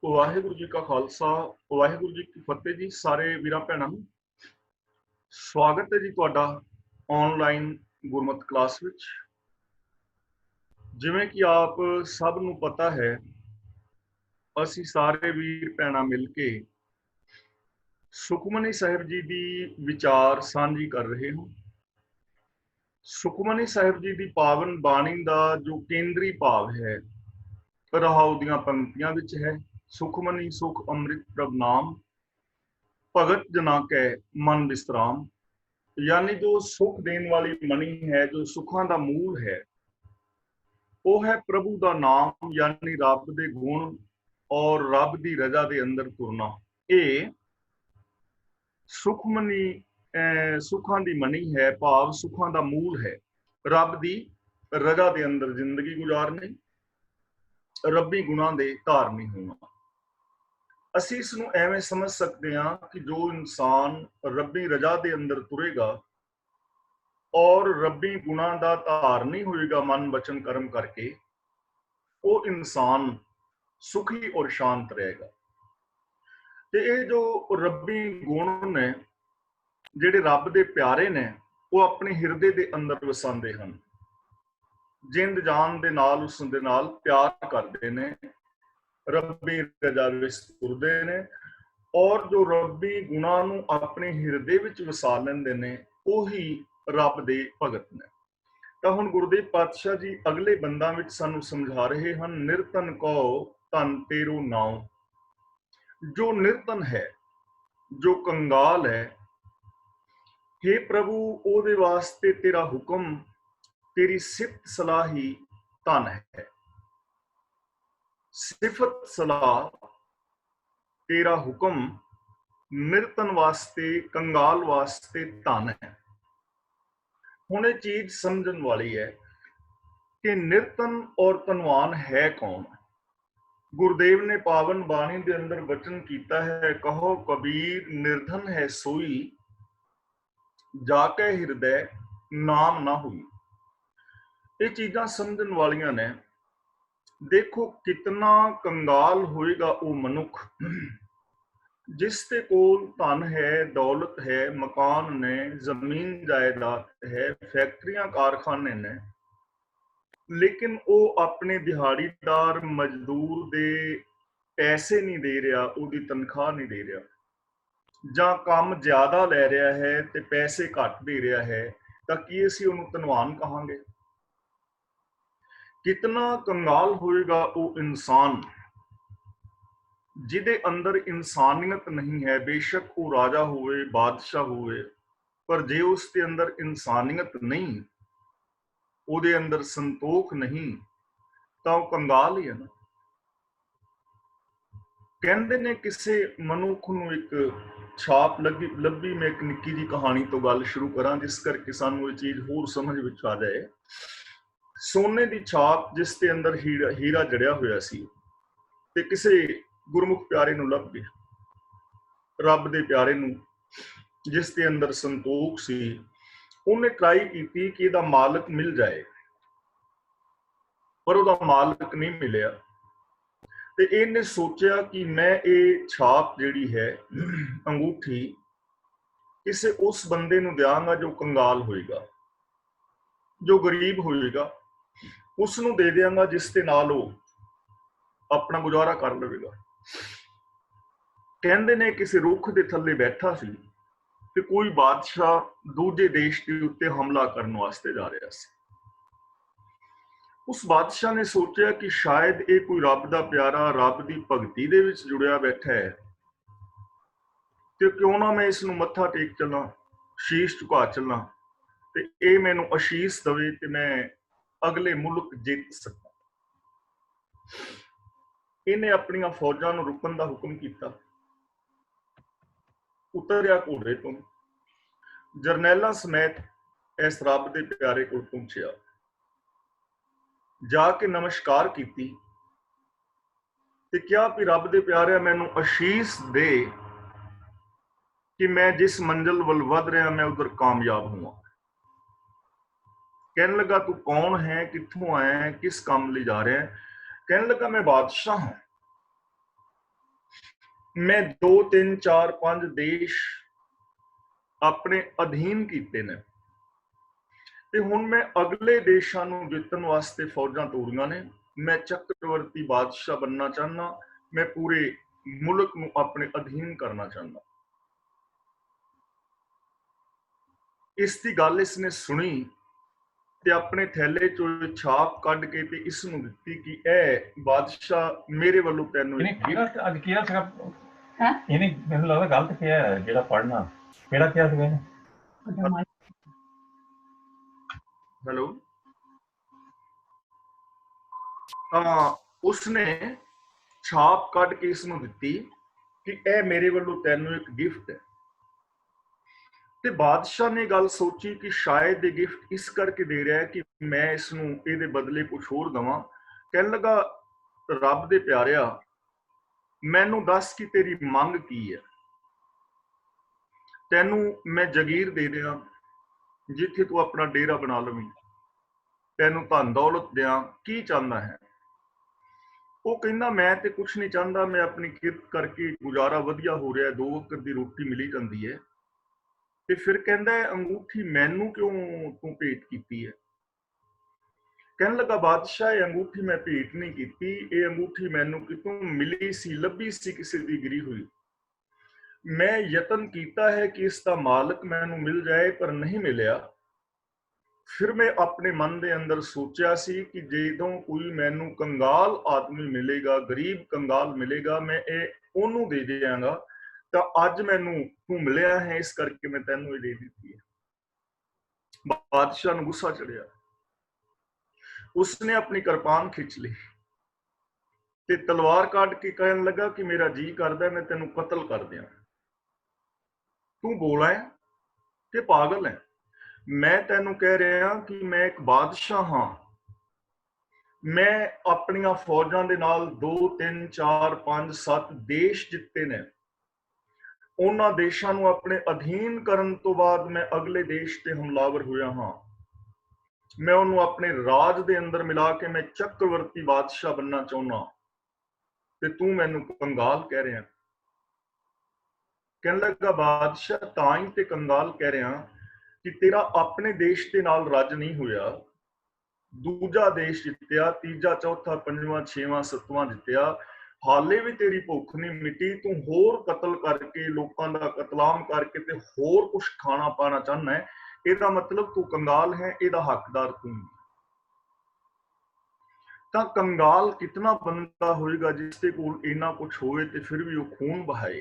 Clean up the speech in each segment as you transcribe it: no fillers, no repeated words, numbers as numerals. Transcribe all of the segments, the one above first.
ਵਾਹਿਗੁਰੂ ਜੀ ਕਾ ਖਾਲਸਾ, ਵਾਹਿਗੁਰੂ ਜੀ ਕੀ ਫਤਿਹ ਜੀ। ਸਾਰੇ ਵੀਰਾਂ ਭੈਣਾਂ ਨੂੰ ਸਵਾਗਤ ਹੈ ਜੀ ਤੁਹਾਡਾ ਆਨਲਾਈਨ ਗੁਰਮਤਿ ਕਲਾਸ ਵਿੱਚ। ਜਿਵੇਂ ਕਿ ਆਪ ਸਭ ਨੂੰ ਪਤਾ ਹੈ, ਅਸੀਂ ਸਾਰੇ ਵੀਰ ਭੈਣਾਂ ਮਿਲ ਕੇ ਸੁਖਮਨੀ ਸਾਹਿਬ ਜੀ ਦੀ ਵਿਚਾਰ ਸਾਂਝੀ ਕਰ ਰਹੇ ਹਾਂ। ਸੁਖਮਨੀ ਸਾਹਿਬ ਜੀ ਦੀ ਪਾਵਨ ਬਾਣੀ ਦਾ ਜੋ ਕੇਂਦਰੀ ਭਾਵ ਹੈ, ਰਹਾਉ ਦੀਆਂ ਪੰਕਤੀਆਂ ਵਿੱਚ ਹੈ। ਸੁਖਮਨੀ ਸੁਖ ਅੰਮ੍ਰਿਤ ਪ੍ਰਭ ਨਾਮ, ਭਗਤ ਜਨਾ ਕੈ ਮਨ ਵਿਸਰਾਮ। यानी जो सुख देने वाली मणि है, जो सुखों का मूल है, वो है प्रभु का नाम, यानी रब के गुण और रब की रजा के अंदर तुरना। ये सुखमनी सुखों की मणि है, भाव सुखों का मूल है। रब की रजा के अंदर जिंदगी गुजारनी, रबी गुणों के धारनी होना। ਅਸੀਂ ਇਸ ਨੂੰ ਐਵੇਂ ਸਮਝ ਸਕਦੇ ਹਾਂ ਕਿ ਜੋ ਇਨਸਾਨ ਰੱਬੀ ਰਜ਼ਾ ਦੇ ਅੰਦਰ ਤੁਰੇਗਾ ਔਰ ਰੱਬੀ ਗੁਣਾਂ ਦਾ ਧਾਰਨੀ ਹੋਏਗਾ ਮਨ ਵਚਨ ਕਰਮ ਕਰਕੇ, ਉਹ ਇਨਸਾਨ ਸੁਖੀ ਔਰ ਸ਼ਾਂਤ ਰਹੇਗਾ। ਤੇ ਇਹ ਜੋ ਰੱਬੀ ਗੁਣ ਨੇ, ਜਿਹੜੇ ਰੱਬ ਦੇ ਪਿਆਰੇ ਨੇ, ਉਹ ਆਪਣੇ ਹਿਰਦੇ ਦੇ ਅੰਦਰ ਵਸਾਉਂਦੇ ਹਨ। ਜਿੰਦ ਜਾਨ ਦੇ ਨਾਲ ਉਸ ਦੇ ਨਾਲ ਪਿਆਰ ਕਰਦੇ ਨੇ, ਰੱਬੀ ਰਜ਼ਾ ਵਿੱਚ ਤੁਰਦੇ ਨੇ ਔਰ ਜੋ ਰੱਬੀ ਗੁਣਾਂ ਨੂੰ ਆਪਣੇ ਹਿਰਦੇ ਵਿੱਚ ਵਸਾ ਲੈਂਦੇ ਨੇ, ਉਹੀ ਰੱਬ ਦੇ ਭਗਤ ਨੇ। ਤਾਂ ਹੁਣ ਗੁਰਦੇਵ ਪਾਤਸ਼ਾਹ ਜੀ ਅਗਲੇ ਬੰਦਾਂ ਵਿੱਚ ਸਾਨੂੰ ਸਮਝਾ ਰਹੇ ਹਨ, ਨਿਰਤਨ ਕਉ ਧਨ ਤੇਰੋ ਨਾਉ। ਜੋ ਨਿਰਤਨ ਹੈ, ਜੋ ਕੰਗਾਲ ਹੈ, हे प्रभु ਉਹਦੇ ਵਾਸਤੇ ਤੇਰਾ ਹੁਕਮ, ਤੇਰੀ ਸਿਫਤ ਸਲਾਹ ਹੀ ਧਨ ਹੈ। सिफत सलाह तेरा हुक्म निरतन वास्ते, कंगाल वास्ते धन है। हुण ये चीज समझण वाली है कि निरतन और धनवान है कौन। गुरुदेव ने पावन बाणी के अंदर वचन किया है, कहो कबीर निर्धन है सोई, जाके हृदय नाम ना हुई। ये चीज़ां समझण वालियां ने। देखो कितना कंगाल होएगा वो मनुख जिस ते कोल धन है, दौलत है, मकान ने, जमीन जायदाद है, फैक्ट्रियां कारखाने ने, लेकिन वो अपने दिहाड़ीदार मजदूर दे पैसे नहीं दे रहा, उसकी तनख्वाह नहीं दे रहा, जां काम ज्यादा लै रहा है ते पैसे घट दे रहा है, तां की असीं उहनूं धनवान कहांगे। कितना कंगाल होएगा वो इंसान जिदे अंदर इंसानियत नहीं है। बेशक वो राजा होवे, बादशाह होवे, पर जे उसके अंदर इंसानियत नहीं, ਉਹਦੇ अंदर संतोख नहीं, ਤਾਂ ਉਹ ਕੰਗਾਲ ਹੀ ਹੈ ਨਾ। ਕਹਿੰਦੇ ਨੇ ਕਿਸੇ ਮਨੁੱਖ ਨੂੰ ਇੱਕ ਛਾਪ ਲੱਭੀ। ਮੈਂ ਇੱਕ ਨਿੱਕੀ ਜੀ ਕਹਾਣੀ ਤੋਂ ਗੱਲ ਸ਼ੁਰੂ ਕਰਾਂ ਜਿਸ ਕਰਕੇ ਸਾਨੂੰ ਇਹ ਚੀਜ਼ ਹੋਰ ਸਮਝ ਵਿੱਚ ਆ ਜਾਏ। सोने की छाप जिस के अंदर हीरा जड़िया होया सी, ते किसे गुरमुख प्यारे नूं लभ गई, रब दे प्यारे नूं जिस के अंदर संतोख सी। उन्हें ट्राई की कि इहदा मालिक मिल जाए, पर उहदा मालिक नहीं मिलिया। ते इहने सोचा कि मैं ये छाप जिहड़ी है अंगूठी किसे उस बंदे नूं दियांगा जो कंगाल होएगा, जो गरीब होएगा, उसनूं दे देंगा, जिस दे नाल वो अपना गुजारा कर लवेगा। कहंदे ने किसी रुख दे थल्ले बैठा सी ते कोई बादशाह दूजे देश के उत्ते हमला करने वास्ते जा रहा सी। उस बादशाह ने सोचा कि शायद ये कोई रब दा प्यारा रब दी भगती दे विच जुड़िया बैठा है, ते क्यों ना मैं इसनूं मत्था टेक चलां, शीश झुका चलां, ते ये मैनूं आशीष दवे ते मैं अगले मुल्क जित सकां। इन्हें अपनी फौजां नूं रुकण दा हुक्म कीता। उतरिया घोड़े तो, जरनैलां समेत इस रब दे प्यारे कोल पहुंचिया, जाके नमस्कार कीती ते क्या भी रब दे प्यारे मैनूं आशीष दे कि मैं जिस मंजिल वल वध रहा मैं उधर कामयाब हुआ। कहने लगा तू कौन है, कित्थों आया है, किस काम लिए जा रहा है। कहने लगा मैं बादशाह हूं, मैं 2 3 4 5 देश अपने अधीन कीते ने ਤੇ ਹੁਣ ਮੈਂ ਅਗਲੇ ਦੇਸ਼ਾਂ ਨੂੰ ਜਿੱਤਣ ਵਾਸਤੇ ਫੌਜਾਂ ਤੋੜੀਆਂ ਨੇ। ਮੈਂ ਚੱਕਰਵਰਤੀ ਬਾਦਸ਼ਾਹ बनना ਚਾਹੁੰਦਾ। मैं पूरे मुल्क ਨੂੰ ਆਪਣੇ ਅਧੀਨ ਕਰਨਾ ਚਾਹੁੰਦਾ। ਇਸ ਦੀ ਗੱਲ ਇਸਨੇ ਸੁਣੀ ਤੇ ਆਪਣੇ ਥੈਲੇ ਚੋਂ ਛਾਪ ਕੱਢ ਕੇ ਤੇ ਇਸ ਨੂੰ ਦਿੱਤੀ ਕਿ ਇਹ ਬਾਦਸ਼ਾਹ ਮੇਰੇ ਵੱਲੋਂ ਤੈਨੂੰ ਅੱਜ ਕਿਹਾ ਸੀਗਾ ਇਹਨੇ, ਮੈਨੂੰ ਲੱਗਦਾ ਗਲਤ ਕਿਹਾ ਜਿਹੜਾ ਪੜ੍ਹਨਾ, ਕਿਹੜਾ ਕਿਹਾ ਸੀਗਾ ਇਹਨੇ? हेलो, हाँ, उसने छाप कट के इसनूं दित्ती कि यह मेरे वालों तैनूं एक गिफ्ट है। ते बादशाह ने गल सोची कि शायद ये गिफ्ट इस करके दे रहा है कि मैं इसनूं इहदे बदले कुछ होर दवां। कहन लगा, रब दे प्यारिया, मैनूं दस कि तेरी मंग की है। तैनूं मैं जगीर दे दियां जिथे तू अपना डेरा बना लवीं, तैनूं धन दौलत दियां, की चाहता है? वो कहना, मैं तो कुछ नहीं चाहता, मैं अपनी किरत करके गुजारा वधिया हो रहा है, 2 वक्त की रोटी मिली जाती है। ते फिर कहता है, अंगूठी मैनू क्यों तू भेंट की है? कहन लगा, बादशाह, ये अंगूठी मैं भेंट नहीं की, ये अंगूठी मैनू कितों मिली सी, लभी सी किसी दी गिरी हुई। मैं यतन किया है कि इसका मालिक मैनू मिल जाए, पर नहीं मिलिया। फिर मैं अपने मन के अंदर सोचा सी कि जदों कोई मैनू कंगाल आदमी मिलेगा, गरीब कंगाल मिलेगा, मैं ये ओनू दे देंगा। तो अज मैनू तू मिलिया है, इस करके मैं तैनू दे दी है। बादशाह नूं गुस्सा चढ़िया, उसने अपनी कृपान खिंच ली ते तलवार काट के कहन लगा कि मेरा जी करदा मैं तैनू कतल कर दियां। तू बोला है कि पागल है? मैं तैनू कह रहा कि मैं एक बादशाह हाँ। मैं अपनियां फौजां दे नाल 2 3 4 5 7 देश जिते ने। उन्हां देशां नूं अपने अधीन करन तो बाद मैं अगले देश ते हमलावर होया हाँ। मैं उन्होंने अपने राज दे अंदर मिला के मैं चक्रवर्ती बादशाह बनना चाहना, ते तू मैनू कंगाल कह रहा। कहने लगा, बादशाह तां ही ते कंगाल कह रहा कि तेरा अपने देश के नाल राज नहीं होया, दूजा देश जित्तिया, तीजा चौथा पंजवां छेवां सतवां जित्तिया, हाले भी तेरी भुख नहीं मिटी। तू होर कतल करके, लोगों का कतलाम करके ते होर कुछ खाना पाना चाहना है। ਇਹਦਾ मतलब तू कंगाल है, ਇਹਦਾ हकदार तू। ਤਾਂ कंगाल कितना बंदा होएगा जिसके कोल इन्ना कुछ होए ते फिर भी वो खून बहाए?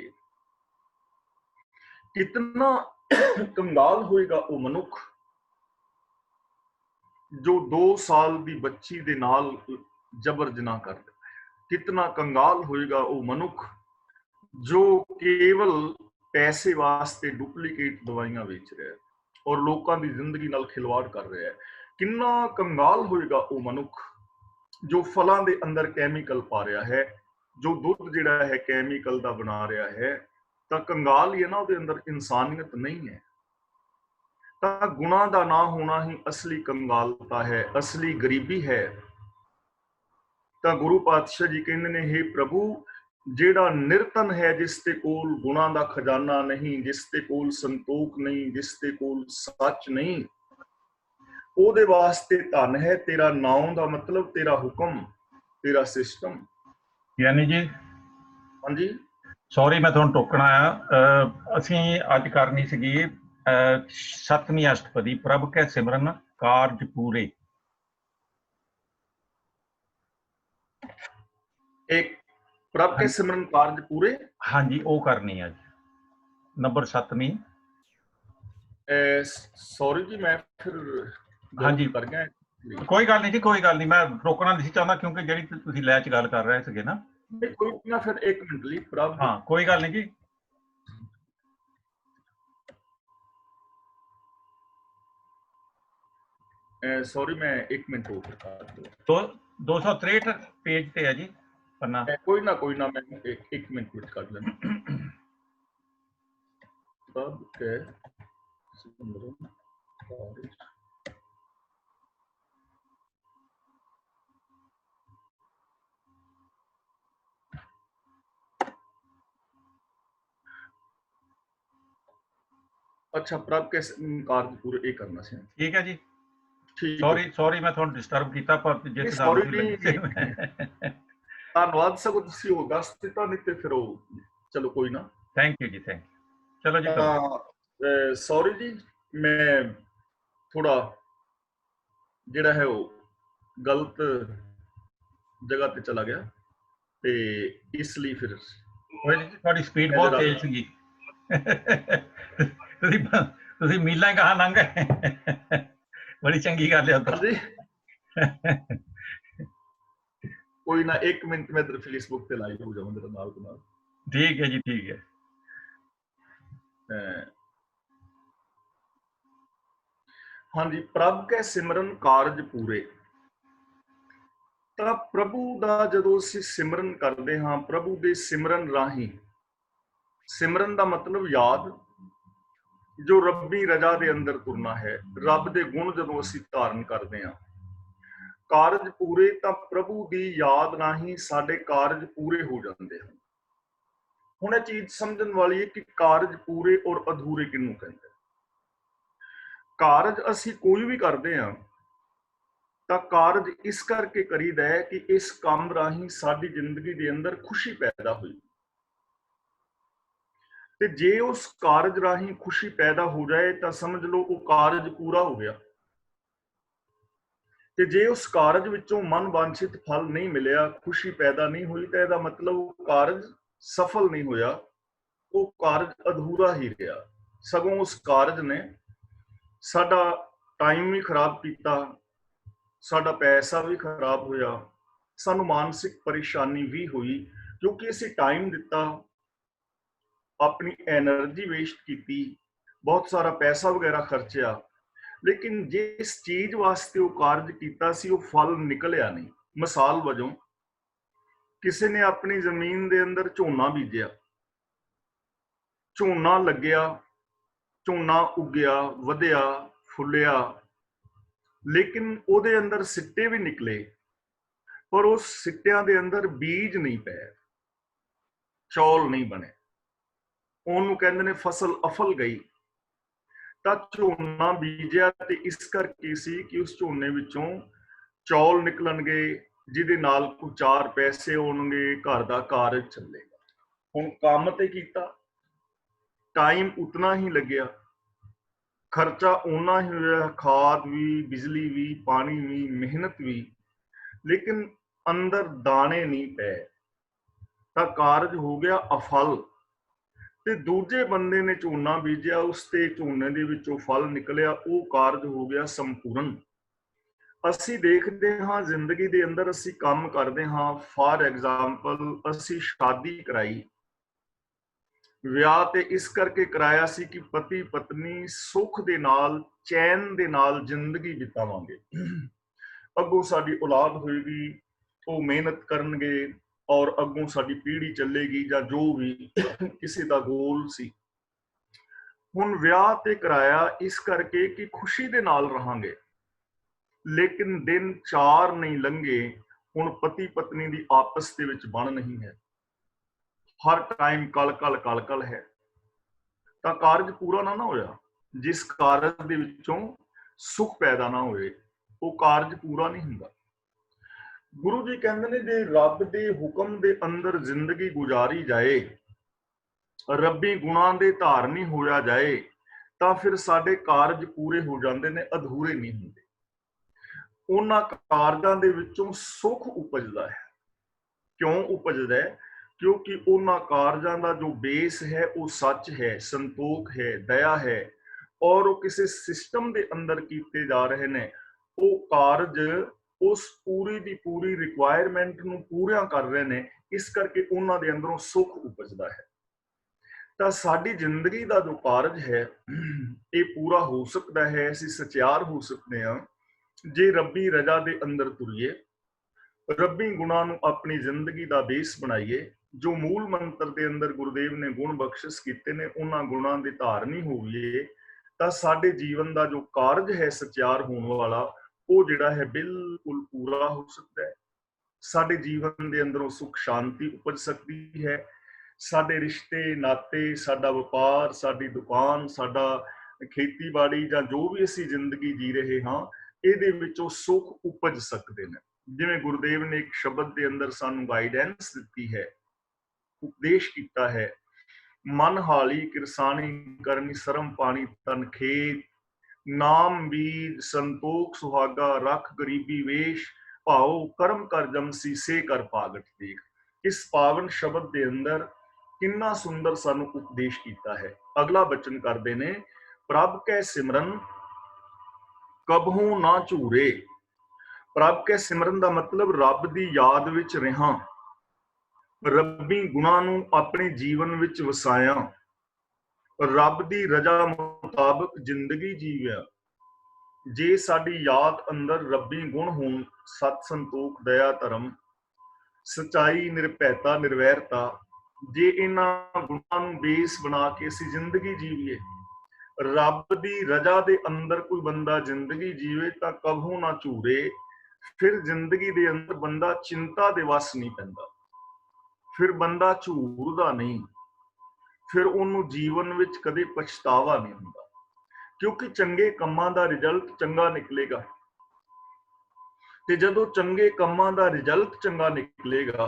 कितना कंगाल होएगा वो मनुख जो 2 साल की बच्ची दे नाल जबर जना कर दे? कितना कंगाल होएगा वो मनुख जो केवल पैसे वास्ते डुप्लीकेट दवाइयां बेच रहा है और लोगों की जिंदगी नाल खिलवाड़ कर रहा है? कितना कंगाल होएगा वो मनुख जो फलों के अंदर कैमिकल पा रहा है, जो दुध जिहड़ा है कैमिकल का बना रहा है। तो कंगाल ही है ना, उसके अंदर इंसानियत नहीं है। तो गुणा का ना होना ही असली कंगालता है, असली गरीबी है। तो गुरु पातशाह जी कहते ने, हे प्रभु, जेड़ा निरतन है, जिसते कोल गुणा का खजाना नहीं, जिसते कोल संतोख नहीं, जिसते कोल सच नहीं, ਉਹਦੇ ਵਾਸਤੇ ਧਨ है तेरा नाम का मतलब तेरा हुक्म, तेरा सिस्टम। यानी जी, हाँ जी, सॉरी मैं ਤੁਹਾਨੂੰ ਟੋਕਣਾ ਆ। ਅਸੀਂ ਅੱਜ ਕਰਨੀ ਸੀਗੀ 7ਵੀਂ ਅਸ਼ਟਪਦੀ, ਪ੍ਰਭ ਕੈ ਸਿਮਰਨ ਕਾਰਜ ਪੂਰੇ। एक प्रभ के सिमरन कार्य पूरे। हाँ जी, वो करनी है नंबर 7ਵੀਂ। सॉरी जी, मैं फिर हाँ जी कर गया। कोई गल नहीं जी, कोई गल नहीं, मैं रोकना नहीं चाहता क्योंकि जी तुसीं लै च गल कर रहे थे ना। कोई ना, फिर एक मिनट ली प्रभ। हाँ कोई गल नहीं जी। सॉरी, मैं एक मिनट हो कर तो 263 पेज पे है जी पन्ना। कोई ना, मैं एक मिनट वेट कर लेना। प्रभ के सिमरन कार्य अच्छा, प्रभ के कार्य पूरे ये करना सी। ठीक है जी। ठीक है। सॉरी मैं थोड़ा डिस्टर्ब किया, पर नहीं, जिस गल सॉरी ते नहीं, लगे धन्यवाद, सगों तुसीं वो दस दिता, नहीं तो फिर चलो कोई ना। थैंक यू जी, थैंक यू। चलो जी करो। सॉरी जी, मैं थोड़ा जिहड़ा है वो गलत जगह ते चला गया, ते इसलिए फिर कोई नहीं जी, थोड़ी स्पीड मैं बहुत जरा तेज सी ਤੁਸੀਂ ਮੀਲਾਂ ਕਹਾਂ ਲੰਘ ਗਏ ਬੜੀ ਚੰਗੀ ਗੱਲ ਹੈ हाँ ਤਾਂ जी, कोई ना, 1 मिनट में इधर फेसबुक पे लाइव हो जाऊं जरा नाल तो नाल। ठीक है जी, ठीक है। हाँ जी, प्रभ के सिमरन कारज पूरे। ਤਾਂ ਪ੍ਰਭੂ ਦਾ ਜਦੋਂ ਅਸੀਂ ਸਿਮਰਨ ਕਰਦੇ ਹਾਂ, ਪ੍ਰਭੂ ਦੇ ਸਿਮਰਨ ਰਾਹੀਂ, ਸਿਮਰਨ ਦਾ ਮਤਲਬ ਯਾਦ, ਜੋ ਰੱਬੀ ਰਜ਼ਾ ਦੇ ਅੰਦਰ ਤੁਰਨਾ ਹੈ, ਰੱਬ ਦੇ ਗੁਣ ਜਦੋਂ ਅਸੀਂ ਧਾਰਨ ਕਰਦੇ ਹਾਂ, ਕਾਰਜ ਪੂਰੇ, ਤਾਂ ਪ੍ਰਭੂ ਦੀ ਯਾਦ ਰਾਹੀਂ ਸਾਡੇ ਕਾਰਜ ਪੂਰੇ ਹੋ ਜਾਂਦੇ ਹਨ। ਹੁਣ ਇਹ ਚੀਜ਼ ਸਮਝਣ ਵਾਲੀ ਹੈ ਕਿ ਕਾਰਜ ਪੂਰੇ ਔਰ ਅਧੂਰੇ ਕਿਹਨੂੰ ਕਹਿੰਦੇ। ਕਾਰਜ ਅਸੀਂ ਕੋਈ ਵੀ ਕਰਦੇ ਹਾਂ ਤਾਂ ਕਾਰਜ ਇਸ ਕਰਕੇ ਕਰੀਦਾ ਹੈ ਕਿ ਇਸ ਕੰਮ ਰਾਹੀਂ ਸਾਡੀ ਜ਼ਿੰਦਗੀ ਦੇ ਅੰਦਰ ਖੁਸ਼ੀ ਪੈਦਾ ਹੋਈ, ਤੇ ਜੇ ਉਸ ਕਾਰਜ ਰਾਹੀਂ ਖੁਸ਼ੀ ਪੈਦਾ ਹੋ ਜਾਏ ਤਾਂ ਸਮਝ ਲਓ ਉਹ ਕਾਰਜ ਪੂਰਾ ਹੋ ਗਿਆ। ਤੇ ਜੇ ਉਸ ਕਾਰਜ ਵਿੱਚੋਂ ਮਨ ਵਾਂਛਿਤ ਫਲ ਨਹੀਂ ਮਿਲਿਆ, ਖੁਸ਼ੀ ਪੈਦਾ ਨਹੀਂ ਹੋਈ, ਤਾਂ ਇਹਦਾ ਮਤਲਬ ਉਹ ਕਾਰਜ ਸਫਲ ਨਹੀਂ ਹੋਇਆ, ਉਹ ਕਾਰਜ ਅਧੂਰਾ ਹੀ ਰਿਹਾ। ਸਗੋਂ ਉਸ ਕਾਰਜ ਨੇ ਸਾਡਾ ਟਾਈਮ ਵੀ ਖਰਾਬ ਕੀਤਾ, ਸਾਡਾ ਪੈਸਾ ਵੀ ਖਰਾਬ ਹੋਇਆ, ਸਾਨੂੰ ਮਾਨਸਿਕ ਪਰੇਸ਼ਾਨੀ ਵੀ ਹੋਈ, ਕਿਉਂਕਿ ਅਸੀਂ ਟਾਈਮ ਦਿੱਤਾ, ਆਪਣੀ એનર્ਜੀ ਵੇਸਟ ਕੀਤੀ, ਬਹੁਤ ਸਾਰਾ ਪੈਸਾ ਵਗੈਰਾ ਖਰਚਿਆ, ਲੇਕਿਨ ਜਿਸ ਚੀਜ਼ ਵਾਸਤੇ ਉਹ ਕਾਰਜ ਕੀਤਾ ਸੀ ਉਹ ਫਲ ਨਿਕਲਿਆ ਨਹੀਂ। ਮਿਸਾਲ ਵਜੋਂ ਕਿਸੇ ਨੇ ਆਪਣੀ ਜ਼ਮੀਨ ਦੇ ਅੰਦਰ ਝੋਨਾ ਬੀਜਿਆ, ਝੋਨਾ ਲੱਗਿਆ, ਝੋਨਾ ਉੱਗਿਆ, ਵਧਿਆ, ਫੁੱਲਿਆ, ਲੇਕਿਨ ਉਹਦੇ ਅੰਦਰ ਸਿੱਟੇ ਵੀ ਨਿਕਲੇ, ਪਰ ਉਸ ਸਿੱਟਿਆਂ ਦੇ ਅੰਦਰ ਬੀਜ ਨਹੀਂ ਪਏ, ਚੌਲ ਨਹੀਂ ਬਣੇ, ਉਹਨੂੰ ਕਹਿੰਦੇ ਨੇ ਫਸਲ ਅਫਲ ਗਈ। ਤਾਂ ਝੋਨਾ ਬੀਜਿਆ ਤੇ ਇਸ ਕਰਕੇ ਸੀ ਕਿ ਉਸ ਝੋਨੇ ਵਿੱਚੋਂ ਚੌਲ ਨਿਕਲਣਗੇ, ਜਿਹਦੇ ਨਾਲ ਕੁਝ 4 ਪੈਸੇ ਆਉਣਗੇ, ਘਰ ਦਾ ਕਾਰਜ ਚੱਲੇਗਾ। ਹੁਣ ਕੰਮ ਤੇ ਕੀਤਾ, ਟਾਈਮ ਉਤਨਾ ਹੀ ਲੱਗਿਆ, ਖਰਚਾ ਓਨਾ ਹੀ ਹੋਇਆ, ਖਾਦ ਵੀ, ਬਿਜਲੀ ਵੀ, ਪਾਣੀ ਵੀ, ਮਿਹਨਤ ਵੀ, ਲੇਕਿਨ ਅੰਦਰ ਦਾਣੇ ਨਹੀਂ ਪਏ, ਤਾਂ ਕਾਰਜ ਹੋ ਗਿਆ ਅਫਲ। ਤੇ ਦੂਜੇ ਬੰਦੇ ਨੇ ਝੋਨਾ ਬੀਜਿਆ, ਉਸ ਤੇ ਝੋਨੇ ਦੇ ਵਿੱਚੋਂ ਫਲ ਨਿਕਲਿਆ, ਉਹ ਕਾਰਜ ਹੋ ਗਿਆ ਸੰਪੂਰਨ। ਅਸੀਂ ਦੇਖਦੇ ਹਾਂ ਜ਼ਿੰਦਗੀ ਦੇ ਅੰਦਰ, ਅਸੀਂ ਕੰਮ ਕਰਦੇ ਹਾਂ, ਫਾਰ ਐਗਜ਼ਾਮਪਲ ਅਸੀਂ ਸ਼ਾਦੀ ਕਰਾਈ, ਵਿਆਹ ਤੇ ਇਸ ਕਰਕੇ ਕਰਾਇਆ ਸੀ ਕਿ ਪਤੀ ਪਤਨੀ ਸੁੱਖ ਦੇ ਨਾਲ, ਚੈਨ ਦੇ ਨਾਲ ਜ਼ਿੰਦਗੀ ਬਿਤਾਵਾਂਗੇ, ਅੱਗੋਂ ਸਾਡੀ ਔਲਾਦ ਹੋਏਗੀ, ਉਹ ਮਿਹਨਤ ਕਰਨਗੇ, ਔਰ ਅੱਗੋਂ ਸਾਡੀ ਪੀੜ੍ਹੀ ਚੱਲੇਗੀ, ਜਾਂ ਜੋ ਵੀ ਕਿਸੇ ਦਾ ਗੋਲ ਸੀ। ਹੁਣ ਵਿਆਹ ਤੇ ਕਰਾਇਆ ਇਸ ਕਰਕੇ ਕਿ ਖੁਸ਼ੀ ਦੇ ਨਾਲ ਰਹਾਂਗੇ, ਲੇਕਿਨ ਦਿਨ 4 ਨਹੀਂ ਲੰਘੇ, ਹੁਣ ਪਤੀ ਪਤਨੀ ਦੀ ਆਪਸ ਦੇ ਵਿੱਚ ਬਣ ਨਹੀਂ ਹੈ, ਹਰ ਟਾਈਮ ਕਲ ਹੈ, ਤਾਂ ਕਾਰਜ ਪੂਰਾ ਨਾ ਹੋਇਆ। ਜਿਸ ਕਾਰਜ ਦੇ ਵਿੱਚੋਂ ਸੁੱਖ ਪੈਦਾ ਨਾ ਹੋਏ, ਉਹ ਕਾਰਜ ਪੂਰਾ ਨਹੀਂ ਹੁੰਦਾ। ਗੁਰੂ ਜੀ ਕਹਿੰਦੇ ਨੇ, ਜੇ ਰੱਬ ਦੇ ਹੁਕਮ ਦੇ ਅੰਦਰ ਜ਼ਿੰਦਗੀ ਗੁਜ਼ਾਰੀ ਜਾਏ, ਰੱਬੀ ਗੁਣਾਂ ਦੇ ਧਾਰਨੀ ਹੋਇਆ ਜਾਏ, ਤਾਂ ਫਿਰ ਸਾਡੇ ਕਾਰਜ ਪੂਰੇ ਹੋ ਜਾਂਦੇ ਨੇ, ਅਧੂਰੇ ਨਹੀਂ ਹੁੰਦੇ। ਉਹਨਾਂ ਕਾਰਜਾਂ ਦੇ ਵਿੱਚੋਂ ਸੁੱਖ ਉਪਜਦਾ ਹੈ। ਕਿਉਂ ਉਪਜਦਾ ਹੈ? ਕਿਉਂਕਿ ਉਹਨਾਂ ਕਾਰਜਾਂ ਦਾ ਜੋ ਬੇਸ ਹੈ ਉਹ ਸੱਚ ਹੈ, ਸੰਤੋਖ ਹੈ, ਦਇਆ ਹੈ, ਔਰ ਉਹ ਕਿਸੇ ਸਿਸਟਮ ਦੇ ਅੰਦਰ ਕੀਤੇ ਜਾ ਰਹੇ ਨੇ। ਉਹ ਕਾਰਜ ਉਸ ਪੂਰੀ ਦੀ ਪੂਰੀ ਰਿਕੁਆਇਰਮੈਂਟ ਨੂੰ ਪੂਰਾ ਕਰ ਰਹੇ ਨੇ, ਇਸ ਕਰਕੇ ਉਹਨਾਂ ਦੇ ਅੰਦਰੋਂ ਸੁੱਖ ਉਪਜਦਾ ਹੈ। ਤਾਂ ਸਾਡੀ ਜ਼ਿੰਦਗੀ ਦਾ ਜੋ ਕਾਰਜ ਹੈ ਇਹ ਪੂਰਾ ਹੋ ਸਕਦਾ ਹੈ, ਅਸੀਂ ਸਚਿਆਰ ਹੋ ਸਕਦੇ ਹਾਂ, ਜੇ ਰੱਬੀ ਰਜ਼ਾ ਦੇ ਅੰਦਰ ਤੁਰੀਏ, ਰੱਬੀ ਗੁਣਾਂ ਨੂੰ ਆਪਣੀ ਜ਼ਿੰਦਗੀ ਦਾ ਬੇਸ ਬਣਾਈਏ। ਜੋ ਮੂਲ ਮੰਤਰ ਦੇ ਅੰਦਰ ਗੁਰਦੇਵ ਨੇ ਗੁਣ ਬਖਸ਼ਿਸ਼ ਕੀਤੇ ਨੇ, ਉਹਨਾਂ ਗੁਣਾਂ ਦੇ ਧਾਰਨੀ ਹੋਈਏ, ਤਾਂ ਸਾਡੇ ਜੀਵਨ ਦਾ ਜੋ ਕਾਰਜ ਹੈ ਸਚਿਆਰ ਹੋਣ ਵਾਲਾ, ਉਹ ਜਿਹੜਾ ਹੈ ਬਿਲਕੁਲ ਪੂਰਾ ਹੋ ਸਕਦਾ ਹੈ। ਸਾਡੇ ਜੀਵਨ ਦੇ ਅੰਦਰੋਂ ਸੁੱਖ ਸ਼ਾਂਤੀ ਉਪਜ ਸਕਦੀ ਹੈ। ਸਾਡੇ ਰਿਸ਼ਤੇ ਨਾਤੇ, ਸਾਡਾ ਵਪਾਰ, ਸਾਡੀ ਦੁਕਾਨ, ਸਾਡਾ ਖੇਤੀਬਾੜੀ ਜਾਂ ਜੋ ਵੀ ਅਸੀਂ ਜ਼ਿੰਦਗੀ ਜੀ ਰਹੇ ਹਾਂ, ਇਹਦੇ ਵਿੱਚੋਂ ਸੁੱਖ ਉਪਜ ਸਕਦੇ ਨੇ। ਜਿਵੇਂ ਗੁਰਦੇਵ ਨੇ ਇੱਕ ਸ਼ਬਦ ਦੇ ਅੰਦਰ ਸਾਨੂੰ ਗਾਈਡੈਂਸ ਦਿੱਤੀ ਹੈ, ਉਪਦੇਸ਼ ਕੀਤਾ ਹੈ, ਮਨ ਹਾਲੀ ਕਿਰਸਾਣੀ ਕਰਨੀ ਸਰਮ ਪਾਣੀ ਤਨ ਖੇਤ, ਨਾਮ ਬੀਜ ਸੰਤੋਖ ਸੁਹਾਗਾ ਰੱਖ ਗਰੀਬੀ ਵੇਸ਼, ਭਾਉ ਕਰਮ ਕਰ ਜਮਸੀ ਸੇ ਕਰ ਪਾਗਟ ਦੇਖ। ਇਸ ਪਾਵਨ ਸ਼ਬਦ ਦੇ ਅੰਦਰ ਕਿੰਨਾ ਸੁੰਦਰ ਸਾਨੂੰ ਉਪਦੇਸ਼ ਕੀਤਾ ਹੈ। ਅਗਲਾ ਬਚਨ ਕਰਦੇ ਨੇ, ਪ੍ਰਭ ਕੈ ਸਿਮਰਨ ਕਬਹੂ ਨਾ ਝੂਰੇ। ਪ੍ਰਭ ਕੈ ਸਿਮਰਨ ਦਾ ਮਤਲਬ ਰੱਬ ਦੀ ਯਾਦ ਵਿੱਚ ਰਹਾਂ, ਰੱਬੀ ਗੁਣਾਂ ਨੂੰ ਆਪਣੇ ਜੀਵਨ ਵਿੱਚ ਵਸਾਇਆ, ਰੱਬ ਦੀ ਰਜ਼ਾ ਮੁਤਾਬਕ ਜ਼ਿੰਦਗੀ ਜੀਵਿਆ। ਜੇ ਸਾਡੀ ਯਾਦ ਅੰਦਰ ਰੱਬੀ ਗੁਣ ਹੋਣ, ਸਤ ਸੰਤੋਖ ਦਇਆ ਧਰਮ ਸਚਾਈ ਨਿਰਭੈਤਾ ਨਿਰਵੈਰਤਾ, ਜੇ ਇਹਨਾਂ ਗੁਣਾਂ ਨੂੰ ਬੇਸ ਬਣਾ ਕੇ ਅਸੀਂ ਜ਼ਿੰਦਗੀ ਜੀਵੀਏ, ਰੱਬ ਦੀ ਰਜ਼ਾ ਦੇ ਅੰਦਰ ਕੋਈ ਬੰਦਾ ਜ਼ਿੰਦਗੀ ਜੀਵੇ ਤਾਂ ਕਬਹੂ ਨਾ ਝੂਰੇ। ਫਿਰ ਜ਼ਿੰਦਗੀ ਦੇ ਅੰਦਰ ਬੰਦਾ ਚਿੰਤਾ ਦੇ ਵਸ ਨਹੀਂ ਪੈਂਦਾ, ਫਿਰ ਬੰਦਾ ਝੂਰਦਾ ਨਹੀਂ, ਫਿਰ ਉਹਨੂੰ ਜੀਵਨ ਵਿੱਚ ਕਦੇ ਪਛਤਾਵਾ ਨਹੀਂ ਹੁੰਦਾ, ਕਿਉਂਕਿ ਚੰਗੇ ਕੰਮਾਂ ਦਾ ਰਿਜ਼ਲਟ ਚੰਗਾ ਨਿਕਲੇਗਾ। ਤੇ ਜਦੋਂ ਚੰਗੇ ਕੰਮਾਂ ਦਾ ਰਿਜ਼ਲਟ ਚੰਗਾ ਨਿਕਲੇਗਾ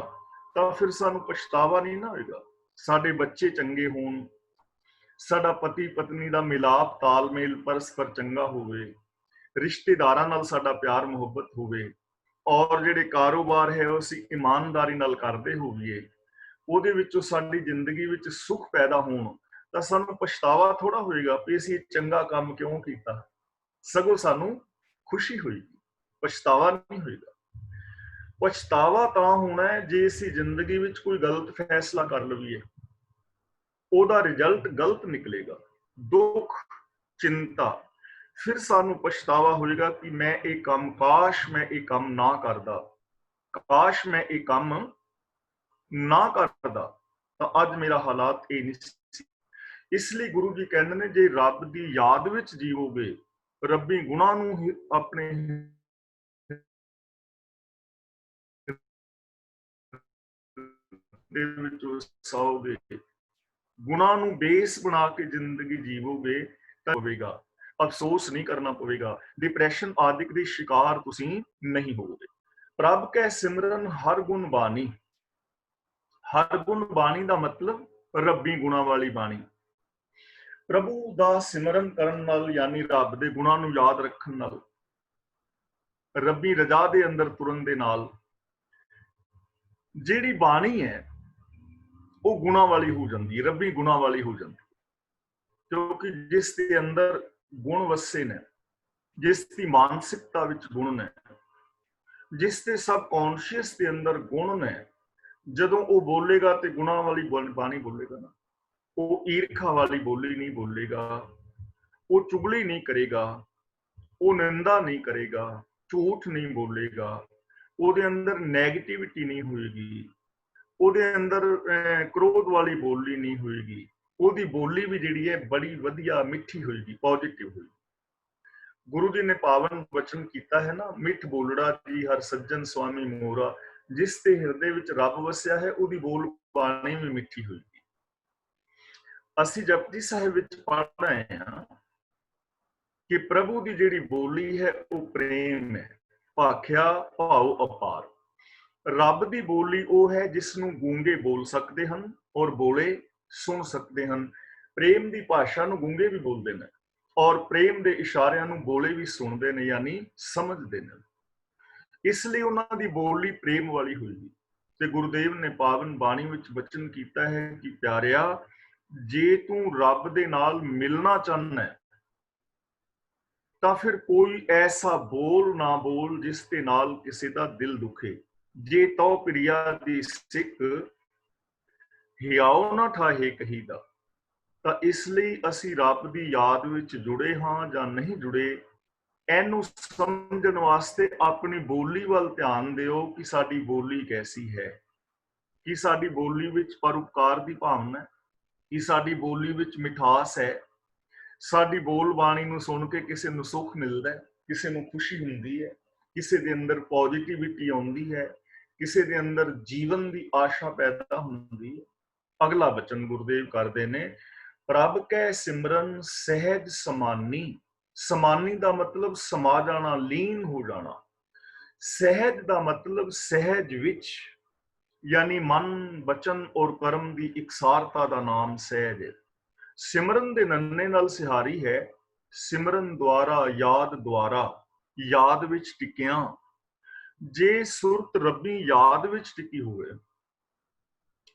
ਤਾਂ ਫਿਰ ਸਾਨੂੰ ਪਛਤਾਵਾ ਨਹੀਂ ਨਾ ਹੋਏਗਾ। ਸਾਡੇ ਬੱਚੇ ਚੰਗੇ ਹੋਣ, ਸਾਡਾ ਪਤੀ ਪਤਨੀ ਦਾ ਮਿਲਾਪ ਤਾਲਮੇਲ ਪਰਸਪਰ ਚੰਗਾ ਹੋਵੇ, ਰਿਸ਼ਤੇਦਾਰਾਂ ਨਾਲ ਸਾਡਾ ਪਿਆਰ ਮੁਹੱਬਤ ਹੋਵੇ, ਔਰ ਜਿਹੜੇ ਕਾਰੋਬਾਰ ਹੈ ਉਹ ਅਸੀਂ ਇਮਾਨਦਾਰੀ ਨਾਲ ਕਰਦੇ ਹੋਈਏ, ਉਹਦੇ ਵਿੱਚੋਂ ਸਾਡੀ ਜ਼ਿੰਦਗੀ ਵਿੱਚ ਸੁੱਖ ਪੈਦਾ ਹੋਣ, ਤਾਂ ਸਾਨੂੰ ਪਛਤਾਵਾ ਥੋੜਾ ਹੋਏਗਾ ਵੀ ਅਸੀਂ ਚੰਗਾ ਕੰਮ ਕਿਉਂ ਕੀਤਾ, ਸਗੋਂ ਸਾਨੂੰ ਖੁਸ਼ੀ ਹੋਏਗੀ, ਪਛਤਾਵਾ ਨਹੀਂ ਹੋਏਗਾ। ਪਛਤਾਵਾ ਤਾਂ ਹੋਣਾ ਹੈ ਜੇ ਅਸੀਂ ਜ਼ਿੰਦਗੀ ਵਿੱਚ ਕੋਈ ਗਲਤ ਫੈਸਲਾ ਕਰ ਲਈਏ, ਉਹਦਾ ਰਿਜ਼ਲਟ ਗਲਤ ਨਿਕਲੇਗਾ, ਦੁੱਖ ਚਿੰਤਾ, ਫਿਰ ਸਾਨੂੰ ਪਛਤਾਵਾ ਹੋਏਗਾ ਕਿ ਮੈਂ ਇਹ ਕੰਮ, ਕਾਸ਼ ਮੈਂ ਇਹ ਕੰਮ ਨਾ ਕਰਦਾ, ਕਾਸ਼ ਮੈਂ ਇਹ ਕੰਮ ਨਾ ਕਰਦਾ ਤਾਂ ਅੱਜ ਮੇਰਾ ਹਾਲਾਤ ਇਹ ਨਹੀਂ ਸੀ। ਇਸ ਲਈ ਗੁਰੂ ਜੀ ਕਹਿੰਦੇ ਨੇ, ਜੇ ਰੱਬ ਦੀ ਯਾਦ ਵਿੱਚ ਜੀਵੋਗੇ, ਰੱਬੀ ਗੁਣਾਂ ਨੂੰ ਆਪਣੇ ਦੇ ਵਿੱਚ ਵਸਾਓਗੇ, ਗੁਣਾਂ ਨੂੰ ਬੇਸ ਬਣਾ ਕੇ ਜ਼ਿੰਦਗੀ ਜੀਵੋਗੇ ਤਾਂ ਹੋਵੇਗਾ, ਅਫਸੋਸ ਨਹੀਂ ਕਰਨਾ ਪਵੇਗਾ, ਡਿਪਰੈਸ਼ਨ ਆਦਿਕ ਦੇ ਸ਼ਿਕਾਰ ਤੁਸੀਂ ਨਹੀਂ ਹੋਵੋਗੇ। ਪ੍ਰਭ ਕੈ ਸਿਮਰਨ ਹਰ ਗੁਣ ਬਾਣੀ। ਹਰ ਗੁਣ ਬਾਣੀ ਦਾ ਮਤਲਬ ਰੱਬੀ ਗੁਣਾਂ ਵਾਲੀ ਬਾਣੀ। ਪ੍ਰਭੂ ਦਾ ਸਿਮਰਨ ਕਰਨ ਨਾਲ, ਯਾਨੀ ਰੱਬ ਦੇ ਗੁਣਾਂ ਨੂੰ ਯਾਦ ਰੱਖਣ ਨਾਲ, ਰੱਬੀ ਰਜ਼ਾ ਦੇ ਅੰਦਰ ਤੁਰਨ ਦੇ ਨਾਲ, ਜਿਹੜੀ ਬਾਣੀ ਹੈ ਉਹ ਗੁਣਾਂ ਵਾਲੀ ਹੋ ਜਾਂਦੀ ਹੈ, ਰੱਬੀ ਗੁਣਾਂ ਵਾਲੀ ਹੋ ਜਾਂਦੀ, ਕਿਉਂਕਿ ਜਿਸ ਦੇ ਅੰਦਰ ਗੁਣ ਵਸੇ ਨੇ, ਜਿਸ ਦੀ ਮਾਨਸਿਕਤਾ ਵਿੱਚ ਗੁਣ ਨੇ, ਜਿਸ ਦੇ ਸਬ ਕੌਨਸ਼ੀਅਸ ਦੇ ਅੰਦਰ ਗੁਣ ਨੇ, ਜਦੋਂ ਉਹ ਬੋਲੇਗਾ ਤੇ ਗੁਣਾਂ ਵਾਲੀ ਬਾਣੀ ਬੋਲੇਗਾ ਨਾ, ਉਹ ਈਰਖਾ ਵਾਲੀ ਬੋਲੀ ਨਹੀਂ ਬੋਲੇਗਾ, ਉਹ ਚੁਗਲੀ ਨਹੀਂ ਕਰੇਗਾ, ਉਹ ਨਿੰਦਾ ਨਹੀਂ ਕਰੇਗਾ, ਝੂਠ ਨਹੀਂ ਬੋਲੇਗਾ, ਉਹਦੇ ਅੰਦਰ ਨੈਗੇਟਿਵਿਟੀ ਨਹੀਂ ਹੋਏਗੀ, ਉਹਦੇ ਅੰਦਰ ਕ੍ਰੋਧ ਵਾਲੀ ਬੋਲੀ ਨਹੀਂ ਹੋਏਗੀ, ਉਹਦੀ ਬੋਲੀ ਵੀ ਜਿਹੜੀ ਹੈ ਬੜੀ ਵਧੀਆ ਮਿੱਠੀ ਹੋਏਗੀ, ਪੋਜ਼ਿਟਿਵ ਹੋਏਗੀ। ਗੁਰੂ ਜੀ ਨੇ ਪਾਵਨ ਵਚਨ ਕੀਤਾ ਹੈ ਨਾ, ਮਿੱਠ ਬੋਲੜਾ ਜੀ ਹਰ ਸੱਜਣ ਸੁਆਮੀ ਮੋਰਾ, ਜਿਸ ਦੇ ਹਿਰਦੇ ਵਿੱਚ ਰੱਬ ਵਸਿਆ ਹੈ ਉਹਦੀ ਬੋਲ ਬਾਣੀ ਵੀ ਮਿੱਠੀ ਹੋਏਗੀ। ਅਸੀਂ ਜਪਜੀ ਸਾਹਿਬ ਵਿੱਚ ਪੜ੍ਹ ਰਹੇ ਹਾਂ ਕਿ ਪ੍ਰਭੂ ਦੀ ਜਿਹੜੀ ਬੋਲੀ ਹੈ ਉਹ ਪ੍ਰੇਮ ਹੈ, ਭਾਖਿਆ ਭਾਉ ਅਪਾਰ। ਰੱਬ ਦੀ ਬੋਲੀ ਉਹ ਹੈ ਜਿਸ ਨੂੰ ਗੂੰਗੇ ਬੋਲ ਸਕਦੇ ਹਨ ਔਰ ਬੋਲੇ ਸੁਣ ਸਕਦੇ ਹਨ। ਪ੍ਰੇਮ ਦੀ ਭਾਸ਼ਾ ਨੂੰ ਗੂੰਗੇ ਵੀ ਬੋਲਦੇ ਨੇ ਔਰ ਪ੍ਰੇਮ ਦੇ ਇਸ਼ਾਰਿਆਂ ਨੂੰ ਬੋਲੇ ਵੀ ਸੁਣਦੇ ਨੇ, ਯਾਨੀ ਸਮਝਦੇ ਨੇ। ਇਸ ਲਈ ਉਹਨਾਂ ਦੀ ਬੋਲੀ ਪ੍ਰੇਮ ਵਾਲੀ ਹੋਏਗੀ। ਤੇ ਗੁਰਦੇਵ ਨੇ ਪਾਵਨ ਬਾਣੀ ਵਿੱਚ ਬਚਨ ਕੀਤਾ ਹੈ ਕਿ ਪਿਆਰਿਆ, ਜੇ ਤੂੰ ਰੱਬ ਦੇ ਨਾਲ ਮਿਲਣਾ ਚਾਹੁੰਦਾ ਹੈ ਤਾਂ ਫਿਰ ਕੋਈ ਐਸਾ ਬੋਲ ਨਾ ਬੋਲ ਜਿਸ ਦੇ ਨਾਲ ਕਿਸੇ ਦਾ ਦਿਲ ਦੁਖੇ। ਜੇ ਤਉ ਪ੍ਰਿਆ ਦੀ ਸਿੱਖ ਹਿਆਉ ਨਾ ਠਾਹੇ ਕਹੀਦਾ। ਤਾਂ ਇਸ ਲਈ ਅਸੀਂ ਰੱਬ ਦੀ ਯਾਦ ਵਿੱਚ ਜੁੜੇ ਹਾਂ ਜਾਂ ਨਹੀਂ ਜੁੜੇ, ਇਹਨੂੰ ਸਮਝਣ ਵਾਸਤੇ ਆਪਣੀ ਬੋਲੀ ਵੱਲ ਧਿਆਨ ਦਿਓ ਕਿ ਸਾਡੀ ਬੋਲੀ ਕੈਸੀ ਹੈ, ਕਿ ਸਾਡੀ ਬੋਲੀ ਵਿੱਚ ਪਰਉਪਕਾਰ ਦੀ ਭਾਵਨਾ ਹੈ, ਕਿ ਸਾਡੀ ਬੋਲੀ ਵਿੱਚ ਮਿਠਾਸ ਹੈ, ਸਾਡੀ ਬੋਲ ਬਾਣੀ ਨੂੰ ਸੁਣ ਕੇ ਕਿਸੇ ਨੂੰ ਸੁੱਖ ਮਿਲਦਾ ਹੈ, ਕਿਸੇ ਨੂੰ ਖੁਸ਼ੀ ਹੁੰਦੀ ਹੈ, ਕਿਸੇ ਦੇ ਅੰਦਰ ਪੋਜ਼ਿਟਿਵਿਟੀ ਆਉਂਦੀ ਹੈ, ਕਿਸੇ ਦੇ ਅੰਦਰ ਜੀਵਨ ਦੀ ਆਸ਼ਾ ਪੈਦਾ ਹੁੰਦੀ ਹੈ। ਅਗਲਾ ਬਚਨ ਗੁਰਦੇਵ ਕਰਦੇ ਨੇ, ਪ੍ਰਭ ਕੈ ਸਿਮਰਨ ਸਹਿਜ ਸਮਾਨੀ। ਸਮਾਨੀ ਦਾ ਮਤਲਬ ਸਮਾ ਜਾਣਾ, ਲੀਨ ਹੋ ਜਾਣਾ। ਸਹਿਜ ਦਾ ਮਤਲਬ ਸਹਿਜ ਵਿੱਚ, ਯਾਨੀ ਮਨ ਬਚਨ ਔਰ ਕਰਮ ਦੀ ਇਕਸਾਰਤਾ ਦਾ ਨਾਮ ਸਹਿਜ ਹੈ। ਸਿਮਰਨ ਦੇ ਨੰਨੇ ਨਾਲ ਸਿਹਾਰੀ ਹੈ। ਸਿਮਰਨ ਦੁਆਰਾ, ਯਾਦ ਦੁਆਰਾ, ਯਾਦ ਵਿੱਚ ਟਿਕਿਆ। ਜੇ ਸੁਰਤ ਰੱਬੀ ਯਾਦ ਵਿੱਚ ਟਿਕੀ ਹੋਵੇ,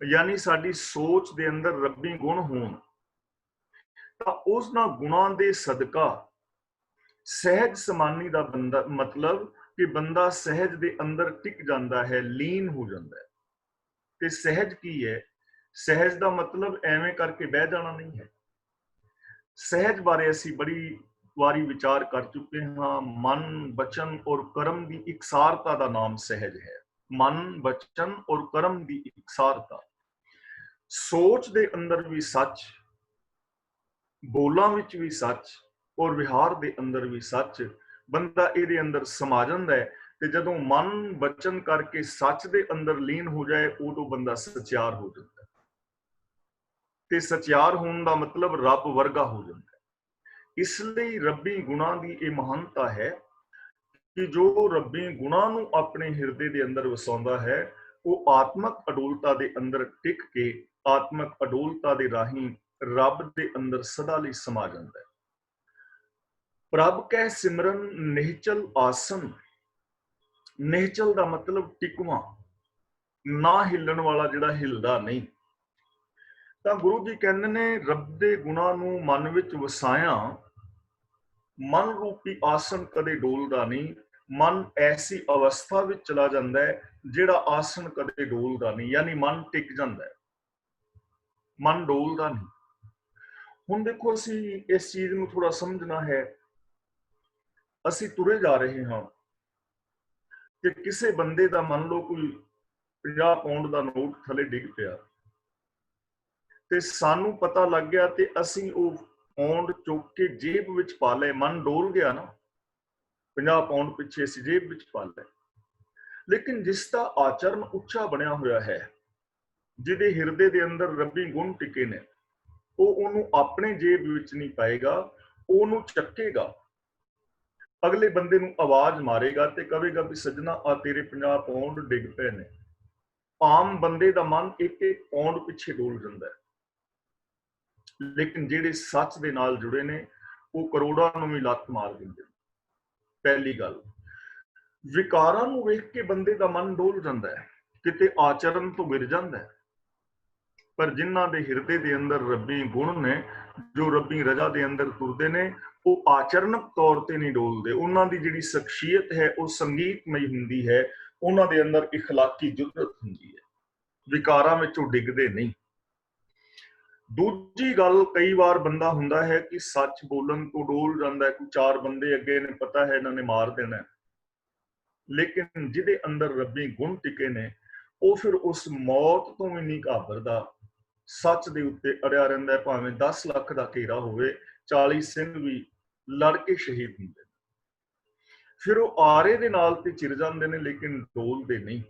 ਯਾਨੀ ਸਾਡੀ ਸੋਚ ਦੇ ਅੰਦਰ ਰੱਬੀ ਗੁਣ ਹੋਣ, ਤਾਂ ਉਸਨਾਂ ਗੁਣਾਂ ਦੇ ਸਦਕਾ ਸਹਿਜ ਸਮਾਨੀ ਦਾ ਬੰਦਾ ਮਤਲਬ ਕਿ ਬੰਦਾ ਸਹਿਜ ਦੇ ਅੰਦਰ ਟਿਕ ਜਾਂਦਾ ਹੈ, ਲੀਨ ਹੋ ਜਾਂਦਾ ਹੈ। ਤੇ ਸਹਿਜ ਕੀ ਹੈ? ਸਹਿਜ ਦਾ ਮਤਲਬ ਐਵੇਂ ਕਰਕੇ ਬਹਿ ਜਾਣਾ ਨਹੀਂ ਹੈ। ਸਹਿਜ ਬਾਰੇ ਅਸੀਂ ਬੜੀ ਵਾਰੀ ਵਿਚਾਰ ਕਰ ਚੁੱਕੇ ਹਾਂ। ਮਨ, ਬਚਨ ਔਰ ਕਰਮ ਦੀ ਇਕਸਾਰਤਾ ਦਾ ਨਾਮ ਸਹਿਜ ਹੈ। ਮਨ, ਬਚਨ ਔਰ ਕਰਮ ਦੀ ਇਕਸਾਰਤਾ। ਸੋਚ ਦੇ ਅੰਦਰ ਵੀ ਸੱਚ, ਬੋਲਾਂ ਵਿੱਚ ਵੀ ਸੱਚ ਔਰ ਵਿਹਾਰ ਦੇ ਅੰਦਰ ਵੀ ਸੱਚ। ਬੰਦਾ ਇਹਦੇ ਅੰਦਰ ਸਮਾ ਜਾਂਦਾ ਹੈ। ਤੇ ਜਦੋਂ ਮਨ ਬਚਨ ਕਰਕੇ ਸੱਚ ਦੇ ਅੰਦਰ ਲੀਨ ਹੋ ਜਾਏ, ਉਦੋਂ ਬੰਦਾ ਸਚਿਆਰ ਹੋ ਜਾਂਦਾ ਹੈ। ਤੇ ਸਚਿਆਰ ਹੋਣ ਦਾ ਮਤਲਬ ਰੱਬ ਵਰਗਾ ਹੋ ਜਾਂਦਾ ਹੈ। ਇਸ ਲਈ ਰੱਬੀ ਗੁਣਾਂ ਦੀ ਇਹ ਮਹਾਨਤਾ ਹੈ ਕਿ ਜੋ ਰੱਬੀ ਗੁਣਾਂ ਨੂੰ ਆਪਣੇ ਹਿਰਦੇ ਦੇ ਅੰਦਰ ਵਸਾਉਂਦਾ ਹੈ, ਉਹ ਆਤਮਕ ਅਡੋਲਤਾ ਦੇ ਅੰਦਰ ਟਿਕ ਕੇ ਆਤਮਕ ਅਡੋਲਤਾ ਦੇ ਰਾਹੀਂ ਰੱਬ ਦੇ ਅੰਦਰ ਸਦਾ ਲਈ ਸਮਾ ਜਾਂਦਾ ਹੈ। ਪ੍ਰਭ ਕੈ ਸਿਮਰਨ ਨਿਹਚਲ ਆਸਨ। ਨਿਹਚਲ ਦਾ ਮਤਲਬ ਟਿਕਵਾਂ, ਨਾ ਹਿੱਲਣ ਵਾਲਾ, ਜਿਹੜਾ ਹਿੱਲਦਾ ਨਹੀਂ। ਤਾਂ ਗੁਰੂ ਜੀ ਕਹਿੰਦੇ ਨੇ, ਰੱਬ ਦੇ ਗੁਣਾਂ ਨੂੰ ਮਨ ਵਿੱਚ ਵਸਾਇਆ, ਮਨ ਰੂਪੀ ਆਸਨ ਕਦੇ ਡੋਲਦਾ ਨਹੀਂ। ਮਨ ਐਸੀ ਅਵਸਥਾ ਵਿੱਚ ਚਲਾ ਜਾਂਦਾ ਹੈ ਜਿਹੜਾ ਆਸਨ ਕਦੇ ਡੋਲਦਾ ਨਹੀਂ, ਯਾਨੀ ਮਨ ਟਿਕ ਜਾਂਦਾ ਹੈ, ਮਨ ਡੋਲਦਾ ਨਹੀਂ। ਹੁਣ ਦੇਖੋ, ਅਸੀਂ ਇਸ ਚੀਜ਼ ਨੂੰ ਥੋੜਾ ਸਮਝਣਾ ਹੈ। ਅਸੀਂ ਤੁਰੇ ਜਾ ਰਹੇ ਹਾਂ ਕਿ ਕਿਸੇ ਬੰਦੇ ਦਾ ਮੰਨ ਲਓ ਕੋਈ 50 ਪਾਉਂਡ ਦਾ ਨੋਟ ਥੱਲੇ ਡਿੱਗ ਪਿਆ, ਤੇ ਸਾਨੂੰ ਪਤਾ ਲੱਗ ਗਿਆ ਤੇ ਅਸੀਂ ਉਹ ਪਾਉਂਡ ਚੁੱਕ ਕੇ ਜੇਬ ਵਿੱਚ ਪਾ ਲਏ। ਮਨ ਡੋਲ ਗਿਆ ਨਾ, 50 ਪਾਉਂਡ ਪਿੱਛੇ ਅਸੀਂ ਜੇਬ ਵਿੱਚ ਪਾ ਲਏ। ਲੇਕਿਨ ਜਿਸ ਦਾ ਆਚਰਨ ਉੱਚਾ ਬਣਿਆ ਹੋਇਆ ਹੈ, ਜਿਹਦੇ ਹਿਰਦੇ ਦੇ ਅੰਦਰ ਰੱਬੀ ਗੁਣ ਟਿਕੇ ਨੇ, ਉਹ ਉਹਨੂੰ ਆਪਣੇ ਜੇਬ ਵਿੱਚ ਨਹੀਂ ਪਾਏਗਾ, ਉਹਨੂੰ ਚੱਕੇਗਾ, ਅਗਲੇ ਬੰਦੇ ਨੂੰ ਆਵਾਜ਼ ਮਾਰੇਗਾ ਤੇ ਕਹੇਗਾ ਵੀ ਸੱਜਣਾ, ਆ ਤੇਰੇ 50 ਪਾਉਂਡ ਡਿੱਗ ਪਏ ਨੇ। ਆਮ ਬੰਦੇ ਦਾ ਮਨ ਇੱਕ ਇੱਕ ਪਾਉਂਡ ਪਿੱਛੇ ਡੋਲ ਜਾਂਦਾ ਹੈ, ਲੇਕਿਨ ਜਿਹੜੇ ਸੱਚ ਦੇ ਨਾਲ ਜੁੜੇ ਨੇ, ਉਹ ਕਰੋੜਾਂ ਨੂੰ ਵੀ ਲੱਤ ਮਾਰ ਦਿੰਦੇ ਨੇ। ਪਹਿਲੀ ਗੱਲ, ਵਿਕਾਰਾਂ ਨੂੰ ਵੇਖ ਕੇ ਬੰਦੇ ਦਾ ਮਨ ਡੋਲ ਜਾਂਦਾ ਹੈ, ਕਿਤੇ ਆਚਰਨ ਤੋਂ ਗਿਰ ਜਾਂਦਾ ਹੈ। ਪਰ ਜਿਨ੍ਹਾਂ ਦੇ ਹਿਰਦੇ ਦੇ ਅੰਦਰ ਰੱਬੀ ਗੁਣ ਨੇ, ਜੋ ਰੱਬੀ ਰਜ਼ਾ ਦੇ ਅੰਦਰ ਤੁਰਦੇ ਨੇ, ਉਹ ਆਚਰਨਕ ਤੌਰ ਤੇ ਨਹੀਂ ਡੋਲਦੇ। ਉਹਨਾਂ ਦੀ ਜਿਹੜੀ ਸ਼ਖਸੀਅਤ ਹੈ ਉਹ ਸੰਗੀਤਮਈ ਹੁੰਦੀ ਹੈ, ਉਹਨਾਂ ਦੇ ਅੰਦਰ ਇਖਲਾਕੀ ਜੁਰਅਤ ਹੁੰਦੀ ਹੈ, ਵਿਕਾਰਾਂ ਵਿੱਚ ਉਹ ਡਿੱਗਦੇ ਨਹੀਂ। ਦੂਜੀ ਗੱਲ, ਕਈ ਵਾਰ ਬੰਦਾ ਹੁੰਦਾ ਹੈ ਕਿ ਸੱਚ ਬੋਲਣ ਤੋਂ ਡੋਲ ਜਾਂਦਾ ਹੈ, ਕੋਈ 4 ਬੰਦੇ ਅੱਗੇ ਨੇ, ਪਤਾ ਹੈ ਇਹਨਾਂ ਨੇ ਮਾਰ ਦੇਣਾ, ਲੇਕਿਨ ਜਿਹਦੇ ਅੰਦਰ ਰੱਬੀ ਗੁਣ ਟਿਕੇ ਨੇ, ਉਹ ਫਿਰ ਉਸ ਮੌਤ ਤੋਂ ਵੀ ਨਹੀਂ ਘਾਬਰਦਾ, ਸੱਚ ਦੇ ਉੱਤੇ ਅੜਿਆ ਰਹਿੰਦਾ। ਭਾਵੇਂ 10 ਲੱਖ ਦਾ ਘੇਰਾ ਹੋਵੇ, 40 ਸਿੰਘ ਵੀ ਲੜ ਕੇ ਸ਼ਹੀਦ ਹੁੰਦੇ ਨੇ। ਫਿਰ ਉਹ ਆਰੇ ਦੇ ਨਾਲ ਤੇ ਚਿਰ ਜਾਂਦੇ ਨੇ, ਲੇਕਿਨ ਡੋਲਦੇ ਨਹੀਂ।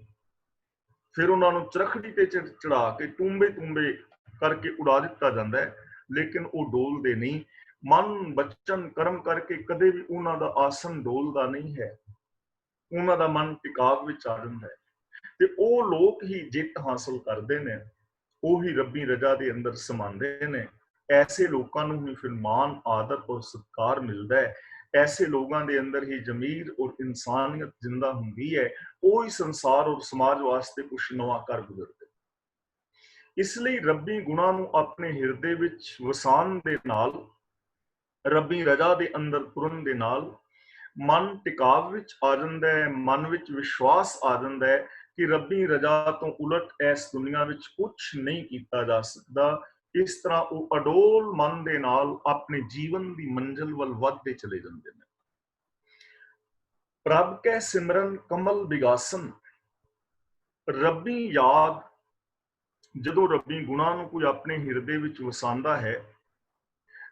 ਫਿਰ ਉਹਨਾਂ ਨੂੰ ਚਰਖੜੀ ਤੇ ਚੜਾ ਕੇ ਟੂੰਬੇ ਟੂੰਬੇ ਕਰਕੇ ਉਡਾ ਦਿੱਤਾ ਜਾਂਦਾ ਹੈ, ਲੇਕਿਨ ਉਹ ਡੋਲਦੇ ਨਹੀਂ। ਮਨ ਬਚਨ ਕਰਮ ਕਰਕੇ ਕਦੇ ਵੀ ਉਹਨਾਂ ਦਾ ਆਸਨ ਡੋਲਦਾ ਨਹੀਂ ਹੈ, ਉਹਨਾਂ ਦਾ ਮਨ ਟਿਕਾਵ ਵਿੱਚ ਆ ਜਾਂਦਾ ਹੈ। ਤੇ ਉਹ ਲੋਕ ਹੀ ਜਿੱਤ ਹਾਸਲ ਕਰਦੇ ਨੇ, ਉਹੀ ਰੱਬੀ ਰਜ਼ਾ ਦੇ ਅੰਦਰ ਸਮਾਉਂਦੇ ਨੇ। ਐਸੇ ਲੋਕਾਂ ਨੂੰ ਹੀ ਫਿਰ ਮਾਨ, ਆਦਰ ਔਰ ਸਤਿਕਾਰ ਮਿਲਦਾ ਹੈ। ਐਸੇ ਲੋਕਾਂ ਦੇ ਅੰਦਰ ਹੀ ਜ਼ਮੀਰ ਔਰ ਇਨਸਾਨੀਅਤ ਜਿੰਦਾ ਹੁੰਦੀ ਹੈ। ਉਹ ਹੀ ਸੰਸਾਰ ਔਰ ਸਮਾਜ ਵਾਸਤੇ ਕੁਛ ਨਵਾਂ ਕਰ ਗੁਜ਼ਰਦੇ। ਇਸ ਲਈ ਰੱਬੀ ਗੁਣਾਂ ਨੂੰ ਆਪਣੇ ਹਿਰਦੇ ਵਿੱਚ ਵਸਾਉਣ ਦੇ ਨਾਲ, ਰੱਬੀ ਰਜ਼ਾ ਦੇ ਅੰਦਰ ਤੁਰਨ ਦੇ ਨਾਲ ਮਨ ਟਿਕਾਵ ਵਿੱਚ ਆ ਜਾਂਦਾ ਹੈ, ਮਨ ਵਿੱਚ ਵਿਸ਼ਵਾਸ ਆ ਜਾਂਦਾ ਹੈ ਕਿ ਰੱਬੀ ਰਜ਼ਾ ਤੋਂ ਉਲਟ ਇਸ ਦੁਨੀਆ ਵਿੱਚ ਕੁਝ ਨਹੀਂ ਕੀਤਾ ਜਾ ਸਕਦਾ। ਇਸ ਤਰ੍ਹਾਂ ਉਹ ਅਡੋਲ ਮਨ ਦੇ ਨਾਲ ਆਪਣੇ ਜੀਵਨ ਦੀ ਮੰਜ਼ਿਲ ਵੱਲ ਵੱਧਦੇ ਚਲੇ ਜਾਂਦੇ ਨੇ। ਪ੍ਰਭ ਕੈ ਸਿਮਰਨ ਕਮਲ ਬਿਗਾਸਨ। ਰੱਬੀ ਯਾਦ, ਜਦੋਂ ਰੱਬੀ ਗੁਣਾਂ ਨੂੰ ਕੋਈ ਆਪਣੇ ਹਿਰਦੇ ਵਿੱਚ ਵਸਾਉਂਦਾ ਹੈ,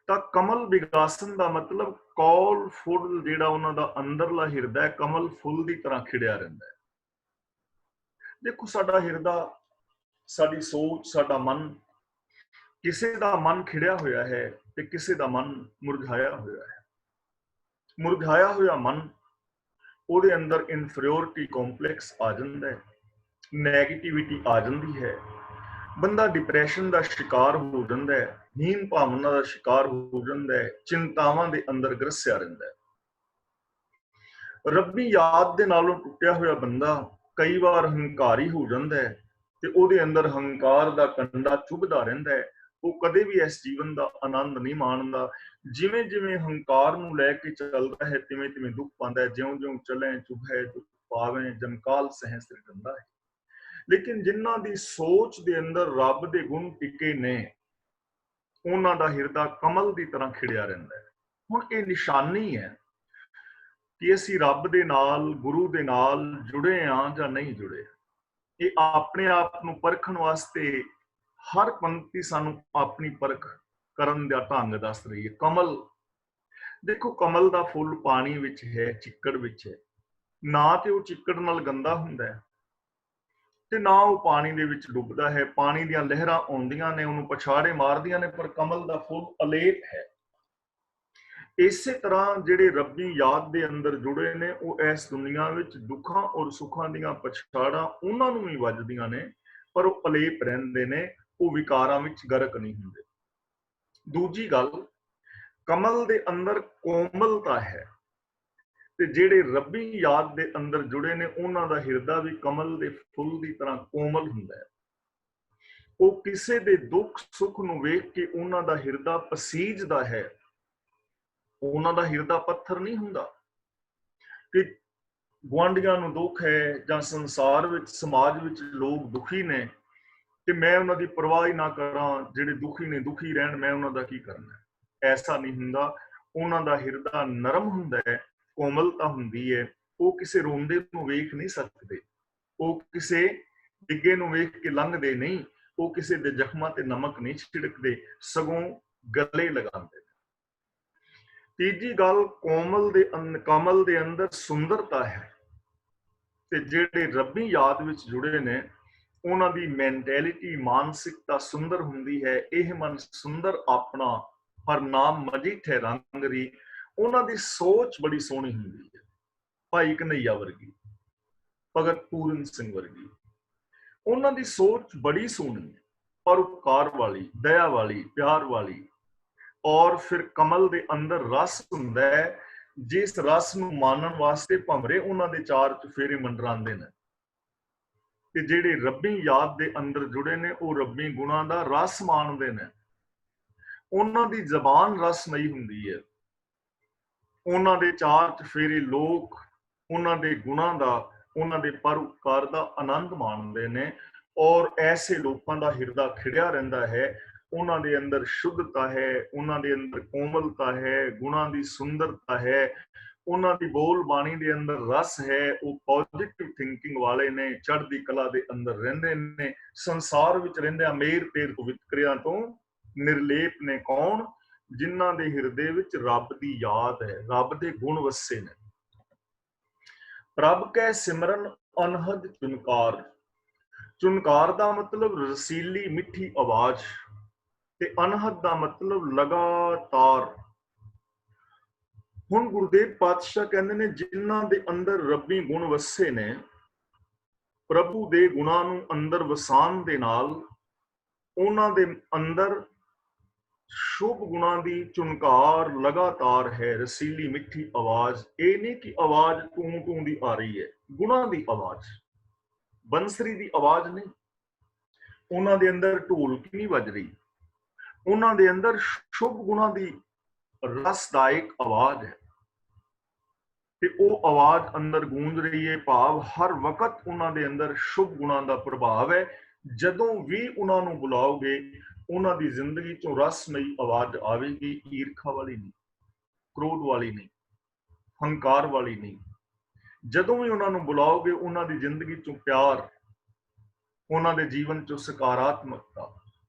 ਤਾਂ ਕਮਲ ਬਿਗਾਸਨ ਦਾ ਮਤਲਬ ਕੌਲ ਫੁੱਲ, ਜਿਹੜਾ ਉਹਨਾਂ ਦਾ ਅੰਦਰਲਾ ਹਿਰਦਾ ਹੈ, ਕਮਲ ਫੁੱਲ ਦੀ ਤਰ੍ਹਾਂ ਖਿੜਿਆ ਰਹਿੰਦਾ ਹੈ। ਦੇਖੋ, ਸਾਡਾ ਹਿਰਦਾ, ਸਾਡੀ ਸੋਚ, ਸਾਡਾ ਮਨ ਕਿਸੇ ਦਾ ਮਨ ਖਿੜਿਆ ਹੋਇਆ ਹੈ ਤੇ ਕਿਸੇ ਦਾ ਮਨ ਮੁਰਝਾਇਆ ਹੋਇਆ ਹੈ। ਮੁਰਝਾਇਆ ਹੋਇਆ ਮਨ, ਉਹਦੇ ਅੰਦਰ ਇਨਫੀਰੀਅਰਿਟੀ ਕੰਪਲੈਕਸ ਆ ਜਾਂਦਾ ਹੈ, ਨੈਗੇਟਿਵਿਟੀ ਆ ਜਾਂਦੀ ਹੈ, ਬੰਦਾ ਡਿਪਰੈਸ਼ਨ ਦਾ ਸ਼ਿਕਾਰ ਹੋ ਜਾਂਦਾ ਹੈ, ਹੀਨ ਭਾਵਨਾ ਦਾ ਸ਼ਿਕਾਰ ਹੋ ਜਾਂਦਾ ਹੈ, ਚਿੰਤਾਵਾਂ ਦੇ ਅੰਦਰ ਗਰਸਿਆ ਰਹਿੰਦਾ ਹੈ। ਰੱਬੀ ਯਾਦ ਦੇ ਨਾਲੋਂ ਟੁੱਟਿਆ ਹੋਇਆ ਬੰਦਾ ਕਈ ਵਾਰ ਹੰਕਾਰੀ ਹੋ ਜਾਂਦਾ ਹੈ ਤੇ ਉਹਦੇ ਅੰਦਰ ਹੰਕਾਰ ਦਾ ਕੰਡਾ ਚੁਭਦਾ ਰਹਿੰਦਾ ਹੈ। ਉਹ ਕਦੇ ਵੀ ਇਸ ਜੀਵਨ ਦਾ ਆਨੰਦ ਨਹੀਂ ਮਾਣਦਾ। ਜਿਵੇਂ ਜਿਵੇਂ ਹੰਕਾਰ ਨੂੰ ਲੈ ਕੇ ਚੱਲਦਾ ਹੈ ਤਿਵੇਂ ਤਿਵੇਂ ਦੁੱਖ ਪਾਉਂਦਾ ਹੈ। ਜਿਉਂ ਜਿਉਂ ਚਲੇ ਚੁਭੈ ਦੁੱਖ ਪਾਵੇਂ, ਜਮਕਾਲ ਸਹਿ ਸਿਰ ਗੰਦਾ ਹੈ। ਲੇਕਿਨ ਜਿਨ੍ਹਾਂ ਦੀ ਸੋਚ ਦੇ ਅੰਦਰ ਰੱਬ ਦੇ ਗੁਣ ਟਿਕੇ ਨੇ, ਉਹਨਾਂ ਦਾ ਹਿਰਦਾ ਕਮਲ ਦੀ ਤਰ੍ਹਾਂ ਖਿੜਿਆ ਰਹਿੰਦਾ ਹੈ। ਹੁਣ ਇਹ ਨਿਸ਼ਾਨੀ ਹੈ ਕਿ ਅਸੀਂ ਰੱਬ ਦੇ ਨਾਲ, ਗੁਰੂ ਦੇ ਨਾਲ ਜੁੜੇ ਹਾਂ ਜਾਂ ਨਹੀਂ ਜੁੜੇ। ਇਹ ਆਪਣੇ ਆਪ ਨੂੰ ਪਰਖਣ ਵਾਸਤੇ ਹਰ ਪੰਕਤੀ ਸਾਨੂੰ ਆਪਣੀ ਪਰਖ ਕਰਨ ਦਾ ਢੰਗ ਦੱਸ ਰਹੀ ਹੈ। ਕਮਲ ਦੇਖੋ, ਕਮਲ ਦਾ ਫੁੱਲ ਪਾਣੀ ਵਿੱਚ ਹੈ, ਚਿੱਕੜ ਵਿੱਚ ਹੈ। ਨਾ ਤੇ ਉਹ ਚਿੱਕੜ ਨਾਲ ਗੰਦਾ ਹੁੰਦਾ ਹੈ ਤੇ ਨਾ ਉਹ ਪਾਣੀ ਦੇ ਵਿੱਚ ਡੁੱਬਦਾ ਹੈ। ਪਾਣੀ ਦੀਆਂ ਲਹਿਰਾਂ ਆਉਂਦੀਆਂ ਨੇ, ਉਹਨੂੰ ਪਛਾੜੇ ਮਾਰਦੀਆਂ ਨੇ, ਪਰ ਕਮਲ ਦਾ ਫੁੱਲ ਅਲੇਪ ਹੈ। ਇਸੇ ਤਰ੍ਹਾਂ ਜਿਹੜੇ ਰੱਬੀ ਯਾਦ ਦੇ ਅੰਦਰ ਜੁੜੇ ਨੇ, ਉਹ ਇਸ ਦੁਨੀਆ ਵਿੱਚ ਦੁੱਖਾਂ ਔਰ ਸੁੱਖਾਂ ਦੀਆਂ ਪਛਾੜਾਂ ਉਹਨਾਂ ਨੂੰ ਵੀ ਵੱਜਦੀਆਂ ਨੇ, ਪਰ ਉਹ ਅਲੇਪ ਰਹਿੰਦੇ ਨੇ, ਉਹ ਵਿਕਾਰਾਂ ਵਿੱਚ ਗਰਕ ਨਹੀਂ ਹੁੰਦੇ। ਦੂਜੀ ਗੱਲ, ਕਮਲ ਦੇ ਅੰਦਰ ਕੋਮਲਤਾ ਹੈ ਤੇ ਜਿਹੜੇ ਰੱਬੀ ਯਾਦ ਦੇ ਅੰਦਰ ਜੁੜੇ ਨੇ, ਉਹਨਾਂ ਦਾ ਹਿਰਦਾ ਵੀ ਕਮਲ ਦੇ ਫੁੱਲ ਦੀ ਤਰ੍ਹਾਂ ਕੋਮਲ ਹੁੰਦਾ ਹੈ। ਉਹ ਕਿਸੇ ਦੇ ਦੁੱਖ ਸੁੱਖ ਨੂੰ ਵੇਖ ਕੇ ਉਹਨਾਂ ਦਾ ਹਿਰਦਾ ਪਸੀਜਦਾ ਹੈ। ਉਹਨਾਂ ਦਾ ਹਿਰਦਾ ਪੱਥਰ ਨਹੀਂ ਹੁੰਦਾ ਕਿ ਗੁਆਂਢੀਆਂ ਨੂੰ ਦੁੱਖ ਹੈ ਜਾਂ ਸੰਸਾਰ ਵਿੱਚ, ਸਮਾਜ ਵਿੱਚ ਲੋਕ ਦੁਖੀ ਨੇ ਤੇ ਮੈਂ ਉਹਨਾਂ ਦੀ ਪਰਵਾਹ ਹੀ ਨਾ ਕਰਾਂ। ਜਿਹੜੇ ਦੁਖੀ ਨੇ ਦੁਖੀ ਰਹਿਣ, ਮੈਂ ਉਹਨਾਂ ਦਾ ਕੀ ਕਰਨਾ। ਐਸਾ ਨਹੀਂ ਹੁੰਦਾ। ਉਹਨਾਂ ਦਾ ਹਿਰਦਾ ਨਰਮ ਹੁੰਦਾ ਹੈ, ਕੋਮਲਤਾ ਹੁੰਦੀ ਹੈ। ਉਹ ਕਿਸੇ ਰੋਂਦੇ ਨੂੰ ਵੇਖ ਨਹੀਂ ਸਕਦੇ, ਉਹ ਕਿਸੇ ਡਿੱਗੇ ਨੂੰ ਵੇਖ ਕੇ ਲੰਘਦੇ ਨਹੀਂ, ਉਹ ਕਿਸੇ ਦੇ ਜ਼ਖਮਾਂ ਤੇ ਨਮਕ ਨਹੀਂ ਛਿੜਕਦੇ, ਸਗੋਂ ਗਲੇ ਲਗਾਉਂਦੇ। ਤੀਜੀ ਗੱਲ, ਕਮਲ ਦੇ ਅੰਦਰ ਸੁੰਦਰਤਾ ਹੈ ਤੇ ਜਿਹੜੇ ਰੱਬੀ ਯਾਦ ਵਿੱਚ ਜੁੜੇ ਨੇ, ਉਹਨਾਂ ਦੀ ਮੈਂਟੈਲਿਟੀ, ਮਾਨਸਿਕਤਾ ਸੁੰਦਰ ਹੁੰਦੀ ਹੈ। ਇਹ ਮਨ ਸੁੰਦਰ ਆਪਣਾ, ਹਰ ਨਾਮ ਮਜੀਠੇ ਰੰਗਰੀ। ਉਹਨਾਂ ਦੀ ਸੋਚ ਬੜੀ ਸੋਹਣੀ ਹੁੰਦੀ ਹੈ, ਭਾਈ ਕਨਈਆ ਵਰਗੀ, ਭਗਤ ਪੂਰਨ ਸਿੰਘ ਵਰਗੀ। ਉਹਨਾਂ ਦੀ ਸੋਚ ਬੜੀ ਸੋਹਣੀ ਹੈ, ਪਰਉਪਕਾਰ ਵਾਲੀ, ਦਇਆ ਵਾਲੀ, ਪਿਆਰ ਵਾਲੀ। ਔਰ ਫਿਰ ਕਮਲ ਦੇ ਅੰਦਰ ਰਸ ਹੁੰਦਾ ਹੈ, ਜਿਸ ਰਸ ਨੂੰ ਮਾਣਨ ਵਾਸਤੇ ਭੰਵਰੇ ਉਹਨਾਂ ਦੇ ਚਾਰ ਚੁਫੇਰੇ ਮੰਡਰਾਉਂਦੇ ਨੇ। ਤੇ ਜਿਹੜੇ ਰੱਬੀ ਯਾਦ ਦੇ ਅੰਦਰ ਜੁੜੇ ਨੇ, ਉਹ ਰੱਬੀ ਗੁਣਾਂ ਦਾ ਰਸ ਮਾਣਦੇ ਨੇ। ਉਹਨਾਂ ਦੀ ਜ਼ਬਾਨ ਰਸਮਈ ਹੁੰਦੀ ਹੈ। ਉਹਨਾਂ ਦੇ ਚਾਰ ਚੁਫੇਰੇ ਲੋਕ ਉਹਨਾਂ ਦੇ ਗੁਣਾਂ ਦਾ, ਉਹਨਾਂ ਦੇ ਪਰਉਪਕਾਰ ਦਾ ਆਨੰਦ ਮਾਣਦੇ ਨੇ। ਔਰ ਐਸੇ ਲੋਕਾਂ ਦਾ ਹਿਰਦਾ ਖਿੜਿਆ ਰਹਿੰਦਾ ਹੈ। ਉਹਨਾਂ ਦੇ ਅੰਦਰ ਸ਼ੁੱਧਤਾ ਹੈ, ਉਹਨਾਂ ਦੇ ਅੰਦਰ ਕੋਮਲਤਾ ਹੈ, ਗੁਣਾਂ ਦੀ ਸੁੰਦਰਤਾ ਹੈ, ਉਹਨਾਂ ਦੀ ਬੋਲ ਬਾਣੀ ਦੇ ਅੰਦਰ ਰਸ ਹੈ। ਉਹ ਪੋਜ਼ਿਟਿਵ ਥਿੰਕਿੰਗ ਵਾਲੇ ਨੇ, ਚੜ੍ਹਦੀ ਕਲਾ ਦੇ ਅੰਦਰ ਰਹਿੰਦੇ ਨੇ। ਸੰਸਾਰ ਵਿੱਚ ਰਹਿੰਦਿਆਂ ਮੇਰ ਤੇਰ ਤੋਂ ਵਿਤਕਰਿਆਂ ਤੋਂ ਨਿਰਲੇਪ ਨੇ ਕੌਣ? ਜਿਨ੍ਹਾਂ ਦੇ ਹਿਰਦੇ ਵਿੱਚ ਰੱਬ ਦੀ ਯਾਦ ਹੈ, ਰੱਬ ਦੇ ਗੁਣ ਵਸੇ ਨੇ। ਪ੍ਰਭ ਕੈ ਸਿਮਰਨ ਅਨਹਦ ਚੁਨਕਾਰ। ਚੁਨਕਾਰ ਦਾ ਮਤਲਬ ਰਸੀਲੀ ਮਿੱਠੀ ਆਵਾਜ਼ ਤੇ ਅਨਹਦ ਦਾ ਮਤਲਬ ਲਗਾਤਾਰ। ਹੁਣ ਗੁਰਦੇਵ ਪਾਤਸ਼ਾਹ ਕਹਿੰਦੇ ਨੇ, ਜਿਨ੍ਹਾਂ ਦੇ ਅੰਦਰ ਰੱਬੀ ਗੁਣ ਵਸੇ ਨੇ, ਪ੍ਰਭੂ ਦੇ ਗੁਣਾਂ ਨੂੰ ਅੰਦਰ ਵਸਾਉਣ ਦੇ ਨਾਲ ਉਹਨਾਂ ਦੇ ਅੰਦਰ ਸ਼ੁਭ ਗੁਣਾਂ ਦੀ ਚੁਨਕਾਰ ਲਗਾਤਾਰ ਹੈ, ਰਸੀਲੀ ਮਿੱਠੀ ਆਵਾਜ਼। ਇਹ ਨਹੀਂ ਕਿ ਆਵਾਜ਼ ਟੂੰ ਟੂੰ ਦੀ ਆ ਰਹੀ ਹੈ, ਗੁਣਾਂ ਦੀ ਆਵਾਜ਼, ਬੰਸਰੀ ਦੀ ਆਵਾਜ਼ ਨਹੀਂ। ਉਹਨਾਂ ਦੇ ਅੰਦਰ ਢੋਲਕੀ ਨਹੀਂ ਵੱਜ ਰਹੀ, ਉਹਨਾਂ ਦੇ ਅੰਦਰ ਸ਼ੁਭ ਗੁਣਾਂ ਦੀ ਰਸਦਾਇਕ ਆਵਾਜ਼ ਹੈ ਤੇ ਉਹ ਆਵਾਜ਼ ਅੰਦਰ ਗੂੰਜ ਰਹੀ ਹੈ। ਭਾਵ ਹਰ ਵਕਤ ਉਹਨਾਂ ਦੇ ਅੰਦਰ ਸ਼ੁਭ ਗੁਣਾਂ ਦਾ ਪ੍ਰਭਾਵ ਹੈ। ਜਦੋਂ ਵੀ ਉਹਨਾਂ ਨੂੰ ਬੁਲਾਓਗੇ, ਉਹਨਾਂ ਦੀ ਜ਼ਿੰਦਗੀ ਚੋਂ ਰਸਮਈ ਆਵਾਜ਼ ਆਵੇਗੀ, ਈਰਖਾ ਵਾਲੀ ਨਹੀਂ, ਕ੍ਰੋਧ ਵਾਲੀ ਨਹੀਂ, ਹੰਕਾਰ ਵਾਲੀ ਨਹੀਂ। ਜਦੋਂ ਵੀ ਉਹਨਾਂ ਨੂੰ ਬੁਲਾਓਗੇ, ਉਹਨਾਂ ਦੀ ਜ਼ਿੰਦਗੀ ਚੋਂ ਪਿਆਰ, ਉਹਨਾਂ ਦੇ ਜੀਵਨ ਚੋਂ ਸਕਾਰਾਤਮਕਤਾ,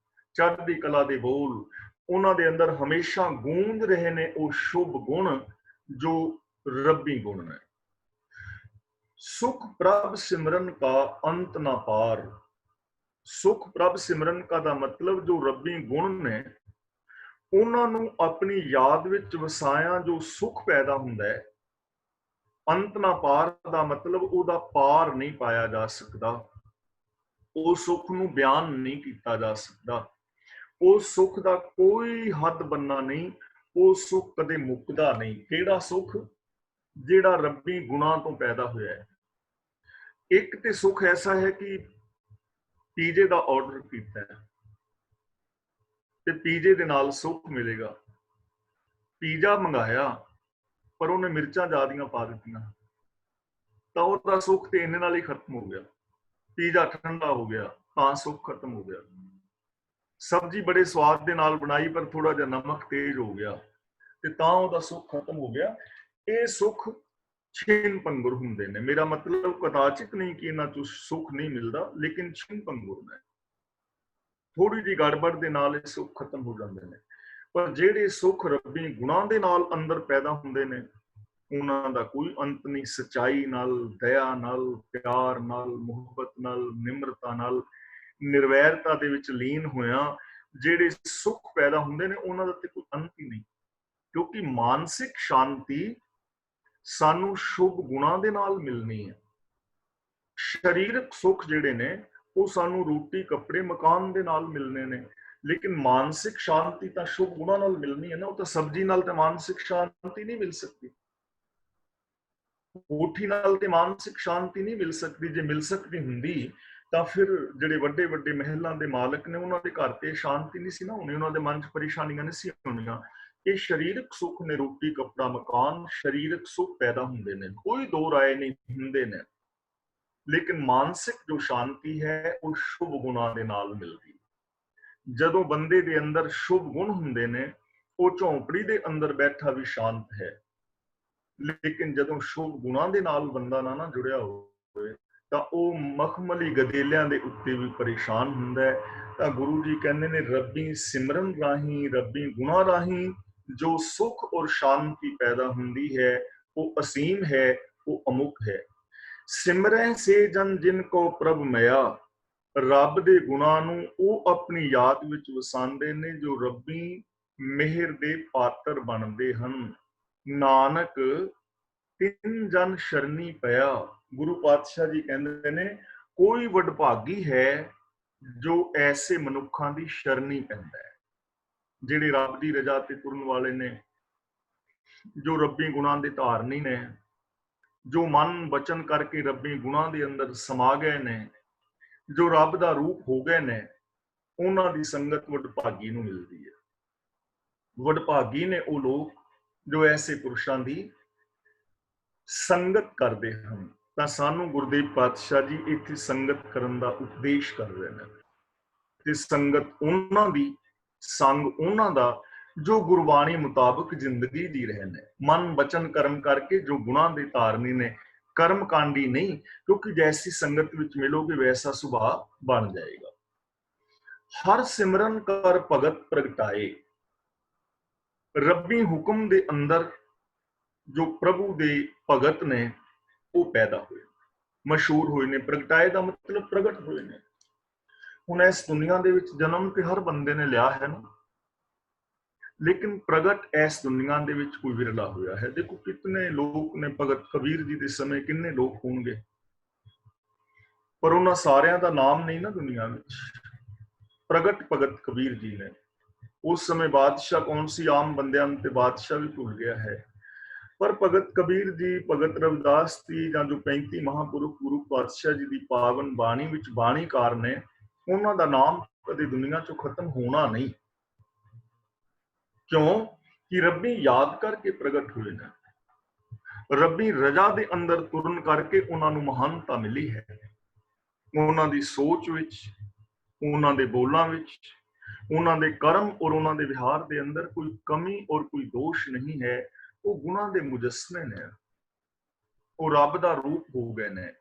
ਚੜ੍ਹਦੀ ਕਲਾ ਦੇ ਬੋਲ, ਉਹਨਾਂ ਦੇ ਅੰਦਰ ਹਮੇਸ਼ਾ ਗੂੰਜ ਰਹੇ ਨੇ ਉਹ ਸ਼ੁਭ ਗੁਣ ਜੋ ਰੱਬੀ ਗੁਣ ਨੇ। ਸੁਖ ਪ੍ਰਭ ਸਿਮਰਨ ਕਾ ਅੰਤ ਨਾ ਪਾਰ। ਸੁਖ ਪ੍ਰਭ ਸਿਮਰਨ ਕਾ ਦਾ ਮਤਲਬ ਜੋ ਰੱਬੀ ਗੁਣ ਨੇ ਉਹਨਾਂ ਨੂੰ ਆਪਣੀ ਯਾਦ ਵਿੱਚ ਵਸਾਇਆ ਜੋ ਸੁਖ ਪੈਦਾ ਹੁੰਦਾ ਹੈ। ਅੰਤ ਨਾ ਪਾਰ ਦਾ ਮਤਲਬ ਉਹਦਾ ਪਾਰ ਨਹੀਂ ਪਾਇਆ ਜਾ ਸਕਦਾ, ਉਹ ਸੁਖ ਨੂੰ ਬਿਆਨ ਨਹੀਂ ਕੀਤਾ ਜਾ ਸਕਦਾ, ਉਹ ਸੁਖ ਦਾ ਕੋਈ ਹੱਦ ਬੰਨਾ ਨਹੀਂ, ਉਹ ਸੁਖ ਕਦੇ ਮੁੱਕਦਾ ਨਹੀਂ। ਕਿਹੜਾ ਸੁਖ? ਜਿਹੜਾ ਰੱਬੀ ਗੁਣਾਂ ਤੋਂ ਪੈਦਾ ਹੋਇਆ ਹੈ। ਇੱਕ ਤੇ ਸੁਖ ਐਸਾ ਹੈ ਕਿ ਪੀਜੇ ਦਾ ਆਰਡਰ ਕੀਤਾ ਹੈ ਤੇ ਪੀਜੇ ਦੇ ਨਾਲ ਸੁਖ ਮਿਲੇਗਾ। ਪੀਜ਼ਾ ਮੰਗਾਇਆ ਪਰ ਉਹਨੇ ਮਿਰਚਾਂ ਜ਼ਿਆਦੀਆਂ ਪਾ ਦਿੱਤੀਆਂ ਤਾਂ ਉਹਦਾ ਸੁੱਖ ਤੇ ਇੰਨੇ ਨਾਲ ਹੀ ਖਤਮ ਹੋ ਗਿਆ। ਪੀਜ਼ਾ ਠੰਡਾ ਹੋ ਗਿਆ ਤਾਂ ਸੁੱਖ ਖਤਮ ਹੋ ਗਿਆ। ਸਬਜ਼ੀ ਬੜੇ ਸਵਾਦ ਦੇ ਨਾਲ ਬਣਾਈ ਪਰ ਥੋੜਾ ਜਿਹਾ ਨਮਕ ਤੇਜ਼ ਹੋ ਗਿਆ ਤੇ ਤਾਂ ਉਹਦਾ ਸੁੱਖ ਖਤਮ ਹੋ ਗਿਆ। ਇਹ ਸੁੱਖ ਛਿਨ ਪੰਗੁਰ ਹੁੰਦੇ ਨੇ। ਮੇਰਾ ਮਤਲਬ ਕਦਾਚਿਤ ਨਹੀਂ ਕਿ ਇਹਨਾਂ ਚੋਂ ਸੁੱਖ ਨਹੀਂ ਮਿਲਦਾ, ਲੇਕਿਨ ਛਿਨ ਪੰਗੁਰ ਨੇ, ਥੋੜੀ ਜਿਹੀ ਗੜਬੜ ਦੇ ਨਾਲ ਇਹ ਸੁੱਖ ਖਤਮ ਹੋ ਜਾਂਦੇ ਨੇ। ਪਰ ਜਿਹੜੇ ਸੁੱਖ ਰੱਬੀ ਗੁਣਾਂ ਦੇ ਨਾਲ ਅੰਦਰ ਪੈਦਾ ਹੁੰਦੇ ਨੇ ਉਹਨਾਂ ਦਾ ਕੋਈ ਅੰਤ ਨਹੀਂ। ਸਚਾਈ ਨਾਲ, ਦਇਆ ਨਾਲ, ਪਿਆਰ ਨਾਲ, ਮੁਹੱਬਤ ਨਾਲ, ਨਿਮਰਤਾ ਨਾਲ, ਨਿਰਵੈਰਤਾ ਦੇ ਵਿੱਚ ਲੀਨ ਹੋਇਆ ਜਿਹੜੇ ਸੁੱਖ ਪੈਦਾ ਹੁੰਦੇ ਨੇ ਉਹਨਾਂ ਦਾ ਤੇ ਕੋਈ ਅੰਤ ਹੀ ਨਹੀਂ। ਕਿਉਂਕਿ ਮਾਨਸਿਕ ਸ਼ਾਂਤੀ ਸਾਨੂੰ ਸ਼ੁਭ ਗੁਣਾਂ ਦੇ ਨਾਲ ਮਿਲਣੀ ਹੈ। ਸਰੀਰਕ ਸੁੱਖ ਜਿਹੜੇ ਨੇ ਉਹ ਸਾਨੂੰ ਰੋਟੀ, ਕੱਪੜੇ, ਮਕਾਨ ਦੇ ਨਾਲ ਮਿਲਣੇ ਨੇ, ਲੇਕਿਨ ਮਾਨਸਿਕ ਸ਼ਾਂਤੀ ਤਾਂ ਸ਼ੁਭ ਗੁਣਾਂ ਨਾਲ ਮਿਲਣੀ ਹੈ ਨਾ। ਉਹ ਤਾਂ ਸਬਜ਼ੀ ਨਾਲ ਤੇ ਮਾਨਸਿਕ ਸ਼ਾਂਤੀ ਨਹੀਂ ਮਿਲ ਸਕਦੀ, ਕੋਠੀ ਨਾਲ ਤੇ ਮਾਨਸਿਕ ਸ਼ਾਂਤੀ ਨਹੀਂ ਮਿਲ ਸਕਦੀ। ਜੇ ਮਿਲ ਸਕਦੀ ਹੁੰਦੀ ਤਾਂ ਫਿਰ ਜਿਹੜੇ ਵੱਡੇ ਵੱਡੇ ਮਹਿਲਾਂ ਦੇ ਮਾਲਕ ਨੇ ਉਹਨਾਂ ਦੇ ਘਰ ਤੇ ਸ਼ਾਂਤੀ ਨਹੀਂ ਸੀ ਨਾ ਹੋਣੀ, ਉਹਨਾਂ ਦੇ ਮਨ 'ਚ ਪਰੇਸ਼ਾਨੀਆਂ ਨਹੀਂ ਸੀ ਹੋਣੀਆਂ। ਇਹ ਸਰੀਰਕ ਸੁੱਖ ਨੇ, ਰੋਟੀ, ਕੱਪੜਾ, ਮਕਾਨ, ਸਰੀਰਕ ਸੁੱਖ ਪੈਦਾ ਹੁੰਦੇ ਨੇ, ਕੋਈ ਦੋ ਰਾਏ ਨਹੀਂ ਹੁੰਦੇ ਨੇ। ਲੇਕਿਨ ਮਾਨਸਿਕ ਜੋ ਸ਼ਾਂਤੀ ਹੈ ਉਹ ਸ਼ੁਭ ਗੁਣਾਂ ਦੇ ਨਾਲ ਮਿਲਦੀ। ਜਦੋਂ ਬੰਦੇ ਦੇ ਅੰਦਰ ਸ਼ੁਭ ਗੁਣ ਹੁੰਦੇ ਨੇ ਉਹ ਝੌਂਪੜੀ ਦੇ ਅੰਦਰ ਬੈਠਾ ਵੀ ਸ਼ਾਂਤ ਹੈ। ਲੇਕਿਨ ਜਦੋਂ ਸ਼ੁਭ ਗੁਣਾਂ ਦੇ ਨਾਲ ਬੰਦਾ ਨਾ ਜੁੜਿਆ ਹੋਵੇ ਤਾਂ ਉਹ ਮਖਮਲੀ ਗਦੇਲਿਆਂ ਦੇ ਉੱਤੇ ਵੀ ਪਰੇਸ਼ਾਨ ਹੁੰਦਾ ਹੈ। ਤਾਂ ਗੁਰੂ ਜੀ ਕਹਿੰਦੇ ਨੇ ਰੱਬੀ ਸਿਮਰਨ ਰਾਹੀਂ, ਰੱਬੀ ਗੁਣਾਂ ਰਾਹੀਂ ਜੋ ਸੁੱਖ ਔਰ ਸ਼ਾਂਤੀ ਪੈਦਾ ਹੁੰਦੀ ਹੈ ਉਹ ਅਸੀਮ ਹੈ, ਉਹ ਅਮੁਕ ਹੈ। ਸਿਮਰੈ ਸੇ ਜਨ ਜਿਨ ਕੋ ਪ੍ਰਭ ਮਇਆ, ਰੱਬ ਦੇ ਗੁਣਾਂ ਨੂੰ ਉਹ ਆਪਣੀ ਯਾਦ ਵਿੱਚ ਵਸਾਉਂਦੇ ਨੇ ਜੋ ਰੱਬੀ ਮਿਹਰ ਦੇ ਪਾਤਰ ਬਣਦੇ ਹਨ। ਨਾਨਕ ਤਿੰਨ ਜਨ ਸ਼ਰਨੀ ਪਿਆ। ਗੁਰੂ ਪਾਤਸ਼ਾਹ ਜੀ ਕਹਿੰਦੇ ਨੇ ਕੋਈ ਵਡਭਾਗੀ ਹੈ ਜੋ ਐਸੇ ਮਨੁੱਖਾਂ ਦੀ ਸ਼ਰਨੀ ਪੈਂਦਾ ਹੈ, ਜਿਹੜੇ ਰੱਬ ਦੀ ਰਜ਼ਾ ਤੇ ਤੁਰਨ ਵਾਲੇ ਨੇ, ਜੋ ਰੱਬੀ ਗੁਣਾਂ ਦੇ ਧਾਰਨੀ ਨੇ, ਜੋ ਮਨ ਵਚਨ ਕਰਕੇ ਰੱਬੀ ਗੁਣਾਂ ਦੇ ਅੰਦਰ ਸਮਾ ਗਏ ਨੇ, ਜੋ ਰੱਬ ਦਾ ਰੂਪ ਹੋ ਗਏ ਨੇ, ਉਹਨਾਂ ਦੀ ਸੰਗਤ ਵਡਭਾਗੀ ਨੂੰ ਮਿਲਦੀ ਹੈ। ਵਡਭਾਗੀ ਨੇ ਉਹ ਲੋਕ ਜੋ ਐਸੇ ਪੁਰਸ਼ਾਂ ਦੀ ਸੰਗਤ ਕਰਦੇ ਹਨ। ਤਾਂ ਸਾਨੂੰ ਗੁਰਦੇਵ ਪਾਤਸ਼ਾਹ ਜੀ ਇੱਥੇ ਸੰਗਤ ਕਰਨ ਦਾ ਉਪਦੇਸ਼ ਕਰ ਰਹੇ ਨੇ ਤੇ ਸੰਗਤ ਉਹਨਾਂ ਦੀ, ਸੰਗ ਉਹਨਾਂ ਦਾ ਜੋ ਗੁਰਬਾਣੀ ਮੁਤਾਬਕ ਜ਼ਿੰਦਗੀ ਜੀ ਰਹੇ ਨੇ, ਮਨ ਵਚਨ ਕਰਮ ਕਰਕੇ ਜੋ ਗੁਣਾਂ ਦੇ ਧਾਰਨੀ ਨੇ, ਕਰਮ ਕਾਂਡੀ ਨਹੀਂ। ਕਿਉਂਕਿ ਜੈਸੀ ਸੰਗਤ ਵਿੱਚ ਮਿਲੋਗੇ ਵੈਸਾ ਸੁਭਾਅ ਬਣ ਜਾਏਗਾ। ਹਰ ਸਿਮਰਨ ਕਰ ਭਗਤ ਪ੍ਰਗਟਾਏ, ਰੱਬੀ ਹੁਕਮ ਦੇ ਅੰਦਰ ਜੋ ਪ੍ਰਭੂ ਦੇ ਭਗਤ ਨੇ ਉਹ ਪੈਦਾ ਹੋਏ, ਮਸ਼ਹੂਰ ਹੋਏ ਨੇ। ਪ੍ਰਗਟਾਏ ਦਾ ਮਤਲਬ ਪ੍ਰਗਟ ਹੋਏ ਨੇ। ਹੁਣ ਇਸ ਦੁਨੀਆ ਦੇ ਵਿੱਚ ਜਨਮ ਤੇ ਹਰ ਬੰਦੇ ਨੇ ਲਿਆ ਹੈ ਨਾ, ਲੇਕਿਨ ਪ੍ਰਗਟ ਇਸ ਦੁਨੀਆ ਦੇ ਵਿੱਚ ਕੋਈ ਵਿਰਲਾ ਹੋਇਆ ਹੈ। ਦੇਖੋ ਕਿਤਨੇ ਲੋਕ ਨੇ, ਭਗਤ ਕਬੀਰ ਜੀ ਦੇ ਸਮੇਂ ਕਿੰਨੇ ਲੋਕ ਹੋਣਗੇ, ਪਰ ਉਹਨਾਂ ਸਾਰਿਆਂ ਦਾ ਨਾਮ ਨਹੀਂ ਨਾ ਦੁਨੀਆ ਵਿੱਚ। ਪ੍ਰਗਟ ਭਗਤ ਕਬੀਰ ਜੀ ਨੇ। ਉਸ ਸਮੇਂ ਬਾਦਸ਼ਾਹ ਕੌਣ ਸੀ? ਆਮ ਬੰਦਿਆਂ ਨੂੰ ਤੇ ਬਾਦਸ਼ਾਹ ਵੀ ਭੁੱਲ ਗਿਆ ਹੈ। ਪਰ ਭਗਤ ਕਬੀਰ ਜੀ, ਭਗਤ ਰਵਿਦਾਸ ਜੀ ਜਾਂ ਜੋ 35 ਮਹਾਂਪੁਰਖ ਗੁਰੂ ਪਾਤਸ਼ਾਹ ਜੀ ਦੀ ਪਾਵਨ ਬਾਣੀ ਵਿੱਚ ਬਾਣੀਕਾਰ ਨੇ, ਉਹਨਾਂ ਦਾ ਨਾਮ ਕਦੇ ਦੁਨੀਆ ਚੋਂ ਖਤਮ ਹੋਣਾ ਨਹੀਂ। ਕਿਉਂ? ਕਿ ਰੱਬੀ ਯਾਦ ਕਰਕੇ ਪ੍ਰਗਟ ਹੋਏ ਨੇ। ਰੱਬੀ ਰਜ਼ਾ ਦੇ ਅੰਦਰ ਤੁਰਨ ਕਰਕੇ ਉਹਨਾਂ ਨੂੰ ਮਹਾਨਤਾ ਮਿਲੀ ਹੈ। ਉਹਨਾਂ ਦੀ ਸੋਚ ਵਿੱਚ, ਉਹਨਾਂ ਦੇ ਬੋਲਾਂ ਵਿੱਚ, ਉਹਨਾਂ ਦੇ ਕਰਮ ਔਰ ਉਹਨਾਂ ਦੇ ਵਿਹਾਰ ਦੇ ਅੰਦਰ ਕੋਈ ਕਮੀ ਔਰ ਕੋਈ ਦੋਸ਼ ਨਹੀਂ ਹੈ। ਉਹ ਗੁਣਾਂ ਦੇ ਮੁਜੱਸਮੇ ਨੇ, ਉਹ ਰੱਬ ਦਾ ਰੂਪ ਹੋ ਗਏ ਨੇ।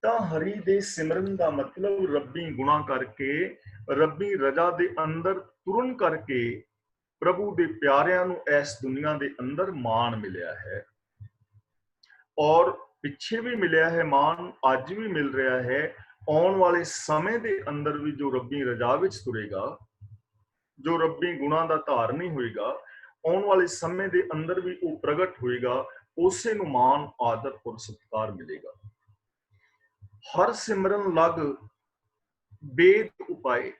ਤਾਂ ਹਰੀ ਦੇ ਸਿਮਰਨ ਦਾ ਮਤਲਬ ਰੱਬੀ ਗੁਣਾਂ ਕਰਕੇ, ਰੱਬੀ ਰਜ਼ਾ ਦੇ ਅੰਦਰ ਤੁਰਨ ਕਰਕੇ ਪ੍ਰਭੂ ਦੇ ਪਿਆਰਿਆਂ ਨੂੰ ਇਸ ਦੁਨੀਆ ਦੇ ਅੰਦਰ ਮਾਣ ਮਿਲਿਆ ਹੈ। ਔਰ ਪਿੱਛੇ ਵੀ ਮਿਲਿਆ ਹੈ ਮਾਣ, ਅੱਜ ਵੀ ਮਿਲ ਰਿਹਾ ਹੈ। ਆਉਣ ਵਾਲੇ ਸਮੇਂ ਦੇ ਅੰਦਰ ਵੀ ਜੋ ਰੱਬੀ ਰਜ਼ਾ ਵਿੱਚ ਤੁਰੇਗਾ, ਜੋ ਰੱਬੀ ਗੁਣਾਂ ਦਾ ਧਾਰਨੀ ਹੋਏਗਾ, ਆਉਣ ਵਾਲੇ ਸਮੇਂ ਦੇ ਅੰਦਰ ਵੀ ਉਹ ਪ੍ਰਗਟ ਹੋਏਗਾ, ਉਸੇ ਨੂੰ ਮਾਣ ਆਦਰ ਔਰ ਸਤਿਕਾਰ ਮਿਲੇਗਾ। ਹਰ ਸਿਮਰਨ ਲਗ ਬੇਦ ਉਪਾਏ।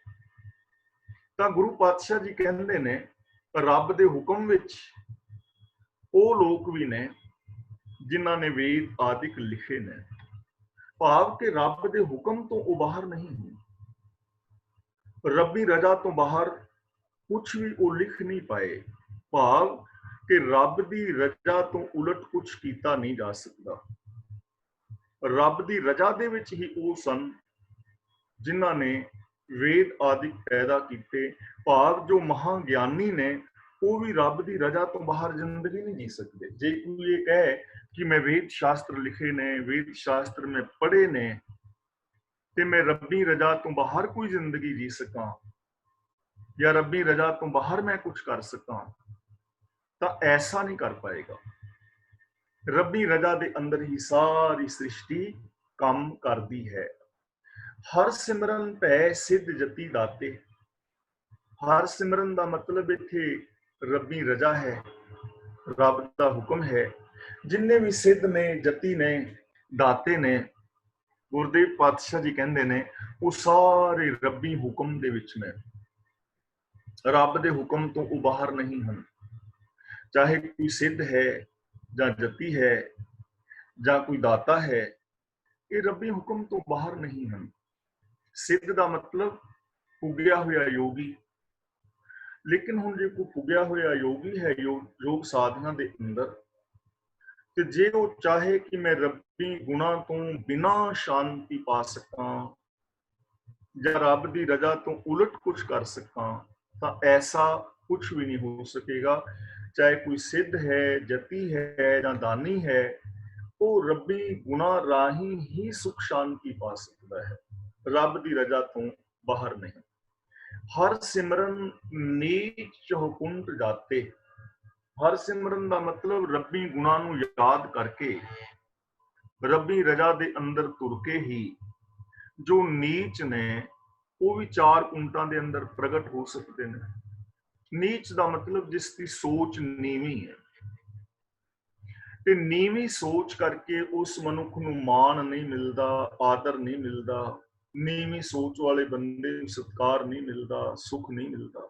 ਤਾਂ ਗੁਰੂ ਪਾਤਸ਼ਾਹ ਜੀ ਕਹਿੰਦੇ ਨੇ ਰੱਬ ਦੇ ਹੁਕਮ ਵਿੱਚ ਉਹ ਲੋਕ ਵੀ ਨੇ ਜਿਨ੍ਹਾਂ ਨੇ ਵੇਦ ਆਦਿਕ ਲਿਖੇ ਨੇ, ਭਾਵ ਕਿ ਰੱਬ ਦੇ ਹੁਕਮ ਤੋਂ ਉਹ ਬਾਹਰ ਨਹੀਂ ਹੋਏ, ਰੱਬੀ ਰਜ਼ਾ ਤੋਂ ਬਾਹਰ ਕੁਛ ਵੀ ਉਹ ਲਿਖ ਨਹੀਂ ਪਾਏ, ਭਾਵ ਕਿ ਰੱਬ ਦੀ ਰਜ਼ਾ ਤੋਂ ਉਲਟ ਕੁਛ ਕੀਤਾ ਨਹੀਂ ਜਾ ਸਕਦਾ। ਰੱਬ ਦੀ ਰਜ਼ਾ ਦੇ ਵਿੱਚ ਹੀ ਉਹ ਸਨ ਜਿਨ੍ਹਾਂ ਨੇ ਵੇਦ ਆਦਿਕ ਪੈਦਾ ਕੀਤੇ, ਭਾਵ ਜੋ ਮਹਾਗਿਆਨੀ ਨੇ ਉਹ ਵੀ ਰੱਬ ਦੀ ਰਜ਼ਾ ਤੋਂ ਬਾਹਰ ਜ਼ਿੰਦਗੀ ਨਹੀਂ ਜੀ ਸਕਦੇ। ਜੇ ਕੋਈ ਇਹ ਕਹੇ ਕਿ ਮੈਂ ਵੇਦ ਸ਼ਾਸਤਰ ਲਿਖੇ ਨੇ, ਵੇਦ ਸ਼ਾਸਤਰ ਮੈਂ ਪੜ੍ਹੇ ਨੇ ਤੇ ਮੈਂ ਰੱਬੀ ਰਜ਼ਾ ਤੋਂ ਬਾਹਰ ਕੋਈ ਜ਼ਿੰਦਗੀ ਜੀ ਸਕਾਂ ਜਾਂ ਰੱਬੀ ਰਜ਼ਾ ਤੋਂ ਬਾਹਰ ਮੈਂ ਕੁਝ ਕਰ ਸਕਾਂ, ਤਾਂ ਐਸਾ ਨਹੀਂ ਕਰ ਪਾਏਗਾ। ਰੱਬੀ ਰਜ਼ਾ ਦੇ ਅੰਦਰ ਹੀ ਸਾਰੀ ਸ੍ਰਿਸ਼ਟੀ ਕੰਮ ਕਰਦੀ ਹੈ। ਹਰ ਸਿਮਰਨ ਭੈ ਸਿੱਧ ਜਤੀ ਦਾਤੇ। ਹਰ ਸਿਮਰਨ ਦਾ ਮਤਲਬ ਇੱਥੇ ਰੱਬੀ ਰਜ਼ਾ ਹੈ, ਰੱਬ ਦਾ ਹੁਕਮ ਹੈ। ਜਿੰਨੇ ਵੀ ਸਿੱਧ ਨੇ, ਜਤੀ ਨੇ, ਦਾਤੇ ਨੇ, ਗੁਰਦੇਵ ਪਾਤਸ਼ਾਹ ਜੀ ਕਹਿੰਦੇ ਨੇ ਉਹ ਸਾਰੇ ਰੱਬੀ ਹੁਕਮ ਦੇ ਵਿੱਚ ਨੇ, ਰੱਬ ਦੇ ਹੁਕਮ ਤੋਂ ਉਹ ਬਾਹਰ ਨਹੀਂ ਹਨ। ਚਾਹੇ ਕੋਈ ਸਿੱਧ ਹੈ ਜਾਂ ਜਤੀ ਹੈ ਜਾਂ ਕੋਈ ਦਾਤਾ ਹੈ, ਇਹ ਰੱਬੀ ਹੁਕਮ ਤੋਂ ਬਾਹਰ ਨਹੀਂ ਹਨ। ਸਿੱਧ ਦਾ ਮਤਲਬ ਪੁੱਗਿਆ ਹੋਇਆ ਯੋਗੀ। ਲੇਕਿਨ ਹੁਣ ਜੇ ਕੋਈ ਪੁੱਗਿਆ ਹੋਇਆ ਯੋਗੀ ਹੈ ਯੋਗ ਸਾਧਨਾ ਦੇ ਅੰਦਰ, ਤੇ ਜੇ ਉਹ ਚਾਹੇ ਕਿ ਮੈਂ ਰੱਬੀ ਗੁਣਾਂ ਤੋਂ ਬਿਨਾਂ ਸ਼ਾਂਤੀ ਪਾ ਸਕਾਂ ਜਾਂ ਰੱਬ ਦੀ ਰਜ਼ਾ ਤੋਂ ਉਲਟ ਕੁਝ ਕਰ ਸਕਾਂ, ਤਾਂ ਐਸਾ ਕੁਝ ਵੀ ਨਹੀਂ ਹੋ ਸਕੇਗਾ। ਚਾਹੇ ਕੋਈ ਸਿੱਧ ਹੈ, ਜਤੀ ਹੈ ਜਾਂ ਦਾਨੀ ਹੈ, ਉਹ ਰੱਬੀ ਗੁਣਾਂ ਰਾਹੀਂ ਹੀ ਸੁਖ ਸ਼ਾਂਤੀ ਪਾ ਸਕਦਾ ਹੈ, ਰੱਬ ਦੀ ਰਜ਼ਾ ਤੋਂ ਬਾਹਰ ਨਹੀਂ। ਹਰ ਸਿਮਰਨ ਨੀਚ ਚਹੁਕੁੰਟ ਜਾਤੇ। ਹਰ ਸਿਮਰਨ ਦਾ ਮਤਲਬ ਰੱਬੀ ਗੁਣਾਂ ਨੂੰ ਯਾਦ ਕਰਕੇ, ਰੱਬੀ ਰਜ਼ਾ ਦੇ ਅੰਦਰ ਤੁਰ ਕੇ ਹੀ ਜੋ ਨੀਚ ਨੇ ਉਹ ਵੀ 4 ਕੁੰਟਾਂ ਦੇ ਅੰਦਰ ਪ੍ਰਗਟ ਹੋ ਸਕਦੇ ਨੇ। ਨੀਚ ਦਾ ਮਤਲਬ ਜਿਸ ਦੀ ਸੋਚ ਨੀਵੀਂ ਹੈ, ਤੇ ਨੀਵੀਂ ਸੋਚ ਕਰਕੇ ਉਸ ਮਨੁੱਖ ਨੂੰ ਮਾਣ ਨਹੀਂ ਮਿਲਦਾ, ਆਦਰ ਨਹੀਂ ਮਿਲਦਾ, ਨੀਵੀਂ ਸੋਚ ਵਾਲੇ ਬੰਦੇ ਨੂੰ ਸਤਿਕਾਰ ਨਹੀਂ ਮਿਲਦਾ, ਸੁੱਖ ਨਹੀਂ ਮਿਲਦਾ।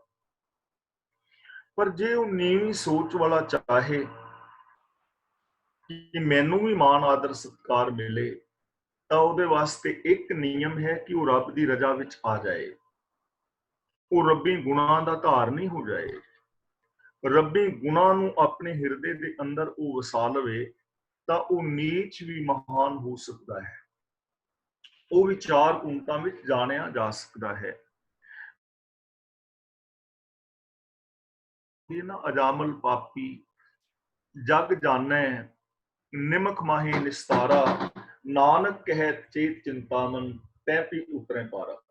ਪਰ ਜੇ ਉਹ ਨੀਵੀਂ ਸੋਚ ਵਾਲਾ ਚਾਹੇ ਕਿ ਮੈਨੂੰ ਵੀ ਮਾਣ ਆਦਰ ਸਤਿਕਾਰ ਮਿਲੇ, ਤਾਂ ਉਹਦੇ ਵਾਸਤੇ ਇੱਕ ਨਿਯਮ ਹੈ ਕਿ ਉਹ ਰੱਬ ਦੀ ਰਜ਼ਾ ਵਿੱਚ ਆ ਜਾਏ, ਉਹ ਰੱਬੀ ਗੁਣਾਂ ਦਾ ਧਾਰਨੀ ਹੋ ਜਾਏ, ਰੱਬੀ ਗੁਣਾਂ ਨੂੰ ਆਪਣੇ ਹਿਰਦੇ ਦੇ ਅੰਦਰ ਉਹ ਵਸਾ ਲਵੇ, ਤਾਂ ਉਹ ਨੀਚ ਵੀ ਮਹਾਨ ਹੋ ਸਕਦਾ ਹੈ, ਉਹ ਵੀ 4 ਕੁੰਟਾਂ ਵਿੱਚ ਜਾਣਿਆ ਜਾ ਸਕਦਾ ਹੈ। ਇਹ ਨਾ ਅਜਾਮਲ ਪਾਪੀ ਜਗ ਜਾਣੈ ਨਿਮਕ ਮਾਹੀ ਨਿਸਤਾਰਾ, ਨਾਨਕ ਕਹਿਤ ਚੇਤ ਚਿੰਤਾਮਨ ਤੈ ਪੀ ਉਤਰੈ ਪਾਰਾ।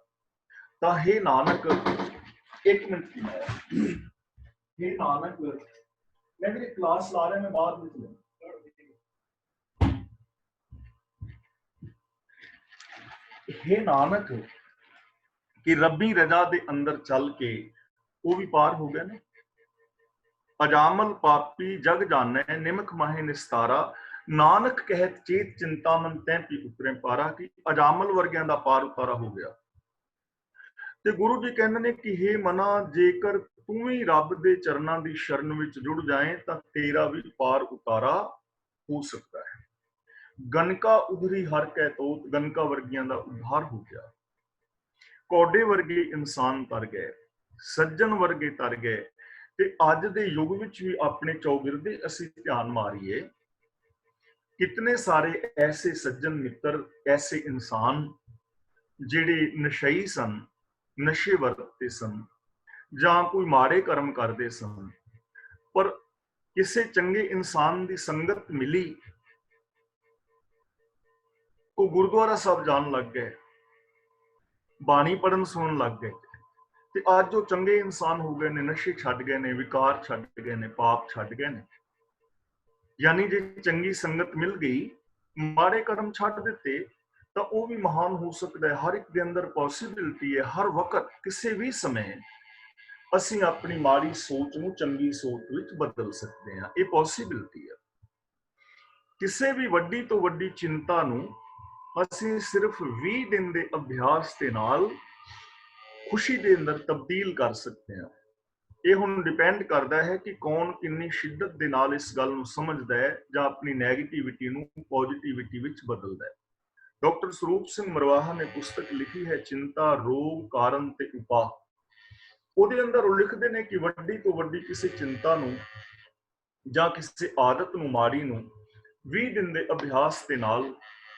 ਤਾਂ ਹੇ ਨਾਨਕ, 1 ਮਿੰਟ ਕੀ ਹੈ, ਹੇ ਨਾਨਕ, ਮੈਂ ਮੇਰੀ ਕਲਾਸ ਲਾ ਰਿਹਾ, ਮੈਂ ਬਾਅਦ ਵਿੱਚ ਲੈ। ਹੇ ਨਾਨਕ, ਕਿ ਰੱਬੀ ਰਜ਼ਾ ਦੇ ਅੰਦਰ ਚੱਲ ਕੇ ਉਹ ਵੀ ਪਾਰ ਹੋ ਗਏ ਨੇ। ਅਜਾਮਲ ਪਾਪੀ ਜਗ ਜਾਣੈ ਨਿਮਕ ਮਾਹੇ ਨਿਸਤਾਰਾ, ਨਾਨਕ ਕਹਿਤ ਚੇਤ ਚਿੰਤਾਮਨ ਤੈ ਪੀ ਉਤਰੈ ਪਾਰਾ। ਕਿ ਅਜਾਮਲ ਵਰਗਿਆਂ ਦਾ ਪਾਰ ਉਤਾਰਾ ਹੋ ਗਿਆ। ਤੇ ਗੁਰੂ ਜੀ ਕਹਿੰਦੇ ਨੇ ਕਿ ਹੇ ਮਨਾ, ਜੇਕਰ ਤੂੰ ਵੀ ਰੱਬ ਦੇ ਚਰਨਾਂ ਦੀ ਸ਼ਰਨ ਵਿੱਚ ਜੁੜ ਜਾਏ ਤਾਂ ਤੇਰਾ ਵੀ ਪਾਰ ਉਤਾਰਾ ਹੋ ਸਕਦਾ ਹੈ। ਗਨਕਾ ਉਧਰੀ ਹਰ ਕੈ ਤੋਤ, ਗਨਕਾ ਵਰਗੀਆਂ ਦਾ ਉਧਾਰ ਹੋ ਗਿਆ। ਕੌਡੇ ਵਰਗੇ ਇਨਸਾਨ ਤਰ ਗਏ, ਸੱਜਣ ਵਰਗੇ ਤਰ ਗਏ। ਤੇ ਅੱਜ ਦੇ ਯੁੱਗ ਵਿੱਚ ਵੀ ਆਪਣੇ ਚੌਗਿਰਦੇ ਅਸੀਂ ਧਿਆਨ ਮਾਰੀਏ, ਕਿਤਨੇ ਸਾਰੇ ਐਸੇ ਸੱਜਣ ਮਿੱਤਰ, ਐਸੇ ਇਨਸਾਨ ਜਿਹੜੇ ਨਸ਼ਈ ਸਨ, ਨਸ਼ੇ ਵਰਤਦੇ ਸਨ ਜਾਂ ਕੋਈ ਮਾੜੇ ਕਰਮ ਕਰਦੇ ਸਨ, ਪਰ ਕਿਸੇ ਚੰਗੇ ਇਨਸਾਨ ਦੀ ਸੰਗਤ ਮਿਲੀ, ਉਹ ਗੁਰਦੁਆਰਾ ਸਾਹਿਬ ਜਾਣ ਲੱਗ ਗਏ, ਬਾਣੀ ਪੜਨ ਸੁਣਨ ਲੱਗ ਗਏ, ਤੇ ਅੱਜ ਉਹ ਚੰਗੇ ਇਨਸਾਨ ਹੋ ਗਏ ਨੇ, ਨਸ਼ੇ ਛੱਡ ਗਏ ਨੇ, ਵਿਕਾਰ ਛੱਡ ਗਏ ਨੇ, ਪਾਪ ਛੱਡ ਗਏ ਨੇ। ਯਾਨੀ ਜੇ ਚੰਗੀ ਸੰਗਤ ਮਿਲ ਗਈ, ਮਾੜੇ ਕਰਮ ਛੱਡ ਦਿੱਤੇ, ਤਾਂ ਉਹ ਵੀ ਮਹਾਨ ਹੋ ਸਕਦਾ ਹੈ। ਹਰ ਇੱਕ ਦੇ ਅੰਦਰ ਪੋਸੀਬਿਲਿਟੀ ਹੈ। ਹਰ ਵਕਤ ਕਿਸੇ ਵੀ ਸਮੇਂ ਅਸੀਂ ਆਪਣੀ ਮਾੜੀ ਸੋਚ ਨੂੰ ਚੰਗੀ ਸੋਚ ਵਿੱਚ ਬਦਲ ਸਕਦੇ ਹਾਂ। ਇਹ ਪੋਸੀਬਿਲਿਟੀ ਹੈ। ਕਿਸੇ ਵੀ ਵੱਡੀ ਤੋਂ ਵੱਡੀ ਚਿੰਤਾ ਨੂੰ ਅਸੀਂ ਸਿਰਫ 20 ਦਿਨ ਦੇ ਅਭਿਆਸ ਦੇ ਨਾਲ ਖੁਸ਼ੀ ਦੇ ਅੰਦਰ ਤਬਦੀਲ ਕਰ ਸਕਦੇ ਹਾਂ। ਇਹ ਹੁਣ ਡਿਪੈਂਡ ਕਰਦਾ ਹੈ ਕਿ ਕੌਣ ਕਿੰਨੀ ਸ਼ਿੱਦਤ ਦੇ ਨਾਲ ਇਸ ਗੱਲ ਨੂੰ ਸਮਝਦਾ ਹੈ ਜਾਂ ਆਪਣੀ ਨੈਗੇਟਿਵਿਟੀ ਨੂੰ ਪੋਜ਼ਿਟਿਵਿਟੀ ਵਿੱਚ ਬਦਲਦਾ ਹੈ। ਡਾਕਟਰ ਸਰੂਪ ਸਿੰਘ ਮਰਵਾਹਾ ਨੇ ਪੁਸਤਕ ਲਿਖੀ ਹੈ ਚਿੰਤਾ, ਰੋਗ, ਕਾਰਨ ਤੇ ਉਪਾਅ। ਉਹਦੇ ਅੰਦਰ ਉਹ ਲਿਖਦੇ ਨੇ ਕਿ ਵੱਡੀ ਤੋਂ ਵੱਡੀ ਕਿਸੇ ਚਿੰਤਾ ਨੂੰ ਜਾਂ ਕਿਸੇ ਆਦਤ ਨੂੰ, ਮਾੜੀ ਨੂੰ 20 ਦਿਨ ਦੇ ਅਭਿਆਸ ਦੇ ਨਾਲ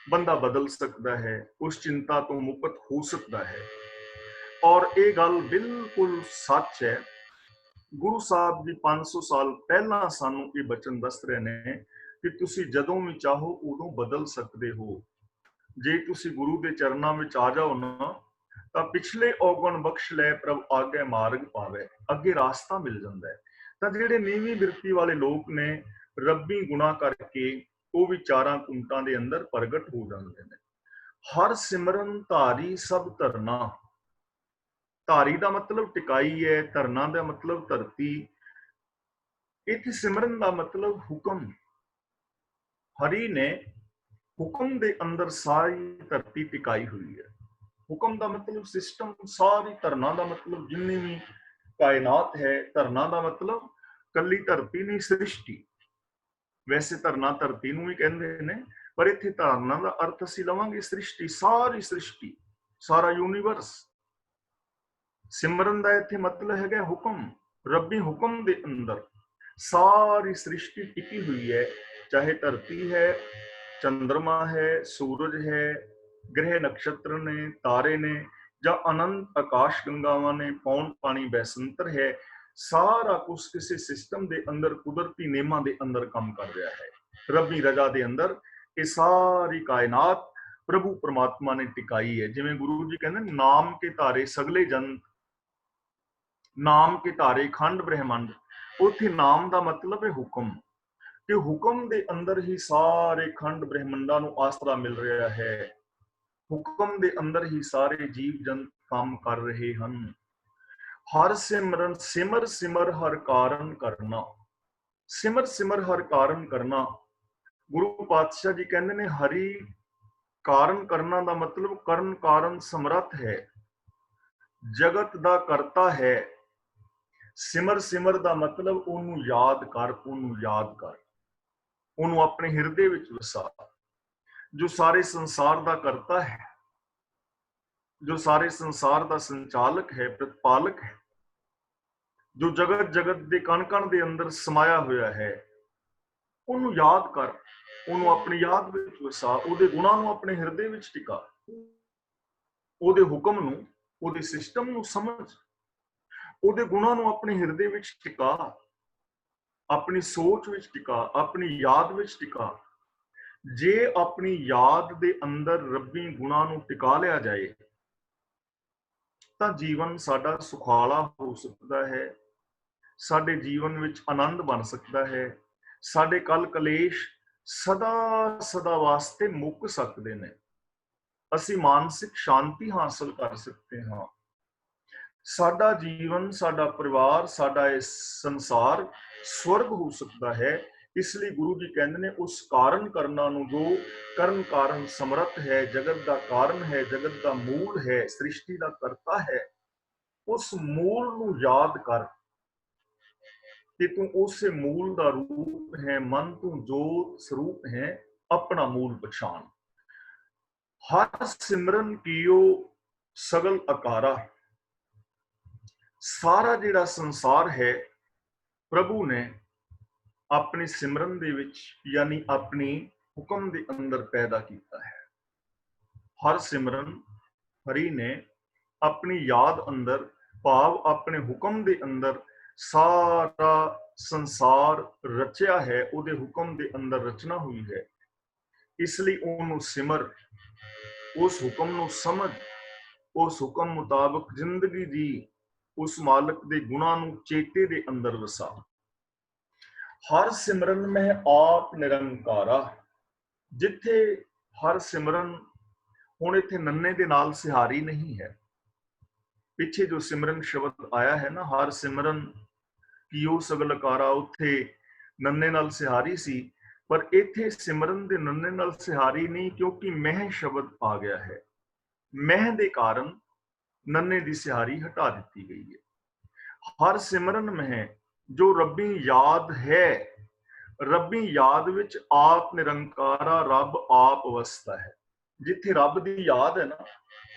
ਬੰਦਾ ਬਦਲ ਸਕਦਾ ਹੈ, ਉਸ ਚਿੰਤਾ ਤੋਂ ਮੁਕਤ ਹੋ ਸਕਦਾ ਹੈ। ਔਰ ਇਹ ਗੱਲ ਬਿਲਕੁਲ ਸੱਚ ਹੈ। ਗੁਰੂ ਸਾਹਿਬ ਜੀ 500 ਸਾਲ ਪਹਿਲਾਂ ਸਾਨੂੰ ਇਹ ਬਚਨ ਦੱਸ ਰਹੇ ਨੇ ਕਿ ਤੁਸੀਂ ਜਦੋਂ ਵੀ ਚਾਹੋ ਉਦੋਂ ਬਦਲ ਸਕਦੇ ਹੋ। ਜੇ ਤੁਸੀਂ ਗੁਰੂ ਦੇ ਚਰਨਾਂ ਵਿੱਚ ਆ ਜਾਓ ਨਾ, ਤਾਂ ਪਿਛਲੇ ਔਗਣ ਬਖਸ਼ ਲੈ ਪ੍ਰਭ ਆਗੇ ਮਾਰਗ ਪਾਵੇ, ਅੱਗੇ ਰਾਸਤਾ ਮਿਲ ਜਾਂਦਾ ਹੈ। ਤਾਂ ਜਿਹੜੇ ਨੀਵੀਂ ਬਿਰਤੀ ਵਾਲੇ ਲੋਕ ਨੇ, ਰੱਬੀ ਗੁਣਾ ਕਰਕੇ ਉਹ ਵੀ ਚਾਰਾਂ ਕੁੰਟਾਂ ਦੇ ਅੰਦਰ ਪ੍ਰਗਟ ਹੋ ਜਾਂਦੇ ਨੇ। ਹਰ ਸਿਮਰਨ ਧਾਰੀ ਸਭ ਧਰਨਾ। ਧਾਰੀ ਦਾ ਮਤਲਬ ਟਿਕਾਈ ਹੈ, ਧਰਨਾ ਦਾ ਮਤਲਬ ਧਰਤੀ। ਇੱਥੇ ਸਿਮਰਨ ਦਾ ਮਤਲਬ ਹੁਕਮ। ਹਰੀ ਨੇ ਹੁਕਮ ਦੇ ਅੰਦਰ ਸਾਰੀ ਧਰਤੀ ਟਿਕਾਈ ਹੋਈ ਹੈ। ਹੁਕਮ ਦਾ ਮਤਲਬ ਸਿਸਟਮ, ਸਾਰੀ। ਧਰਨਾ ਦਾ ਮਤਲਬ ਜਿੰਨੀ ਵੀ ਕਾਇਨਾਤ ਹੈ। ਧਰਨਾ ਦਾ ਮਤਲਬ ਕੱਲੀ ਧਰਤੀ ਨਹੀਂ, ਸ੍ਰਿਸ਼ਟੀ। ਵੈਸੇ ਧਰਨਾ ਧਰਤੀ ਨੂੰ ਵੀ ਕਹਿੰਦੇ ਨੇ, ਪਰ ਇੱਥੇ ਧਰਨਾ ਦਾ ਅਰਥ ਅਸੀਂ ਲਵਾਂਗੇ ਸ੍ਰਿਸ਼ਟੀ, ਸਾਰੀ ਸ੍ਰਿਸ਼ਟੀ, ਸਾਰਾ ਯੂਨੀਵਰਸ। ਸਿਮਰਨ ਦਾ ਇੱਥੇ ਮਤਲਬ ਹੈਗਾ ਹੁਕਮ। ਰੱਬੀ ਹੁਕਮ ਦੇ ਅੰਦਰ ਸਾਰੀ ਸ੍ਰਿਸ਼ਟੀ ਟਿਕੀ ਹੋਈ ਹੈ। ਚਾਹੇ ਧਰਤੀ ਹੈ, ਚੰਦਰਮਾ ਹੈ, ਸੂਰਜ ਹੈ, ਗ੍ਰਹਿ ਨਕਸ਼ਤਰ ਨੇ, ਤਾਰੇ ਨੇ, ਜਾਂ ਅਨੰਤ ਆਕਾਸ਼ ਗੰਗਾਵਾਂ ਨੇ, ਪੌਣ ਪਾਣੀ ਬੈਸੰਤਰ ਹੈ। ਸਾਰਾ ਕੁਝ ਕਿਸੇ ਸਿਸਟਮ ਦੇ ਅੰਦਰ, ਕੁਦਰਤੀ ਨਿਯਮਾਂ ਦੇ ਅੰਦਰ ਕੰਮ ਕਰ ਰਿਹਾ ਹੈ। ਰੱਬੀ ਰਜ਼ਾ ਦੇ ਅੰਦਰ ਇਹ ਸਾਰੀ ਕਾਇਨਾਤ ਪ੍ਰਭੂ ਪਰਮਾਤਮਾ ਨੇ ਟਿਕਾਈ ਹੈ। ਜਿਵੇਂ ਗੁਰੂ ਜੀ ਕਹਿੰਦੇ ਨਾਮ ਕੇ ਧਾਰੇ ਸਗਲੇ ਜੰਤ, ਨਾਮ ਕੇ ਧਾਰੇ ਖੰਡ ਬ੍ਰਹਿਮੰਡ। ਉੱਥੇ ਨਾਮ ਦਾ ਮਤਲਬ ਹੈ ਹੁਕਮ, ਕਿ ਹੁਕਮ ਦੇ ਅੰਦਰ ਹੀ ਸਾਰੇ ਖੰਡ ਬ੍ਰਹਿਮੰਡਾਂ ਨੂੰ ਆਸਰਾ ਮਿਲ ਰਿਹਾ ਹੈ। ਹੁਕਮ ਦੇ ਅੰਦਰ ਹੀ ਸਾਰੇ ਜੀਵ ਜੰਤ ਕੰਮ ਕਰ ਰਹੇ ਹਨ। ਹਰ ਸਿਮਰਨ, ਸਿਮਰ ਸਿਮਰ ਹਰ ਕਾਰਨ ਕਰਨਾ। ਸਿਮਰ ਸਿਮਰ ਹਰ ਕਾਰਨ ਕਰਨਾ। ਗੁਰੂ ਪਾਤਸ਼ਾਹ ਜੀ ਕਹਿੰਦੇ ਨੇ ਹਰੀ ਕਾਰਨ ਕਰਨਾ ਦਾ ਮਤਲਬ ਕਰਨ ਕਾਰਨ ਸਮਰੱਥ ਹੈ, ਜਗਤ ਦਾ ਕਰਤਾ ਹੈ। ਸਿਮਰ ਸਿਮਰ ਦਾ ਮਤਲਬ ਉਹਨੂੰ ਯਾਦ ਕਰ, ਉਹਨੂੰ ਯਾਦ ਕਰ, ਉਹਨੂੰ ਆਪਣੇ ਹਿਰਦੇ ਵਿੱਚ ਵਸਾ, ਜੋ ਸਾਰੇ ਸੰਸਾਰ ਦਾ ਕਰਤਾ ਹੈ, ਜੋ ਸਾਰੇ ਸੰਸਾਰ ਦਾ ਸੰਚਾਲਕ ਹੈ, ਪ੍ਰਤਪਾਲਕ ਹੈ, ਜੋ ਜਗਤ ਜਗਤ ਦੇ ਕਣ ਕਣ ਦੇ ਅੰਦਰ ਸਮਾਇਆ ਹੋਇਆ ਹੈ। ਉਹਨੂੰ ਯਾਦ ਕਰ, ਉਹਨੂੰ ਆਪਣੀ ਯਾਦ ਵਿੱਚ ਵਸਾ, ਉਹਦੇ ਗੁਣਾਂ ਨੂੰ ਆਪਣੇ ਹਿਰਦੇ ਵਿੱਚ ਟਿਕਾ, ਉਹਦੇ ਹੁਕਮ ਨੂੰ, ਉਹਦੇ ਸਿਸਟਮ ਨੂੰ ਸਮਝ, ਉਹਦੇ ਗੁਣਾਂ ਨੂੰ ਆਪਣੇ ਹਿਰਦੇ ਵਿੱਚ ਟਿਕਾ, ਆਪਣੀ ਸੋਚ ਵਿੱਚ ਟਿਕਾ, ਆਪਣੀ ਯਾਦ ਵਿੱਚ ਟਿਕਾ। ਜੇ ਆਪਣੀ ਯਾਦ ਦੇ ਅੰਦਰ ਰੱਬੀ ਗੁਣਾਂ ਨੂੰ ਟਿਕਾ ਲਿਆ ਜਾਏ ਤਾਂ ਜੀਵਨ ਸਾਡਾ ਸੁਖਾਲਾ ਹੋ ਸਕਦਾ ਹੈ। ਸਾਡੇ ਜੀਵਨ ਵਿੱਚ ਆਨੰਦ ਬਣ ਸਕਦਾ ਹੈ। ਸਾਡੇ ਕਲ ਕਲੇਸ਼ ਸਦਾ ਸਦਾ ਵਾਸਤੇ ਮੁੱਕ ਸਕਦੇ ਨੇ। ਅਸੀਂ ਮਾਨਸਿਕ ਸ਼ਾਂਤੀ ਹਾਸਲ ਕਰ ਸਕਦੇ ਹਾਂ। ਸਾਡਾ ਜੀਵਨ, ਸਾਡਾ ਪਰਿਵਾਰ, ਸਾਡਾ ਇਹ ਸੰਸਾਰ ਸਵਰਗ ਹੋ ਸਕਦਾ ਹੈ। ਇਸ ਲਈ ਗੁਰੂ ਜੀ ਕਹਿੰਦੇ ਨੇ ਉਸ ਕਾਰਨ ਕਰਨਾ ਨੂੰ, ਜੋ ਕਰਨ ਕਾਰਨ ਸਮਰੱਥ ਹੈ, ਜਗਤ ਦਾ ਕਾਰਨ ਹੈ, ਜਗਤ ਦਾ ਮੂਲ ਹੈ, ਸ੍ਰਿਸ਼ਟੀ ਦਾ ਕਰਤਾ ਹੈ, ਉਸ ਮੂਲ ਨੂੰ ਯਾਦ ਕਰ ਕਿ ਤੂੰ ਉਸੇ ਮੂਲ ਦਾ ਰੂਪ ਹੈ। ਮਨ ਤੂੰ ਜੋਤ ਸਰੂਪ ਹੈ, ਆਪਣਾ ਮੂਲ ਪਛਾਣ। ਹਰ ਸਿਮਰਨ ਕੀਓ ਸਗਲ ਅਕਾਰਾ। ਸਾਰਾ ਜਿਹੜਾ ਸੰਸਾਰ ਹੈ ਪ੍ਰਭੂ ਨੇ ਆਪਣੀ ਸਿਮਰਨ ਦੇ ਵਿੱਚ, ਯਾਨੀ ਆਪਣੀ ਹੁਕਮ ਦੇ ਅੰਦਰ ਪੈਦਾ ਕੀਤਾ ਹੈ। ਹਰ ਸਿਮਰਨ ਹਰੀ ਨੇ ਆਪਣੀ ਯਾਦ ਅੰਦਰ, ਭਾਵ ਆਪਣੇ ਹੁਕਮ ਦੇ ਅੰਦਰ ਸਾਰਾ ਸੰਸਾਰ ਰਚਿਆ ਹੈ। ਉਹਦੇ ਹੁਕਮ ਦੇ ਅੰਦਰ ਰਚਨਾ ਹੋਈ ਹੈ। ਇਸ ਲਈ ਉਹਨੂੰ ਸਿਮਰ, ਉਸ ਹੁਕਮ ਨੂੰ ਸਮਝ, ਉਸ ਹੁਕਮ ਮੁਤਾਬਕ ਜ਼ਿੰਦਗੀ ਜੀ, ਉਸ ਮਾਲਕ ਦੇ ਗੁਣਾਂ ਨੂੰ ਚੇਤੇ ਦੇ ਅੰਦਰ ਵਸਾ। ਹਰ ਸਿਮਰਨ ਮੈਂ ਆਪ ਨਿਰੰਕਾਰਾ। ਜਿੱਥੇ ਹਰ ਸਿਮਰਨ ਹੁਣ ਇੱਥੇ ਨੰਨੇ ਦੇ ਨਾਲ ਸਿਹਾਰੀ ਨਹੀਂ ਹੈ। ਪਿੱਛੇ ਜੋ ਸਿਮਰਨ ਸ਼ਬਦ ਆਇਆ ਹੈ ਨਾ, ਹਰ ਸਿਮਰਨ ਕੀਓ ਸਗਲਕਾਰਾ, ਉੱਥੇ ਨੰਨੇ ਨਾਲ ਸਿਹਾਰੀ ਸੀ, ਪਰ ਇੱਥੇ ਸਿਮਰਨ ਦੇ ਨੰਨੇ ਨਾਲ ਸਿਹਾਰੀ ਨਹੀਂ, ਕਿਉਂਕਿ ਮਹਿ ਸ਼ਬਦ ਆ ਗਿਆ ਹੈ। ਮਹਿ ਦੇ ਕਾਰਨ ਨੰਨੇ ਦੀ ਸਿਹਾਰੀ ਹਟਾ ਦਿੱਤੀ ਗਈ ਹੈ। ਹਰ ਸਿਮਰਨ ਮਹਿ ਜੋ ਰੱਬੀ ਯਾਦ ਹੈ, ਰੱਬੀ ਯਾਦ ਵਿੱਚ ਆਪ ਨਿਰੰਕਾਰਾ ਰੱਬ ਆਪ ਅਵਸਥਾ ਹੈ। ਜਿੱਥੇ ਰੱਬ ਦੀ ਯਾਦ ਹੈ ਨਾ,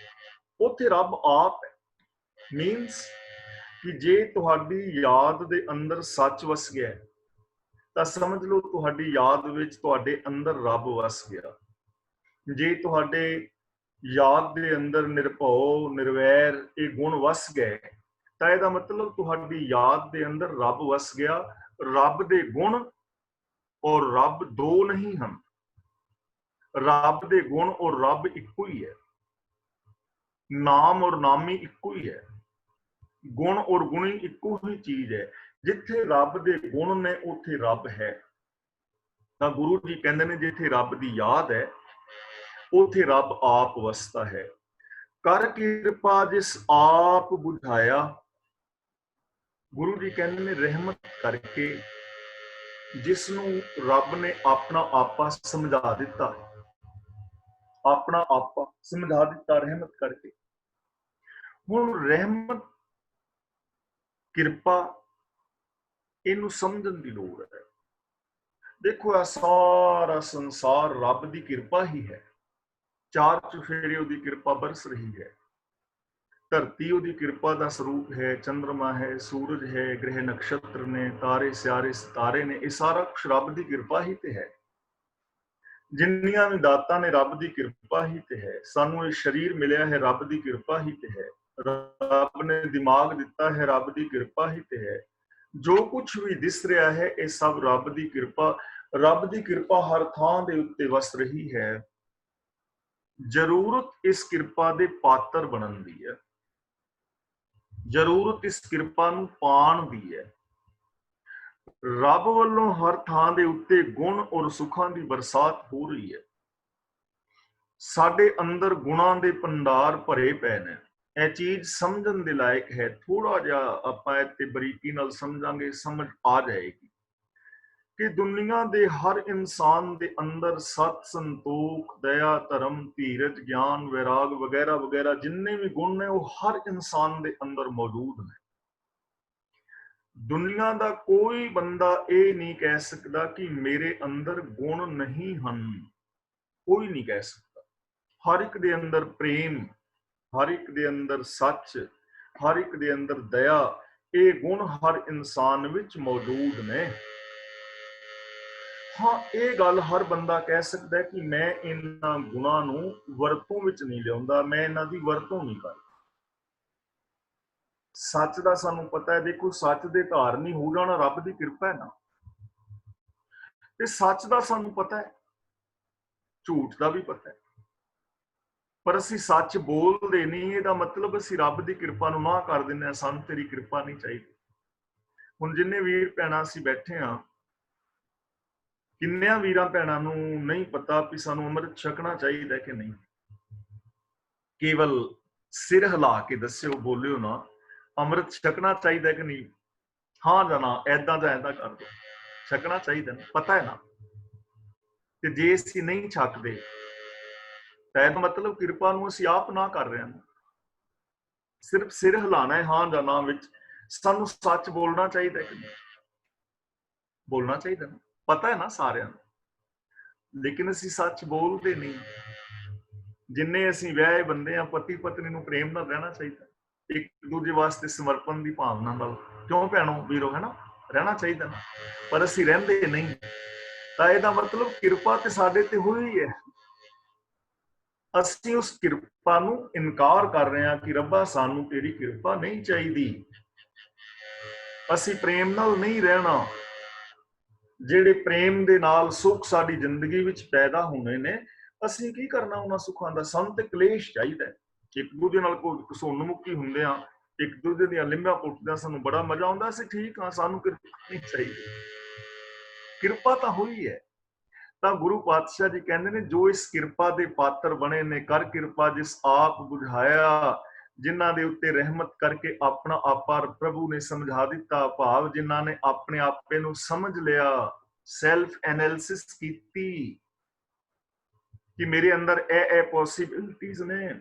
ਉੱਥੇ ਰੱਬ ਆਪ ਹੈ। ਮੀਨਸ ਕਿ ਜੇ ਤੁਹਾਡੀ ਯਾਦ ਦੇ ਅੰਦਰ ਸੱਚ ਵਸ ਗਿਆ ਤਾਂ ਸਮਝ ਲਓ ਤੁਹਾਡੀ ਯਾਦ ਵਿੱਚ ਤੁਹਾਡੇ ਅੰਦਰ ਰੱਬ ਵਸ ਗਿਆ। ਜੇ ਤੁਹਾਡੇ ਯਾਦ ਦੇ ਅੰਦਰ ਨਿਰਭਉ ਨਿਰਵੈਰ ਇਹ ਗੁਣ ਵਸ ਗਏ ਤਾਂ ਇਹਦਾ ਮਤਲਬ ਤੁਹਾਡੀ ਯਾਦ ਦੇ ਅੰਦਰ ਰੱਬ ਵਸ ਗਿਆ। ਰੱਬ ਦੇ ਗੁਣ ਔਰ ਰੱਬ ਦੋ ਨਹੀਂ ਹਨ, ਰੱਬ ਦੇ ਗੁਣ ਔਰ ਰੱਬ ਇੱਕੋ ਹੀ ਹੈ। ਨਾਮ ਔਰ ਨਾਮੀ ਇੱਕੋ ਹੀ ਹੈ, ਗੁਣ ਔਰ ਗੁਣੀ ਇੱਕੋ ਹੀ ਚੀਜ਼ ਹੈ। ਜਿੱਥੇ ਰੱਬ ਦੇ ਗੁਣ ਨੇ ਉੱਥੇ ਰੱਬ ਹੈ। ਤਾਂ ਗੁਰੂ ਜੀ ਕਹਿੰਦੇ ਨੇ ਜਿੱਥੇ ਰੱਬ ਦੀ ਯਾਦ ਹੈ ਉੱਥੇ ਰੱਬ ਆਪ ਵਸਦਾ ਹੈ। ਕਰ ਕਿਰਪਾ ਜਿਸ ਆਪ ਬੁਝਾਇਆ, ਗੁਰੂ ਜੀ ਕਹਿੰਦੇ ਨੇ ਰਹਿਮਤ ਕਰਕੇ ਜਿਸ ਨੂੰ ਰੱਬ ਨੇ ਆਪਣਾ ਆਪਾ ਸਮਝਾ ਦਿੱਤਾ, ਆਪਣਾ ਆਪਾ ਸਮਝਾ ਦਿੱਤਾ ਰਹਿਮਤ ਕਰਕੇ। ਹੁਣ ਰਹਿਮਤ ਕਿਰਪਾ ਇਹਨੂੰ ਸਮਝਣ ਦੀ ਲੋੜ ਹੈ। ਦੇਖੋ ਇਹ ਸਾਰਾ ਸੰਸਾਰ ਰੱਬ ਦੀ ਕਿਰਪਾ ਹੀ ਹੈ। ਚਾਰ ਚੁਫੇਰੇ ਉਹਦੀ ਕਿਰਪਾ ਬਰਸ ਰਹੀ ਹੈ। ਧਰਤੀ ਉਹਦੀ ਕਿਰਪਾ ਦਾ ਸਰੂਪ ਹੈ, ਚੰਦਰਮਾ ਹੈ, ਸੂਰਜ ਹੈ, ਗ੍ਰਹਿ ਨਕਸ਼ਤਰ ਨੇ, ਤਾਰੇ ਸਿਆਰੇ ਸਿਤਾਰੇ ਨੇ, ਇਹ ਸਾਰਾ ਕੁਛ ਰੱਬ ਦੀ ਕਿਰਪਾ ਹੀ ਤੇ ਹੈ। ਜਿੰਨੀਆਂ ਵੀ ਦਾਤਾਂ ਨੇ ਰੱਬ ਦੀ ਕਿਰਪਾ ਹੀ ਤੇ ਹੈ। ਸਾਨੂੰ ਇਹ ਸਰੀਰ ਮਿਲਿਆ ਹੈ ਰੱਬ ਦੀ ਕਿਰਪਾ ਹੀ ਤੇ ਹੈ। ਰੱਬ ਨੇ ਦਿਮਾਗ ਦਿੱਤਾ ਹੈ ਰੱਬ ਦੀ ਕਿਰਪਾ ਹੀ ਤੇ ਹੈ। ਜੋ ਕੁਝ ਵੀ ਦਿਸ ਰਿਹਾ ਹੈ ਇਹ ਸਭ ਰੱਬ ਦੀ ਕਿਰਪਾ। ਰੱਬ ਦੀ ਕਿਰਪਾ ਹਰ ਥਾਂ ਦੇ ਉੱਤੇ ਵਸ ਰਹੀ ਹੈ। ਜ਼ਰੂਰਤ ਇਸ ਕਿਰਪਾ ਦੇ ਪਾਤਰ ਬਣਨ ਦੀ ਹੈ, ਜ਼ਰੂਰਤ ਇਸ ਕਿਰਪਾ ਨੂੰ ਪਾਣ ਦੀ ਹੈ। ਰੱਬ ਵੱਲੋਂ ਹਰ ਥਾਂ ਦੇ ਉੱਤੇ ਗੁਣ ਔਰ ਸੁੱਖਾਂ ਦੀ ਬਰਸਾਤ ਹੋ ਰਹੀ ਹੈ। ਸਾਡੇ ਅੰਦਰ ਗੁਣਾਂ ਦੇ ਭੰਡਾਰ ਭਰੇ ਪਏ ਨੇ। ਇਹ ਚੀਜ਼ ਸਮਝਣ ਦੇ ਲਾਇਕ ਹੈ। ਥੋੜਾ ਜਿਹਾ ਆਪਾਂ ਇੱਥੇ ਬਰੀਕੀ ਨਾਲ ਸਮਝਾਂਗੇ, ਸਮਝ ਆ ਜਾਏਗੀ ਕਿ ਦੁਨੀਆ ਦੇ ਹਰ ਇਨਸਾਨ ਦੇ ਅੰਦਰ ਸਤ, ਸੰਤੋਖ, ਦਇਆ, ਧਰਮ, ਧੀਰਜ, ਗਿਆਨ, ਵੈਰਾਗ ਵਗੈਰਾ ਵਗੈਰਾ ਜਿੰਨੇ ਵੀ ਗੁਣ ਨੇ ਉਹ ਹਰ ਇਨਸਾਨ ਦੇ ਅੰਦਰ ਮੌਜੂਦ ਨੇ। ਦੁਨੀਆ ਦਾ ਕੋਈ ਬੰਦਾ ਇਹ ਨਹੀਂ ਕਹਿ ਸਕਦਾ ਕਿ ਮੇਰੇ ਅੰਦਰ ਗੁਣ ਨਹੀਂ ਹਨ, ਕੋਈ ਨਹੀਂ ਕਹਿ ਸਕਦਾ। ਹਰ ਇੱਕ ਦੇ ਅੰਦਰ ਪ੍ਰੇਮ, ਹਰ ਇੱਕ ਦੇ ਅੰਦਰ ਸੱਚ, ਹਰ ਇੱਕ ਦੇ ਅੰਦਰ ਦਇਆ, ਇਹ ਗੁਣ ਹਰ ਇਨਸਾਨ ਵਿੱਚ ਮੌਜੂਦ ਨੇ। ਹਾਂ, ਇਹ ਗੱਲ ਹਰ ਬੰਦਾ ਕਹਿ ਸਕਦਾ ਕਿ ਮੈਂ ਇਹਨਾਂ ਗੁਣਾਂ ਨੂੰ ਵਰਤੋਂ ਵਿੱਚ ਨਹੀਂ ਲਿਆਉਂਦਾ, ਮੈਂ ਇਹਨਾਂ ਦੀ ਵਰਤੋਂ ਨਹੀਂ ਕਰਦਾ। ਸੱਚ ਦਾ ਸਾਨੂੰ ਪਤਾ ਹੈ। ਦੇਖੋ, ਸੱਚ ਦੇ ਧਾਰਨੀ ਹੋ ਜਾਣਾ ਰੱਬ ਦੀ ਕਿਰਪਾ ਹੈ ਨਾ। ਤੇ ਸੱਚ ਦਾ ਸਾਨੂੰ ਪਤਾ ਹੈ, ਝੂਠ ਦਾ ਵੀ ਪਤਾ ਹੈ, ਪਰ ਅਸੀਂ ਸੱਚ ਬੋਲਦੇ ਨਹੀਂ। ਇਹਦਾ ਮਤਲਬ ਅਸੀਂ ਰੱਬ ਦੀ ਕਿਰਪਾ ਨੂੰ ਨਾ ਕਰ ਦਿੰਦੇ ਹਾਂ, ਸਾਨੂੰ ਤੇਰੀ ਕਿਰਪਾ ਨਹੀਂ ਚਾਹੀਦੀ। ਹੁਣ ਜਿੰਨੇ ਵੀਰ ਭੈਣਾਂ ਅਸੀਂ ਬੈਠੇ ਹਾਂ, ਕਿੰਨਿਆਂ ਵੀਰਾਂ ਭੈਣਾਂ ਨੂੰ ਨਹੀਂ ਪਤਾ ਵੀ ਸਾਨੂੰ ਅੰਮ੍ਰਿਤ ਛਕਣਾ ਚਾਹੀਦਾ ਕਿ ਨਹੀਂ? ਕੇਵਲ ਸਿਰ ਹਿਲਾ ਕੇ ਦੱਸਿਓ, ਬੋਲਿਓ ਨਾ, ਅੰਮ੍ਰਿਤ ਛਕਣਾ ਚਾਹੀਦਾ ਕਿ ਨਹੀਂ? ਹਾਂ ਜਾਂ ਨਾ, ਏਦਾਂ ਜਾਂ ਏਦਾਂ ਕਰ ਦੋ। ਛਕਣਾ ਚਾਹੀਦਾ ਨਾ, ਪਤਾ ਹੈ ਨਾ। ਤੇ ਜੇ ਅਸੀਂ ਨਹੀਂ ਛਕਦੇ ਤਾਂ ਇਹਦਾ ਮਤਲਬ ਕਿਰਪਾ ਨੂੰ ਅਸੀਂ ਆਪ ਨਾ ਕਰ ਰਹੇ ਹਾਂ। ਸਿਰਫ ਸਿਰ ਹਿਲਾਣਾ ਹੈ ਹਾਂ ਜਾਂ ਨਾ ਵਿੱਚ। ਸਾਨੂੰ ਸੱਚ ਬੋਲਣਾ ਚਾਹੀਦਾ ਕਿ ਨਹੀਂ? ਬੋਲਣਾ ਚਾਹੀਦਾ ਨਾ, ਪਤਾ ਹੈ ਨਾ ਸਾਰਿਆਂ ਨੂੰ, ਲੇਕਿਨ ਅਸੀਂ ਸੱਚ ਬੋਲਦੇ ਨਹੀਂ। ਜਿੰਨੇ ਅਸੀਂ ਵਿਆਹੇ ਬੰਦੇ ਆ, ਪਤੀ ਪਤਨੀ ਨੂੰ ਪ੍ਰੇਮ ਨਾਲ ਰਹਿਣਾ ਚਾਹੀਦਾ, ਇੱਕ ਦੂਜੇ ਵਾਸਤੇ ਸਮਰਪਣ ਦੀ ਭਾਵਨਾ ਨਾਲ, ਕਿਉਂ ਭੈਣੋ ਵੀਰੋ, ਹੈ ਨਾ, ਰਹਿਣਾ ਚਾਹੀਦਾ ਨਾ, ਪਰ ਅਸੀਂ ਰਹਿੰਦੇ ਨਹੀਂ। ਤਾਂ ਇਹਦਾ ਮਤਲਬ ਕਿਰਪਾ ਤੇ ਸਾਡੇ ਤੇ ਹੋਈ ਹੈ। ਅਸੀਂ ਉਸ ਕਿਰਪਾ ਨੂੰ ਇਨਕਾਰ ਕਰ ਰਹੇ ਹਾਂ ਕਿ ਰੱਬਾ ਸਾਨੂੰ ਤੇਰੀ ਕਿਰਪਾ ਨਹੀਂ ਚਾਹੀਦੀ, ਅਸੀਂ ਪ੍ਰੇਮ ਨਾਲ ਨਹੀਂ ਰਹਿਣਾ। ਜਿਹੜੇ ਪ੍ਰੇਮ ਦੇ ਨਾਲ ਸੁੱਖ ਸਾਡੀ ਜ਼ਿੰਦਗੀ ਵਿੱਚ ਪੈਦਾ ਹੋਣੇ ਨੇ, ਅਸੀਂ ਕੀ ਕਰਨਾ ਉਹਨਾਂ ਸੁੱਖਾਂ ਦਾ? ਸਾਨੂੰ ਤੇ ਕਲੇਸ਼ ਚਾਹੀਦਾ। ਇੱਕ ਦੂਜੇ ਨਾਲ ਕੋਈ ਘਸੁੰਨ-ਮੁੱਕੀ ਹੁੰਦੇ ਆ, ਇੱਕ ਦੂਜੇ ਦੀਆਂ ਲਿੰਬਾਂ ਪੁੱਟਦੇ ਆ, ਸਾਨੂੰ ਬੜਾ ਮਜ਼ਾ ਆਉਂਦਾ। ਅਸੀਂ ਠੀਕ ਹਾਂ, ਸਾਨੂੰ ਕਿਰਪਾ ਨਹੀਂ ਚਾਹੀਦੀ। ਕਿਰਪਾ ਤਾਂ ਹੋਈ ਹੈ, ਤਾਂ ਗੁਰੂ ਪਾਤਸ਼ਾਹ ਜੀ ਕਹਿੰਦੇ ਨੇ ਜੋ ਇਸ ਕਿਰਪਾ ਦੇ ਪਾਤਰ ਬਣੇ ਨੇ, ਕਰ ਕਿਰਪਾ ਜਿਸ ਆਪ ਬੁਝਾਇਆ, ਜਿਨ੍ਹਾਂ ਦੇ ਉੱਤੇ ਰਹਿਮਤ ਕਰਕੇ ਆਪਣਾ ਆਪਾ ਪ੍ਰਭੂ ਨੇ ਸਮਝਾ ਦਿੱਤਾ। ਭਾਵ ਜਿਨ੍ਹਾਂ ਨੇ ਆਪਣੇ ਆਪੇ ਨੂੰ ਸਮਝ ਲਿਆ, ਸੈਲਫ ਐਨਾਲਿਸਿਸ ਕੀਤੀ ਕਿ ਮੇਰੇ ਅੰਦਰ ਇਹ ਪੋਸਿਬਿਲਿਟੀਜ਼ ਨੇ,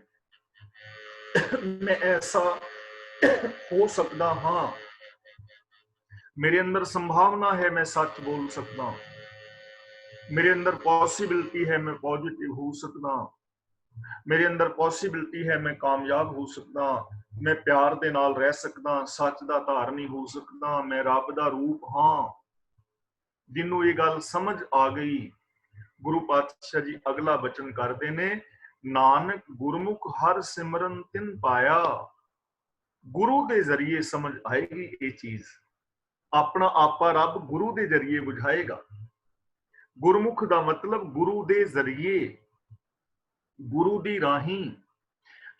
ਮੈਂ ਐਸਾ ਹੋ ਸਕਦਾ ਹਾਂ, मेरे अंदर संभावना है मैं सच बोल सकता, मेरे अंदर पॉसिबिलिटी है मैं पॉजिटिव हो सकता, मेरे अंदर पॉसिबिलिटी है मैं कामयाब हो सकता, मैं प्यार दे नाल रह सकता, सच दा धारनी हो सकता, मैं रब दा रूप हाँ। जिन्हों ये गल समझ आ गई, गुरु पातशाह जी अगला बचन करते ने, नानक गुरमुख हर सिमरन तिन पाया। गुरु दे जरिए समझ आएगी ये चीज, अपना आपा रब गुरु दे जरिए बुझाएगा। गुरमुख दा मतलब गुरु दे जरिए, गुरु दी राही।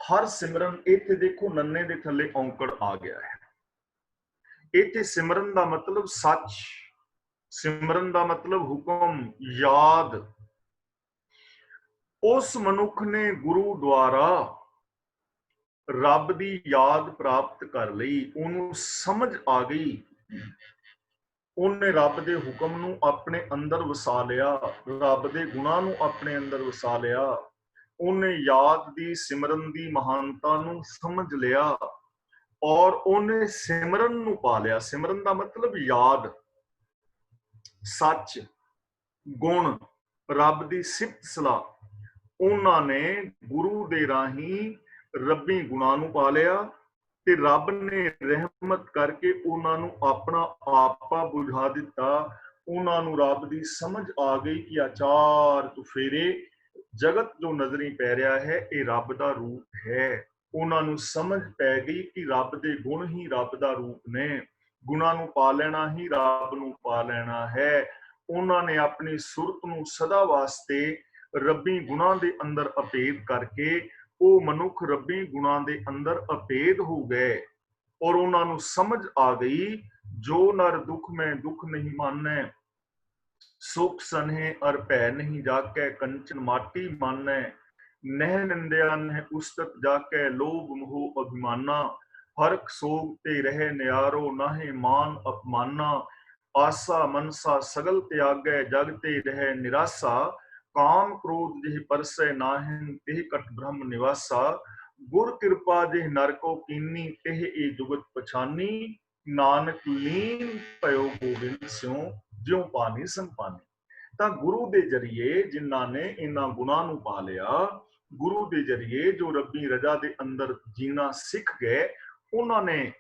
हर सिमरन, इत्थे देखो नन्ने दे थल्ले औंकड़ आ गया है। इत्थे सिमरन दा मतलब सच, सिमरन दा मतलब हुक्म, याद। उस मनुख ने गुरु द्वारा रब दी याद प्राप्त कर लई, उन्होंने समझ आ गई, ਉਹਨੇ ਰੱਬ ਦੇ ਹੁਕਮ ਨੂੰ ਆਪਣੇ ਅੰਦਰ ਵਸਾ ਲਿਆ, ਰੱਬ ਦੇ ਗੁਣਾਂ ਨੂੰ ਆਪਣੇ ਅੰਦਰ ਵਸਾ ਲਿਆ, ਉਹਨੇ ਯਾਦ ਦੀ ਸਿਮਰਨ ਦੀ ਮਹਾਨਤਾ ਨੂੰ ਸਮਝ ਲਿਆ ਔਰ ਉਹਨੇ ਸਿਮਰਨ ਨੂੰ ਪਾ ਲਿਆ। ਸਿਮਰਨ ਦਾ ਮਤਲਬ ਯਾਦ, ਸੱਚ, ਗੁਣ, ਰੱਬ ਦੀ ਸਿਫਤ ਸਲਾਹ। ਉਹਨਾਂ ਨੇ ਗੁਰੂ ਦੇ ਰਾਹੀਂ ਰੱਬੀ ਗੁਣਾਂ ਨੂੰ ਪਾ ਲਿਆ ਤੇ ਰੱਬ ਨੇ ਰਹਿਮਤ ਕਰਕੇ ਉਹਨਾਂ ਨੂੰ ਆਪਣਾ ਆਪਾ ਬੁਝਾ ਦਿੱਤਾ। ਉਹਨਾਂ ਨੂੰ ਰੱਬ ਦੀ ਸਮਝ ਆ ਗਈ ਕਿ ਆਚਾਰ ਤੁਫੇਰੇ ਜਗਤ ਜੋ ਨਜ਼ਰੀ ਪੈ ਰਿਹਾ ਹੈ ਇਹ ਰੱਬ ਦਾ ਰੂਪ ਹੈ। ਉਹਨਾਂ ਨੂੰ ਸਮਝ ਪੈ ਗਈ ਕਿ ਰੱਬ ਦੇ ਗੁਣ ਹੀ ਰੱਬ ਦਾ ਰੂਪ ਨੇ, ਗੁਣਾਂ ਨੂੰ ਪਾ ਲੈਣਾ ਹੀ ਰੱਬ ਨੂੰ ਪਾ ਲੈਣਾ ਹੈ। ਉਹਨਾਂ ਨੇ ਆਪਣੀ ਸੁਰਤ ਨੂੰ ਸਦਾ ਵਾਸਤੇ ਰੱਬੀ ਗੁਣਾਂ ਦੇ ਅੰਦਰ ਅਭੇਦ ਕਰਕੇ ਉਹ ਮਨੁੱਖ ਰੱਬੀ ਗੁਣਾਂ ਦੇ ਅੰਦਰ ਅਭੇਦ ਹੋ ਗਏ ਔਰ ਉਹਨਾਂ ਨੂੰ ਸਮਝ ਆ ਗਈ, ਜੋ ਨਰ ਦੁੱਖ ਮੈਂ ਦੁੱਖ ਨਹੀਂ ਮਾਨੈ, ਸੁਖ ਸਨਹਿ ਅਰ ਭੈ ਨਹੀਂ ਜਾਕੈ, ਕੰਚਨ ਮਾਟੀ ਮਾਨੈ, ਨਹਿ ਨਿੰਦਿਆ ਨਹਿ ਉਸਤਤ ਜਾਕੈ, ਲੋਭ ਮੋਹ ਅਭਿਮਾਨਾ, ਹਰਖ ਸੋਗ ਤੇ ਰਹਿ ਨਿਆਰੋ, ਨਾਹੇ ਮਾਨ ਅਪਮਾਨਾ, ਆਸਾ ਮਨਸਾ ਸਗਲ ਤਿਆਗੈ, ਜਗ ਤੇ ਰਹਿ ਨਿਰਾਸਾ, काम क्रोध जिह परसै नाहिन, तेह कट ब्रह्म निवासा, गुर कृपा जिह नर को कीनी, तेह ए जुगत पछानी, नानक लीन पयो गोबिंद स्यों, ज्यों पानी संपानी। ਤਾਂ ਗੁਰੂ ਦੇ ਜਰੀਏ ਜਿਨ੍ਹਾਂ ਨੇ ਇਹਨਾਂ ਗੁਣਾਂ ਨੂੰ ਪਾ ਲਿਆ, ਗੁਰੂ ਦੇ ਜਰੀਏ ਜੋ ਰੱਬੀ ਰਜ਼ਾ ਦੇ ਅੰਦਰ ਜੀਣਾ ਸਿੱਖ ਗਏ, ਉਹਨਾਂ ਨੇ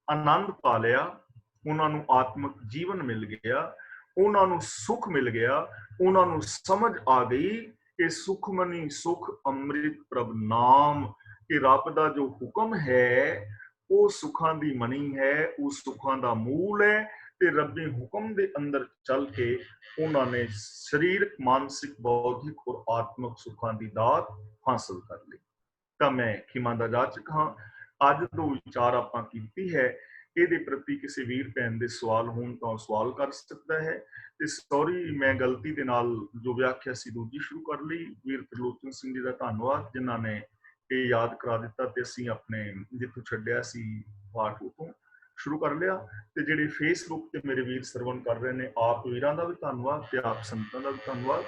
ਆਨੰਦ ਪਾ ਲਿਆ, ਉਹਨਾਂ ਨੂੰ ਆਤਮਿਕ ਜੀਵਨ ਮਿਲ ਗਿਆ, ਉਹਨਾਂ ਨੂੰ ਸੁਖ ਮਿਲ ਗਿਆ। ਉਹਨਾਂ ਨੂੰ ਸਮਝ ਆ ਗਈ ਕਿ ਸੁਖਮਨੀ ਸੁਖ ਅੰਮ੍ਰਿਤ ਪ੍ਰਭ ਨਾਮ, ਕਿ ਰੱਬ ਦਾ ਜੋ ਹੁਕਮ ਹੈ ਉਹ ਸੁੱਖਾਂ ਦੀ ਮਣੀ ਹੈ, ਉਹ ਸੁੱਖਾਂ ਦਾ ਮੂਲ ਹੈ ਤੇ ਰੱਬੀ ਹੁਕਮ ਦੇ ਅੰਦਰ ਚੱਲ ਕੇ ਉਹਨਾਂ ਨੇ ਸਰੀਰਕ, ਮਾਨਸਿਕ, ਬੌਧਿਕ ਔਰ ਆਤਮਿਕ ਸੁੱਖਾਂ ਦੀ ਦਾਤ ਹਾਸਲ ਕਰ ਲਈ। ਤਾਂ ਮੈਂ ਖਿਮਾ ਦਾ ਜਾਚਕ ਹਾਂ। ਅੱਜ ਤੋਂ ਵਿਚਾਰ ਆਪਾਂ ਕੀਤੀ ਹੈ, ਇਹਦੇ ਪ੍ਰਤੀ ਕਿਸੇ ਵੀਰ ਭੈਣ ਦੇ ਸਵਾਲ ਹੋਣ ਤਾਂ ਸਵਾਲ ਕਰ ਸਕਦਾ ਹੈ। ਤੇ ਸੌਰੀ, ਮੈਂ ਗਲਤੀ ਦੇ ਨਾਲ ਜੋ ਵਿਆਖਿਆ ਸੀ ਦੂਜੀ ਸ਼ੁਰੂ ਕਰ ਲਈ। ਵੀਰ ਤਰਲੋਚਨ ਸਿੰਘ ਜੀ ਦਾ ਧੰਨਵਾਦ ਜਿਨ੍ਹਾਂ ਨੇ ਇਹ ਯਾਦ ਕਰਾ ਦਿੱਤਾ ਤੇ ਅਸੀਂ ਆਪਣੇ ਜਿੱਥੋਂ ਛੱਡਿਆ ਸੀ ਪਾਠ ਉਤੋਂ ਸ਼ੁਰੂ ਕਰ ਲਿਆ। ਤੇ ਜਿਹੜੇ ਫੇਸਬੁੱਕ ਤੇ ਮੇਰੇ ਵੀਰ ਸਰਵਣ ਕਰ ਰਹੇ ਨੇ, ਆਪ ਵੀਰਾਂ ਦਾ ਵੀ ਧੰਨਵਾਦ ਤੇ ਆਪ ਸੰਤਾਂ ਦਾ ਵੀ ਧੰਨਵਾਦ।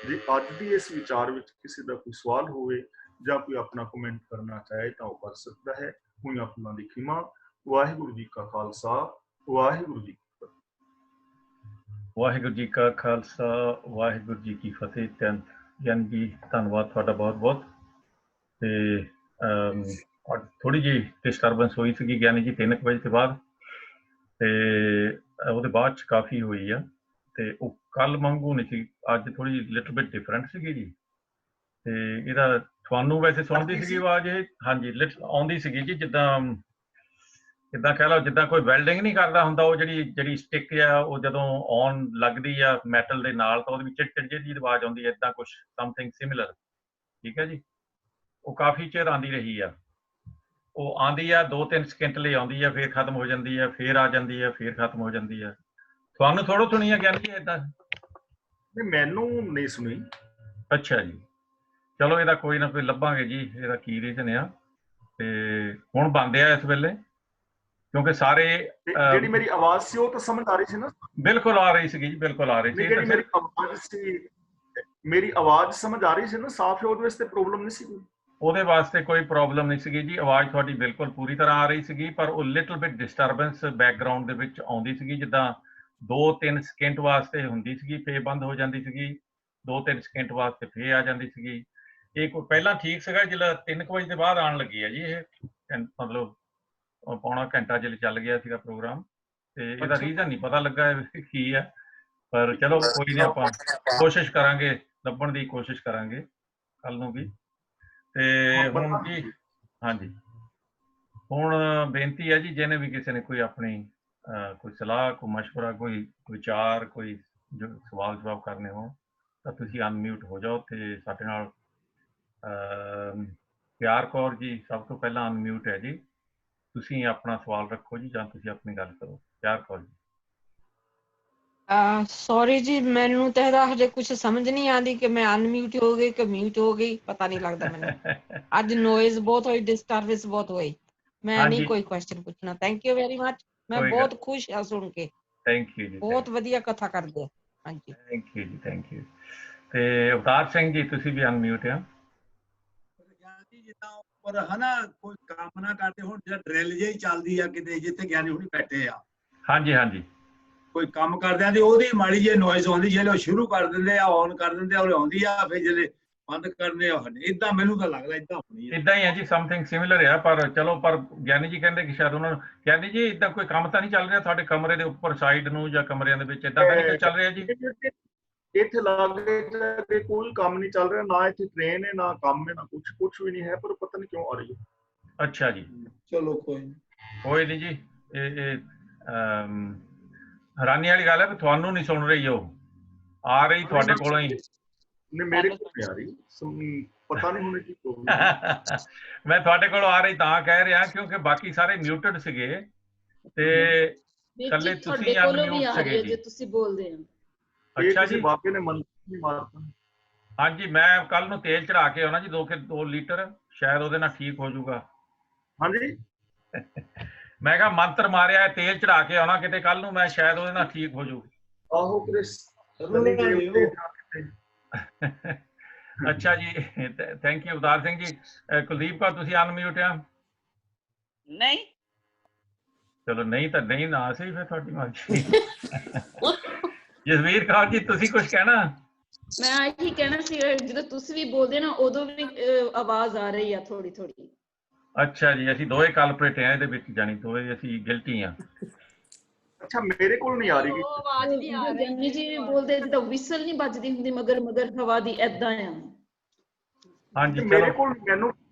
ਜੇ ਅੱਜ ਦੀ ਇਸ ਵਿਚਾਰ ਵਿੱਚ ਕਿਸੇ ਦਾ ਕੋਈ ਸਵਾਲ ਹੋਵੇ ਜਾਂ ਕੋਈ ਆਪਣਾ ਕਮੈਂਟ ਕਰਨਾ ਚਾਹੇ ਤਾਂ ਉਹ ਕਰ ਸਕਦਾ ਹੈ। ਹੋਈਆਂ ਫੁੱਲਾਂ ਦੀ ਖਿਮਾ। ਵਾਹਿਗੁਰੂ ਜੀ ਕਾ ਖਾਲਸਾ, ਵਾਹਿਗੁਰੂ ਜੀ ਕੀ ਫਤਿਹ। ਵਾਹਿਗੁਰੂ ਜੀ ਕਾ ਖਾਲਸਾ, ਵਾਹਿਗੁਰੂ ਜੀ ਕੀ ਫਤਿਹ। ਯਾਨੀ ਜੀ ਧੰਨਵਾਦ ਤੁਹਾਡਾ ਬਹੁਤ ਬਹੁਤ। ਤੇ ਥੋੜੀ ਜਿਹੀ ਡਿਸਟਰਬੈਂਸ ਹੋਈ ਸੀਗੀ ਗਿਆਨੀ ਜੀ 3 ਵਜੇ ਤੋਂ ਬਾਅਦ, ਤੇ ਉਹਦੇ ਬਾਅਦ 'ਚ ਕਾਫੀ ਹੋਈ ਆ। ਤੇ ਉਹ ਕੱਲ ਵਾਂਗੂ ਨਹੀਂ ਸੀ, ਅੱਜ ਥੋੜੀ ਲਿਟਲ ਬਿਟ ਡਿਫਰੈਂਟ ਸੀਗੀ ਜੀ। ਤੇ ਇਹਦਾ ਤੁਹਾਨੂੰ ਵੈਸੇ ਸੁਣਦੀ ਸੀਗੀ ਆਵਾਜ਼ ਇਹ? ਹਾਂਜੀ, ਆਉਂਦੀ ਸੀਗੀ ਜੀ, ਜਿੱਦਾਂ ਕਹਿ ਲਓ ਜਿੱਦਾਂ ਕੋਈ ਵੈਲਡਿੰਗ ਨਹੀਂ ਕਰਦਾ ਹੁੰਦਾ, ਉਹ ਜਿਹੜੀ ਸਟਿਕ ਆ ਉਹ ਜਦੋਂ ਔਨ ਲੱਗਦੀ ਆ ਮੈਟਲ ਦੇ ਨਾਲ ਤਾਂ ਉਹਦੇ ਵਿੱਚ ਚਿੜ ਜਿਹੀ ਆਵਾਜ਼ ਆਉਂਦੀ ਹੈ, ਇੱਦਾਂ ਕੁਛ ਸਮਥਿੰਗ ਸਿਮਿਲਰ। ਠੀਕ ਹੈ ਜੀ। ਉਹ ਕਾਫੀ ਚਿਰ ਆਉਂਦੀ ਰਹੀ ਆ। ਉਹ ਆਉਂਦੀ ਆ 2-3 ਸਕਿੰਟ ਲਈ ਆਉਂਦੀ ਆ, ਫਿਰ ਖਤਮ ਹੋ ਜਾਂਦੀ ਆ, ਫਿਰ ਆ ਜਾਂਦੀ ਆ, ਫਿਰ ਖਤਮ ਹੋ ਜਾਂਦੀ ਆ। ਤੁਹਾਨੂੰ ਥੋੜ੍ਹਾ ਸੁਣੀ ਆ ਗਿਆਨੀ ਜੀ ਏਦਾਂ? ਨਹੀਂ, ਮੈਨੂੰ ਨਹੀਂ ਸੁਣੀ। ਅੱਛਾ ਜੀ, ਚਲੋ ਇਹਦਾ ਕੋਈ ਨਾ ਕੋਈ ਲੱਭਾਂਗੇ ਜੀ, ਇਹਦਾ ਕੀ ਰੀਜ਼ਨ ਆ। ਤੇ ਹੁਣ ਬੰਦ ਆ ਇਸ ਵੇਲੇ, ਕਿਉਂਕਿ ਸਾਰੇ ਜਿਹੜੀ ਮੇਰੀ ਆਵਾਜ਼ ਸੀ ਉਹ ਤਾਂ ਸਮਝ ਆ ਰਹੀ ਸੀ ਨਾ? ਬਿਲਕੁਲ ਆ ਰਹੀ ਸੀਗੀ ਜੀ, ਬਿਲਕੁਲ ਆ ਰਹੀ ਸੀ। ਜਿਹੜੀ ਮੇਰੀ ਆਵਾਜ਼ ਸੀ, ਮੇਰੀ ਆਵਾਜ਼ ਸਮਝ ਆ ਰਹੀ ਸੀ ਨਾ ਸਾਫ਼? ਉਹਦੇ ਵਾਸਤੇ ਪ੍ਰੋਬਲਮ ਨਹੀਂ ਸੀ? ਉਹਦੇ ਵਾਸਤੇ ਕੋਈ ਪ੍ਰੋਬਲਮ ਨਹੀਂ ਸੀਗੀ ਜੀ, ਆਵਾਜ਼ ਤੁਹਾਡੀ ਬਿਲਕੁਲ ਪੂਰੀ ਤਰ੍ਹਾਂ ਆ ਰਹੀ ਸੀਗੀ, ਪਰ ਉਹ ਲਿਟਲ ਬਿਟ ਡਿਸਟਰਬੈਂਸ ਬੈਕਗ੍ਰਾਉਂਡ ਦੇ ਵਿੱਚ ਆਉਂਦੀ ਸੀਗੀ, ਜਿੱਦਾਂ 2-3 ਸਕਿੰਟ ਵਾਸਤੇ ਹੁੰਦੀ ਸੀਗੀ, ਫੇਰ ਬੰਦ ਹੋ ਜਾਂਦੀ ਸੀਗੀ, 2-3 ਸਕਿੰਟ ਵਾਸਤੇ ਫੇਰ ਆ ਜਾਂਦੀ ਸੀਗੀ। ਇਹ ਕੋਈ ਪਹਿਲਾਂ ਠੀਕ ਸੀਗਾ, ਜਦੋਂ 3 ਵਜੇ ਦੇ ਬਾਅਦ ਆਉਣ ਲੱਗੀ ਹੈ ਜੀ ਇਹ, ਮਤਲਬ ਪੌਣਾ ਘੰਟਾ ਜਦੋਂ ਚੱਲ ਗਿਆ ਸੀਗਾ ਪ੍ਰੋਗਰਾਮ, ਤੇ ਇਹਦਾ ਰੀਜ਼ਨ ਨਹੀਂ ਪਤਾ ਲੱਗਾ ਕੀ ਹੈ, ਪਰ ਚਲੋ ਕੋਈ ਨਹੀਂ, ਆਪਾਂ ਕੋਸ਼ਿਸ਼ ਕਰਾਂਗੇ, ਲੱਭਣ ਦੀ ਕੋਸ਼ਿਸ਼ ਕਰਾਂਗੇ ਕੱਲ ਨੂੰ ਵੀ। ਤੇ ਹੁਣ ਜੀ, ਹਾਂਜੀ, ਹੁਣ ਬੇਨਤੀ ਹੈ ਜੀ, ਜਿਹਨੇ ਵੀ ਕਿਸੇ ਨੇ ਕੋਈ ਆਪਣੀ ਕੋਈ ਸਲਾਹ, ਕੋਈ ਮਸ਼ਵਰਾ, ਕੋਈ ਵਿਚਾਰ, ਕੋਈ ਜੋ ਸਵਾਲ ਜਵਾਬ ਕਰਨੇ ਹੋਣ ਤਾਂ ਤੁਸੀਂ ਅਨਮਿਊਟ ਹੋ ਜਾਓ। ਤੇ ਸਾਡੇ ਨਾਲ ਪਿਆਰ ਕੌਰ ਜੀ ਸਭ ਤੋਂ ਪਹਿਲਾਂ ਅਨਮਿਊਟ ਹੈ ਜੀ, ਤੁਸੀਂ ਆਪਣਾ ਸਵਾਲ ਰੱਖੋ ਜੀ, ਜਾਂ ਤੁਸੀਂ ਆਪਣੀ ਗੱਲ ਕਰੋ। ਪਿਆਰ ਕੌਰ ਜੀ। ਸੌਰੀ ਜੀ, ਮੈਨੂੰ ਤਾਂ ਇਹਦਾ ਹਜੇ ਕੁਝ ਸਮਝ ਨਹੀਂ ਆਉਂਦੀ ਕਿ ਮੈਂ ਅਨਮਿਊਟ ਹੋ ਗਈ ਕਿ ਮਿਊਟ ਹੋ ਗਈ, ਪਤਾ ਨਹੀਂ ਲੱਗਦਾ ਮੈਨੂੰ। ਅੱਜ ਨੋਇਜ਼ ਬਹੁਤ ਹੋਈ, ਡਿਸਟਰਬੈਂਸ ਬਹੁਤ ਹੋਈ। ਮੈਂ ਨਹੀਂ ਕੋਈ ਕੁਐਸਚਨ ਪੁੱਛਣਾ। ਥੈਂਕ ਯੂ ਵੈਰੀ ਮਚ, ਮੈਂ ਬਹੁਤ ਖੁਸ਼ ਹਾਂ ਸੁਣ ਕੇ। ਥੈਂਕ ਯੂ ਜੀ, ਬਹੁਤ ਵਧੀਆ ਕਥਾ ਕਰਦੇ ਆ। ਹਾਂਜੀ, ਥੈਂਕ ਯੂ ਜੀ, ਥੈਂਕ ਯੂ। ਤੇ ਅਵਤਾਰ ਸਿੰਘ ਜੀ, ਤੁਸੀਂ ਵੀ ਅਨਮਿਊਟ ਆ। ਜਿੱਦਾਂ ਉੱਪਰ ਹਨਾ ਕੋਈ ਕੰਮ ਨਾ ਕਰਦੇ ਹੁਣ, ਜਿਹੜਾ ਡਰਿਲ ਜਿਹੀ ਚੱਲਦੀ ਆ ਕਿਤੇ, ਜਿੱਥੇ ਗਿਆਨੀ ਹੁਣੀ ਬੈਠੇ ਆ, ਹਾਂਜੀ ਹਾਂਜੀ, ਕੋਈ ਕੰਮ ਕਰਦਿਆਂ ਦੀ ਉਹਦੀ ਮਾੜੀ ਜਿਹੀ ਨੋਇਜ਼ ਆਉਂਦੀ, ਜਿਹੜੇ ਉਹ ਸ਼ੁਰੂ ਕਰ ਦਿੰਦੇ ਆ, ਔਨ ਕਰ ਦਿੰਦੇ ਆ, ਉਹ ਆਉਂਦੀ ਆ, ਫਿਰ ਜਿਹੜੇ ਬੰਦ ਕਰਨੇ ਆ ਏਦਾਂ, ਮੈਨੂੰ ਤਾਂ ਲੱਗਦਾ ਏਦਾਂ ਹੋਣੀ ਹੈ। ਏਦਾਂ ਹੀ ਹੈ ਜੀ, ਸਮਥਿੰਗ ਸਿਮਿਲਰ ਆ। ਪਰ ਚਲੋ, ਪਰ ਗਿਆਨੀ ਜੀ ਕਹਿੰਦੇ ਕਿ ਸ਼ਾਇਦ ਉਹਨਾਂ ਨੂੰ, ਗਿਆਨੀ ਜੀ ਏਦਾਂ ਕੋਈ ਕੰਮ ਤਾਂ ਨਹੀਂ ਚੱਲ ਰਿਹਾ ਤੁਹਾਡੇ ਕਮਰੇ ਦੇ ਉੱਪਰ ਸਾਈਡ ਨੂੰ, ਜਾਂ ਕਮਰਿਆਂ ਦੇ ਵਿੱਚ ਏਦਾਂ ਤਾਂ ਨਹੀਂ ਚੱਲ ਰਿਹਾ ਜੀ? ਇੱਥੇ ਲਾਗੇ ਕੋਈ ਕੰਮ ਨਹੀਂ ਚੱਲ ਰਿਹਾ, ਨਾ ਇੱਥੇ ਟ੍ਰੇਨ ਹੈ, ਨਾ ਕੰਮ ਹੈ, ਨਾ ਕੁਛ ਵੀ ਨਹੀਂ ਹੈ, ਪਰ ਪਤਾ ਨਹੀਂ ਕਿਉਂ ਆ ਰਹੀ ਹੈ। ਅੱਛਾ ਜੀ, ਚਲੋ ਕੋਈ ਨਹੀਂ ਜੀ। ਇਹ ਹੈਰਾਨੀ ਵਾਲੀ ਗੱਲ ਹੈ ਕਿ ਤੁਹਾਨੂੰ ਨਹੀਂ ਸੁਣ ਰਹੀ, ਉਹ ਆ ਰਹੀ ਤੁਹਾਡੇ ਕੋਲੋਂ ਹੀ। ਨਹੀਂ, ਮੇਰੇ ਕੋਲ ਨਹੀਂ ਆ ਰਹੀ, ਪਤਾ ਨਹੀਂ ਹੁਣ ਕੀ ਪ੍ਰੋਬਲਮ। ਮੈਂ ਤੁਹਾਡੇ ਕੋਲੋਂ ਆ ਰਹੀ ਤਾਂ ਕਹਿ ਰਿਹਾ, ਕਿਉਂਕਿ ਬਾਕੀ ਸਾਰੇ ਮਿਊਟਡ ਸੀਗੇ ਤੇ ਇਕੱਲੇ ਤੁਸੀਂ ਅਨਮਿਊਟ ਸੀਗੇ ਜੀ। ਤੁਸੀਂ ਬੋਲਦੇ ਹੋ। ਅੱਛਾ ਜੀ, ਬਾਕੀ ਨੇ ਮਨ ਨਹੀਂ ਮਾਰਤਾ। ਹਾਂਜੀ, ਮੈਂ ਕੱਲ ਨੂੰ ਤੇਲ ਚੜਾ ਕੇ ਆਉਣਾ ਜੀ, 2 ਲੀਟਰ, ਸ਼ਾਇਦ ਉਹਦੇ ਨਾਲ ਠੀਕ ਹੋ ਜਾਊਗਾ। ਹਾਂਜੀ, ਮੈਂ ਕਿਹਾ ਮੰਤਰ ਮਾਰਿਆ, ਤੇਲ ਚੜਾ ਕੇ ਆਉਣਾ ਕਿਤੇ ਕੱਲ ਨੂੰ, ਮੈਂ ਸ਼ਾਇਦ ਉਹਦੇ ਨਾਲ ਠੀਕ ਹੋ ਜਾਊ। ਆਹੋ ਕ੍ਰਿਸ। ਅੱਛਾ ਜੀ, ਥੈਂਕ ਯੂ ਅਵਤਾਰ ਸਿੰਘ ਜੀ। ਕੁਲਦੀਪ ਕੌਰ, ਤੁਸੀਂ ਅਨਮਿਊਟ ਆ? ਨਹੀਂ, ਚਲੋ ਨਹੀਂ ਤਾਂ ਨਹੀਂ, ਨਾ ਸਹੀ, ਫਿਰ ਤੁਹਾਡੀ ਮਰਜ਼ੀ। ਜਸਵੀਰ ਕੌਰ ਜੀ, ਤੁਸੀਂ ਕੁਝ ਕਹਿਣਾ? ਮੈਂ ਇਹੀ ਕਹਿਣਾ ਸੀ, ਜਦੋਂ ਤੁਸੀਂ ਵੀ ਬੋਲਦੇ ਨਾ ਉਦੋਂ ਵੀ ਆਵਾਜ਼ ਆ ਰਹੀ ਆ ਥੋੜੀ ਥੋੜੀ। ਅੱਛਾ ਜੀ, ਅਸੀਂ ਦੋਵੇਂ ਕਲਪਰੇਟ ਆ ਇਹਦੇ ਵਿੱਚ, ਜਾਨੀ ਦੋਵੇਂ ਅਸੀਂ ਗਿਲਟੀ ਆ। ਅੱਛਾ, ਮੇਰੇ ਕੋਲ ਨਹੀਂ ਆ ਰਹੀ। ਆਵਾਜ਼ ਨਹੀਂ ਆ ਰਹੀ। ਗਿਆਨੀ ਜੀ ਬੋਲਦੇ ਤਾਂ ਵਿਸਲ ਨਹੀਂ ਵੱਜਦੀ ਹੁੰਦੀ, ਮਗਰ ਹਵਾ ਦੀ ਏਦਾਂ ਆ। ਹਾਂਜੀ, ਮੇਰੇ ਕੋਲ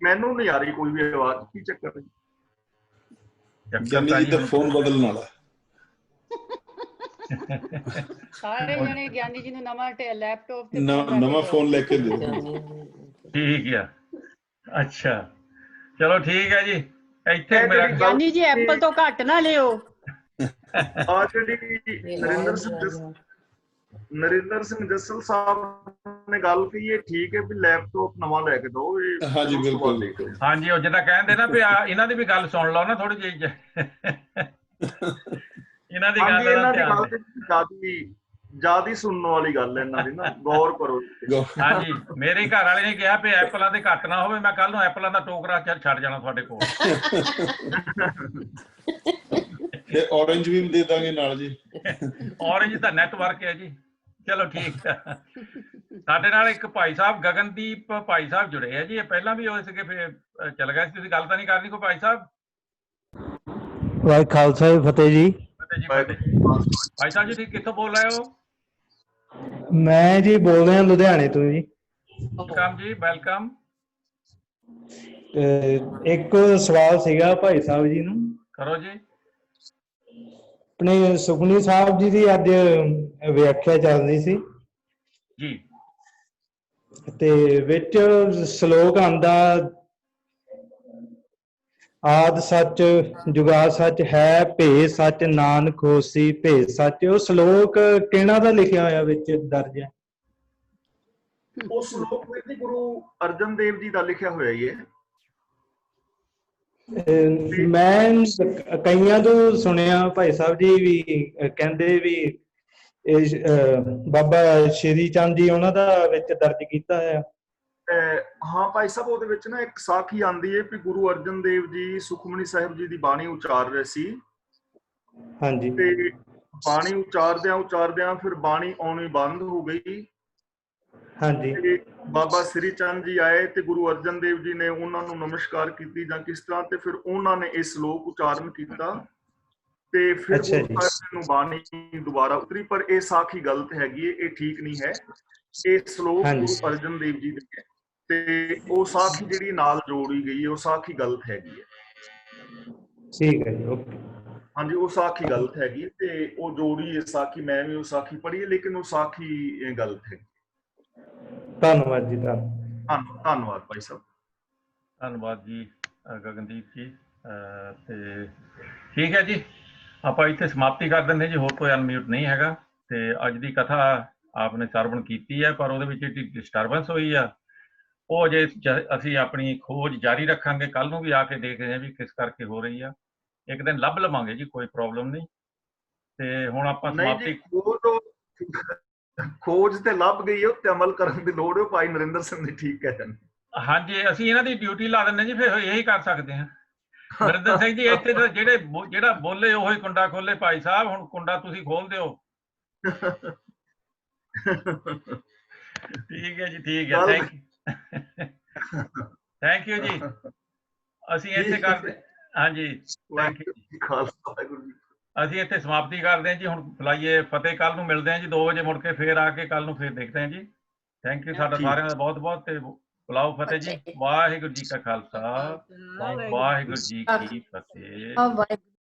ਮੈਨੂੰ ਨਹੀਂ ਆ ਰਹੀ ਕੋਈ ਵੀ ਆਵਾਜ਼, ਕੀ ਚੱਕਰ ਹੈ? ਗਿਆਨੀ ਜੀ ਦਾ ਫੋਨ ਬਦਲਣ ਵਾਲਾ। ਸਾਰੇ ਜਣੇ ਗਿਆਨੀ ਜੀ ਨੂੰ ਨਵਾਂ ਲੈਪਟਾਪ ਤੇ ਨਵਾਂ ਫੋਨ ਲੈ ਕੇ ਦਿਓ। ਠੀਕ ਆ, ਅੱਛਾ, ਚਲੋ ਠੀਕ ਹੈ ਜੀ। ਇੱਥੇ ਮੇਰਾ ਗਿਆਨੀ ਜੀ ਐਪਲ ਤੋਂ ਘੱਟ ਨਾ ਲਿਓ। ਆ ਜਿਹੜੀ ਨਰਿੰਦਰ ਸਿੰਘ ਜੱਸਲ ਸਾਹਿਬ ਨੇ ਗੱਲ ਕਹੀ ਹੈ, ਠੀਕ ਹੈ ਵੀ ਲੈਪਟਾਪ ਨਵਾਂ ਲੈ ਕੇ ਦਿਓ। ਹਾਂਜੀ, ਬਿਲਕੁਲ। ਹਾਂਜੀ, ਉਹ ਜਿੱਦਾਂ ਕਹਿੰਦੇ ਨਾ ਵੀ ਇਹਨਾਂ ਦੀ ਵੀ ਗੱਲ ਸੁਣ ਲਓ ਨਾ ਥੋੜੀ ਜਿਹੀ। ਇਹਨਾਂ ਦੀ ਗੱਲ ਜਿਆਦਾ ਸੁਣਨ ਵਾਲੀ ਗੱਲ ਹੈ ਇਹਨਾਂ ਦੀ, ਨਾ ਗੌਰ ਕਰੋ। ਹਾਂਜੀ, ਮੇਰੇ ਘਰ ਵਾਲੇ ਨੇ ਕਿਹਾ ਵੀ ਐਪਲਾਂ ਦੇ ਘੱਟ ਨਾ ਹੋਵੇ, ਮੈਂ ਕੱਲ ਨੂੰ ਐਪਲਾਂ ਦਾ ਟੋਕਰਾ ਛੱਡ ਜਾਣਾ ਤੁਹਾਡੇ ਕੋਲ। ਤੇ ਔਰੇਂਜ ਵੀ ਦੇ ਦਾਂਗੇ ਨਾਲ ਜੀ। ਔਰੇਂਜ ਦਾ ਨੈਟਵਰਕ ਹੈ ਜੀ। ਚਲੋ ਠੀਕ ਹੈ। ਸਾਡੇ ਨਾਲ ਇੱਕ ਭਾਈ ਸਾਹਿਬ ਗਗਨਦੀਪ ਭਾਈ ਸਾਹਿਬ ਜੁੜੇ ਆ ਜੀ, ਇਹ ਪਹਿਲਾਂ ਵੀ ਹੋਏ ਸੀਗੇ, ਫਿਰ ਚਲ ਗਿਆ ਸੀ। ਤੁਸੀਂ ਗੱਲ ਤਾਂ ਨਹੀਂ ਕਰਨੀ ਕੋਈ ਭਾਈ ਸਾਹਿਬ? ਵਾਹਿ ਖਾਲਸਾ ਜੀ, ਫਤਿਹ ਜੀ। ਫਤਿਹ ਜੀ, ਫਤਿਹ। ਭਾਈ ਸਾਹਿਬ ਜੀ, ਤੁਸੀਂ ਕਿੱਥੋਂ ਬੋਲ ਰਹੇ ਹੋ? ਮੈਂ ਜੀ ਬੋਲ ਰਿਹਾ ਲੁਧਿਆਣੇ ਤੋਂ ਜੀ। ਵੈਲਕਮ ਜੀ, ਵੈਲਕਮ। ਇੱਕ ਸਵਾਲ ਸੀਗਾ ਭਾਈ ਸਾਹਿਬ ਜੀ ਨੂੰ। ਕਰੋ ਜੀ। ਆਪਣੇ ਸੁਖਮਨੀ ਸਾਹਿਬ ਜੀ ਦੀ ਅੱਜ ਵਿਆਖਿਆ ਚੱਲਦੀ ਸੀ ਜੀ, ਤੇ ਵਿੱਚ ਸ਼ਲੋਕ ਆਂਦਾ, ਆਦ ਸੱਚ ਜੁਗਾ ਸੱਚ ਹੈ, ਭੇ ਸੱਚ ਨਾਨਕ ਹੋਸੀ ਭੇ ਸੱਚ। ਉਹ ਸ਼ਲੋਕ ਕਿਹਨਾਂ ਦਾ ਲਿਖਿਆ ਹੋਇਆ ਵਿੱਚ ਦਰਜ ਹੈ? ਉਹ ਸ਼ਲੋਕ ਵਿੱਚ ਜੀ ਗੁਰੂ ਅਰਜਨ ਦੇਵ ਜੀ ਦਾ ਲਿਖਿਆ ਹੋਇਆ ਹੀ ਹੈ। ਮੈਂ ਕਈਆਂ ਤੋਂ ਸੁਣਿਆ ਭਾਈ ਸਾਹਿਬ ਜੀ ਵੀ ਕਹਿੰਦੇ ਵੀ ਇਹ ਬਾਬਾ ਸ਼੍ਰੀ ਚੰਦ ਜੀ ਉਹਨਾਂ ਦਾ ਵਿੱਚ ਦਰਜ ਕੀਤਾ ਹੈ। ਹਾਂ ਭਾਈ ਸਾਹਿਬ, ਉਹਦੇ ਵਿੱਚ ਨਾ ਇੱਕ ਸਾਖੀ ਆਉਂਦੀ ਹੈ ਕਿ ਗੁਰੂ ਅਰਜਨ ਦੇਵ ਜੀ ਸੁਖਮਨੀ ਸਾਹਿਬ ਜੀ ਦੀ ਬਾਣੀ ਉਚਾਰ ਰਹੇ ਸੀ। ਹਾਂਜੀ। ਤੇ ਬਾਣੀ ਉਚਾਰਦਿਆਂ ਫਿਰ ਬਾਣੀ ਆਉਣੀ ਬੰਦ ਹੋ ਗਈ। ਹਾਂਜੀ। ਤੇ ਬਾਬਾ ਸ੍ਰੀ ਚੰਦ ਜੀ ਆਏ ਤੇ ਗੁਰੂ ਅਰਜਨ ਦੇਵ ਜੀ ਨੇ ਉਹਨਾਂ ਨੂੰ ਨਮਸਕਾਰ ਕੀਤੀ ਜਾਂ ਕਿਸ ਤਰ੍ਹਾਂ, ਤੇ ਫਿਰ ਉਹਨਾਂ ਨੇ ਇਹ ਸ਼ਲੋਕ ਉਚਾਰਨ ਕੀਤਾ ਤੇ ਫਿਰ ਗੁਰੂ ਸਾਹਿਬ ਨੂੰ ਬਾਣੀ ਦੁਬਾਰਾ ਉਤਰੀ। ਪਰ ਇਹ ਸਾਖੀ ਗਲਤ ਹੈਗੀ ਹੈ, ਇਹ ਠੀਕ ਨਹੀਂ ਹੈ। ਇਹ ਸ਼ਲੋਕ ਗੁਰੂ ਅਰਜਨ ਦੇਵ ਜੀ ਦੇ ਹੈ ਤੇ ਉਹ ਸਾਖੀ ਜਿਹੜੀ ਨਾਲ ਜੋੜੀ ਗਈ ਹੈ ਉਹ ਸਾਖੀ ਗਲਤ ਹੈਗੀ ਹੈ। ਠੀਕ ਹੈ ਜੀ, ਓਕੇ। ਹਾਂਜੀ, ਉਹ ਸਾਖੀ ਗਲਤ ਹੈਗੀ ਤੇ ਉਹ ਜੋੜੀ ਸਾਖੀ, ਮੈਂ ਵੀ ਉਹ ਸਾਖੀ ਪੜ੍ਹੀ ਹੈ, ਲੇਕਿਨ ਉਹ ਸਾਖੀ ਗਲਤ ਹੈ। ਧੰਨਵਾਦ ਜੀ। ਧੰਨਵਾਦ ਭਾਈ ਸਾਹਿਬ। ਧੰਨਵਾਦ ਜੀ ਗਗਨਦੀਪ ਜੀ। ਤੇ ਠੀਕ ਹੈ ਜੀ, ਆਪਾਂ ਇੱਥੇ ਸਮਾਪਤੀ ਕਰ ਦਿੰਦੇ ਜੀ। ਹੋਰ ਕੋਈ ਅਨਮਿਊਟ ਨਹੀਂ ਹੈਗਾ। ਤੇ ਅੱਜ ਦੀ ਕਥਾ ਆਪਨੇ ਸਰਵਣ ਕੀਤੀ ਹੈ, ਪਰ ਉਹਦੇ ਵਿੱਚ ਜਿਹੜੀ ਡਿਸਟਰਬੈਂਸ ਹੋਈ ਆ ਉਹ ਜੇ ਅਸੀਂ ਆਪਣੀ ਖੋਜ ਜਾਰੀ ਰੱਖਾਂਗੇ, ਕੱਲ ਨੂੰ ਵੀ ਆ ਕੇ ਦੇਖਦੇ ਹਾਂ ਵੀ ਕਿਸ ਕਰਕੇ ਹੋ ਰਹੀ ਆ। ਇੱਕ ਦਿਨ ਲੱਭ ਲਵਾਂਗੇ ਜੀ, ਕੋਈ ਪ੍ਰੋਬਲਮ ਨਹੀਂ। ਤੇ ਹੁਣ ਆਪਾਂ ਸਮਾਪਤੀ ਖੋਜ ਤੇ ਲੱਭ ਗਈ ਹੈ, ਉੱਤੇ ਅਮਲ ਕਰਨ ਦੀ ਲੋੜ ਹੈ। ਭਾਈ ਨਰਿੰਦਰ ਸਿੰਘ ਜੀ ਠੀਕ ਹੈ। ਹਾਂਜੀ, ਅਸੀਂ ਇਹਨਾਂ ਦੀ ਡਿਊਟੀ ਲਾ ਦਿੰਦੇ ਜੀ, ਫਿਰ ਇਹੀ ਕਰ ਸਕਦੇ ਹਾਂ। ਨਰਿੰਦਰ ਸਿੰਘ ਜੀ ਇੱਥੇ ਤਾਂ ਜਿਹੜਾ ਬੋਲੇ ਉਹੀ ਕੁੰਡਾ ਖੋਲੇ। ਭਾਈ ਸਾਹਿਬ ਹੁਣ ਕੁੰਡਾ ਤੁਸੀਂ ਖੋਲ ਦਿਓ। ਠੀਕ ਹੈ ਜੀ, ਠੀਕ ਹੈ। ਥੈਂਕ ਯੂ ਜੀ। ਅਸੀਂ ਇੱਥੇ ਕਰਦੇ, ਹਾਂਜੀ ਥੈਂਕ ਯੂ ਜੀ। ਅਸੀਂ ਇੱਥੇ ਸਮਾਪਤੀ ਕਰਦੇ ਹਾਂ ਜੀ। ਹੁਣ ਬੁਲਾਈਏ ਫਤਿਹ। ਕੱਲ ਨੂੰ ਮਿਲਦੇ ਹਾਂ ਜੀ 2 ਵਜੇ ਮੁੜ ਕੇ, ਫੇਰ ਆ ਕੇ ਕੱਲ ਨੂੰ ਫੇਰ ਦੇਖਦੇ ਹਾਂ ਜੀ। ਥੈਂਕ ਯੂ ਸਾਡਾ ਸਾਰਿਆਂ ਦਾ ਬਹੁਤ ਬਹੁਤ। ਤੇ ਬੁਲਾਓ ਫਤਿਹ ਜੀ। ਵਾਹਿਗੁਰੂ ਜੀ ਕਾ ਖਾਲਸਾ, ਵਾਹਿਗੁਰੂ ਜੀ ਕੀ ਫਤਿਹ।